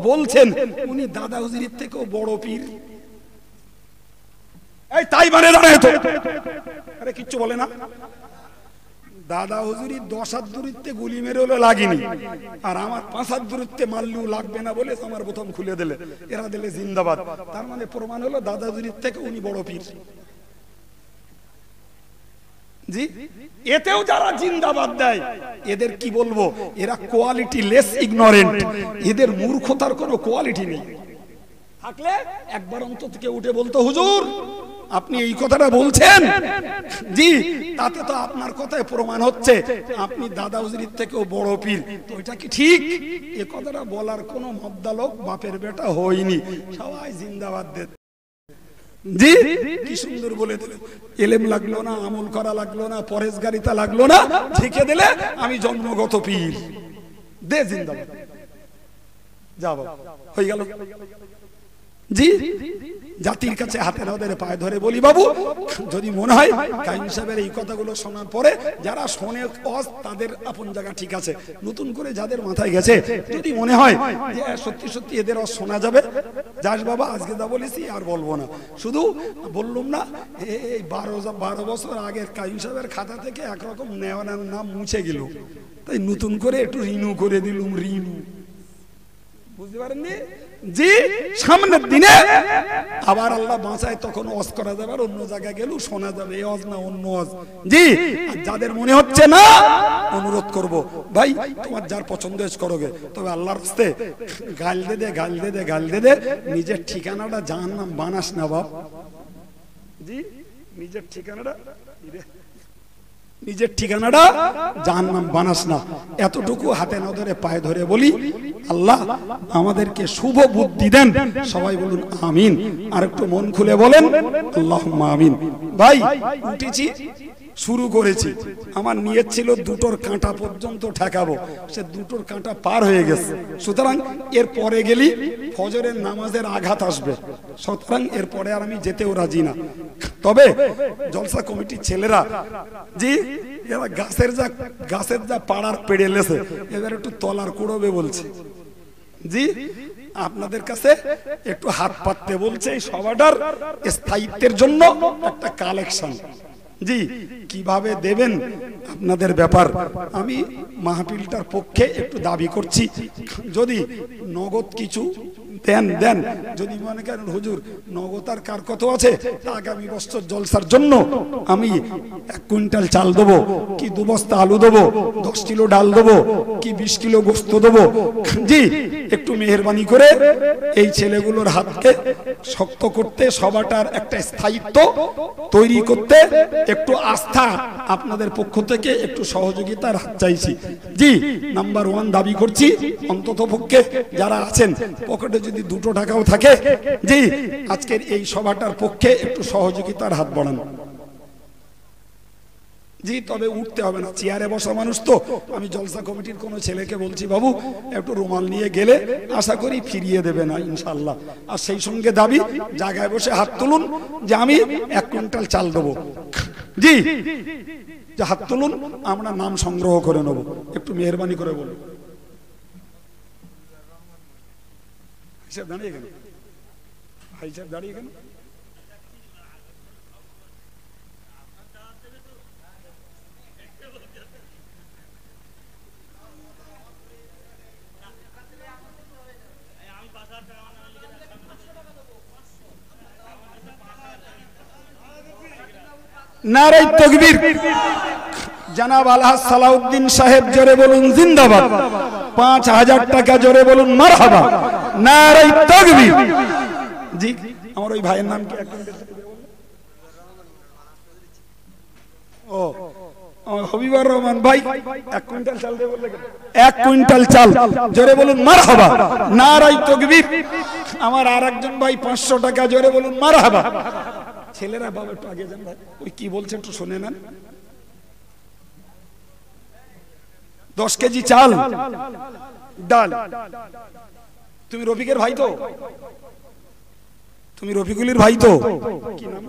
S1: বলছেন উনি দাদা হুজুরের থেকেও বড় পীর। এই তাই মানে দাঁড়ায় তো, আরে কিচ্ছু বলে না। দাদা হুজুরি 10 হাত দূরত্বে গুলি মেরে হলো লাগেনি, আর আমার 5 হাত দূরত্বে মারলেও লাগবে না বলে আমার বোতাম খুলে দিলে, এরা দিলে জিন্দাবাদ। তার মানে প্রমাণ হলো দাদা হুজুরের থেকে উনি বড় পীর। জি এতেও যারা জিন্দাবাদ দেয় এদের কি বলবো, এরা কোয়ালিটি লেস ইগনোরেন্ট, এদের মূর্খতার কোনো কোয়ালিটি নেই। থাকলে একবার অন্তত কেউ উঠে বলতো হুজুর আপনি এই কথাটা বলছেন, জি তাতে তো আপনার কথায় প্রমাণ হচ্ছে আপনি দাদা হুজুরের থেকেও বড় পীর, তো এটা কি ঠিক? এ কথাটা বলার কোনো মদ্দালোক বাপের বেটা হয়নি, সবাই জিন্দাবাদ দেয়। জি কি সুন্দর বলে দিলে, এলেম লাগলো না, আমল করা লাগলো না, পরেশগারিতা লাগলো না, ঢেকে দিলে আমি জন্মগত পীর, দে জিন্দাবাদ, যাব হয়ে গেল। জি জাতির কাছে হাতে ধরে পায়ে ধরে বলি বাবু, যদি মনে হয় কাইম সাহেবের এই কথাগুলো শোনার পরে যারা শোনে তাদের আপন জায়গা ঠিক আছে, নতুন করে যাদের মাথায় গেছে যদি মনে হয় যে সত্যি সত্যি এদের শোনা যাবে, যাস বাবা আজকে যা বলেছি আর বলবো না। শুধু বললাম না এই 12 বছর আগের কাইম সাহেবের খাতা থেকে একরকম নেওয়ার নাম মুছে গেল, তাই নতুন করে একটু রিনিউ করে দিলুম, রিনিউ, বুঝতে পারেননি? জি সামনের দিনে আবার আল্লাহ বাঁচায় তখন ওয়াজ করা যাবে, আর অন্য জায়গায় গেলেও শোনা যাবে, এই ওয়াজ না অন্য ওয়াজ। জি যাদের মনে হচ্ছে না, অনুরোধ করব ভাই তোমার যার পছন্দ হয়েছে করোগে, তবে আল্লাহর রাস্তে গাল দে দে গাল দে দে গাল দে দে, নিজের ঠিকানাটা জাহান্নাম বানাস না বাপ। জি নিজের ঠিকানাটা জাহান্নাম বানাস না, এতটুকু হাতে না ধরে পায়ে ধরে বলি আল্লাহ আমাদেরকে শুভ বুদ্ধি দেন, সবাই বলুন আমিন। আর একটু মন খুলে বলেন আল্লাহুম্মা আমিন। ভাই উঠেছি, শুরু করেছি, আমার নিয়ত ছিল দুটোর কাঁটা পর্যন্ত ঠেকাবো, সে দুটোর কাঁটা পার হয়ে গেছে, সুতরাং এর পরে গেলি ফজরের নামাজের আঘাত আসবে, সুতরাং এর পরে আর আমি যেতেও রাজি না। তবে জলসা কমিটির ছেলেরা জি এরা গাছের যা পাড়ার পেড়ে লেছে, এবার একটু তলার কুড়োবে বলছে, জি আপনাদের কাছে একটু হাত পাততে বলছে এই সভাটার স্থায়িত্বের জন্য একটা কালেকশন। জি কিভাবে দেবেন আপনাদের ব্যাপার, আমি মাহফিলটার পক্ষে একটু দাবি করছি, যদি নগদ কিছু দেন দেন, যদি মনে করেন হুজুর নগদ আর কার কত আছে, আগামী বছর জলসার জন্য আমি 1 কুইন্টাল চাল দেবো, কি 2 বস্তা আলু দেবো, 10 কিলো ডাল দেবো, কি 20 কিলো গোস্ত দেবো, জি একটু মেহেরবানি করে এই ছেলেগুলোর হাতকে শক্ত করতে, সবাটার একটা স্থায়িত্ব তৈরি করতে একটু আস্থা আপনাদের পক্ষ থেকে একটু সহযোগিতার হাত চাইছি। জি নাম্বার 1 দাবি করছি, অন্তত পক্ষে যারা আছেন পকেটে যদি 2 টাকাও থাকে, জি আজকের এই সভাটার পক্ষে একটু সহযোগিতার হাত বাড়ান। জি, তবে উঠতে হবে না, চেয়ারে বসা মানুষ তো। আমি জলসা কমিটির কোনো ছেলেকে বলছি, বাবু একটু রুমাল নিয়ে গেলে আশা করি ফিরিয়ে দেবে না ইনশাল্লাহ। আর সেই সঙ্গে দাবি, জায়গায় বসে হাত তুলুন যে আমি 1 কুইন্টাল চাল দেবো। জি, যে হাত তুলুন, আমরা নাম সংগ্রহ করে নেব। একটু মেহরবানি করে বলুন। দাঁড়িয়ে গেল ভাই সাহেব, দাঁড়িয়ে গেল। নারে তাকবীর। জনাব আলহাজ সালাউদ্দিন সাহেব জোরে বলুন জিন্দাবাদ। 5000 টাকা জোরে বলুন মারহাবা। নারে তাকবীর। জি, আমার ওই ভাইয়ের নাম কি? ও, হবিবুর রহমান ভাই। 1 কুইন্টাল চাল দেব বললে, 1 কুইন্টাল চাল জোরে বলুন মারহাবা। নারে তাকবীর। আমার আরেকজন ভাই 500 টাকা জোরে বলুন মারহাবা। ছেলেরা বাবা একটু আগে যান, ওই কি বলছে একটু শুনে নেন। 10 কেজি চাল, ডাল। তুমি রফিকের ভাই তো? তুমি রফিকুলের ভাই তো? কি নাম?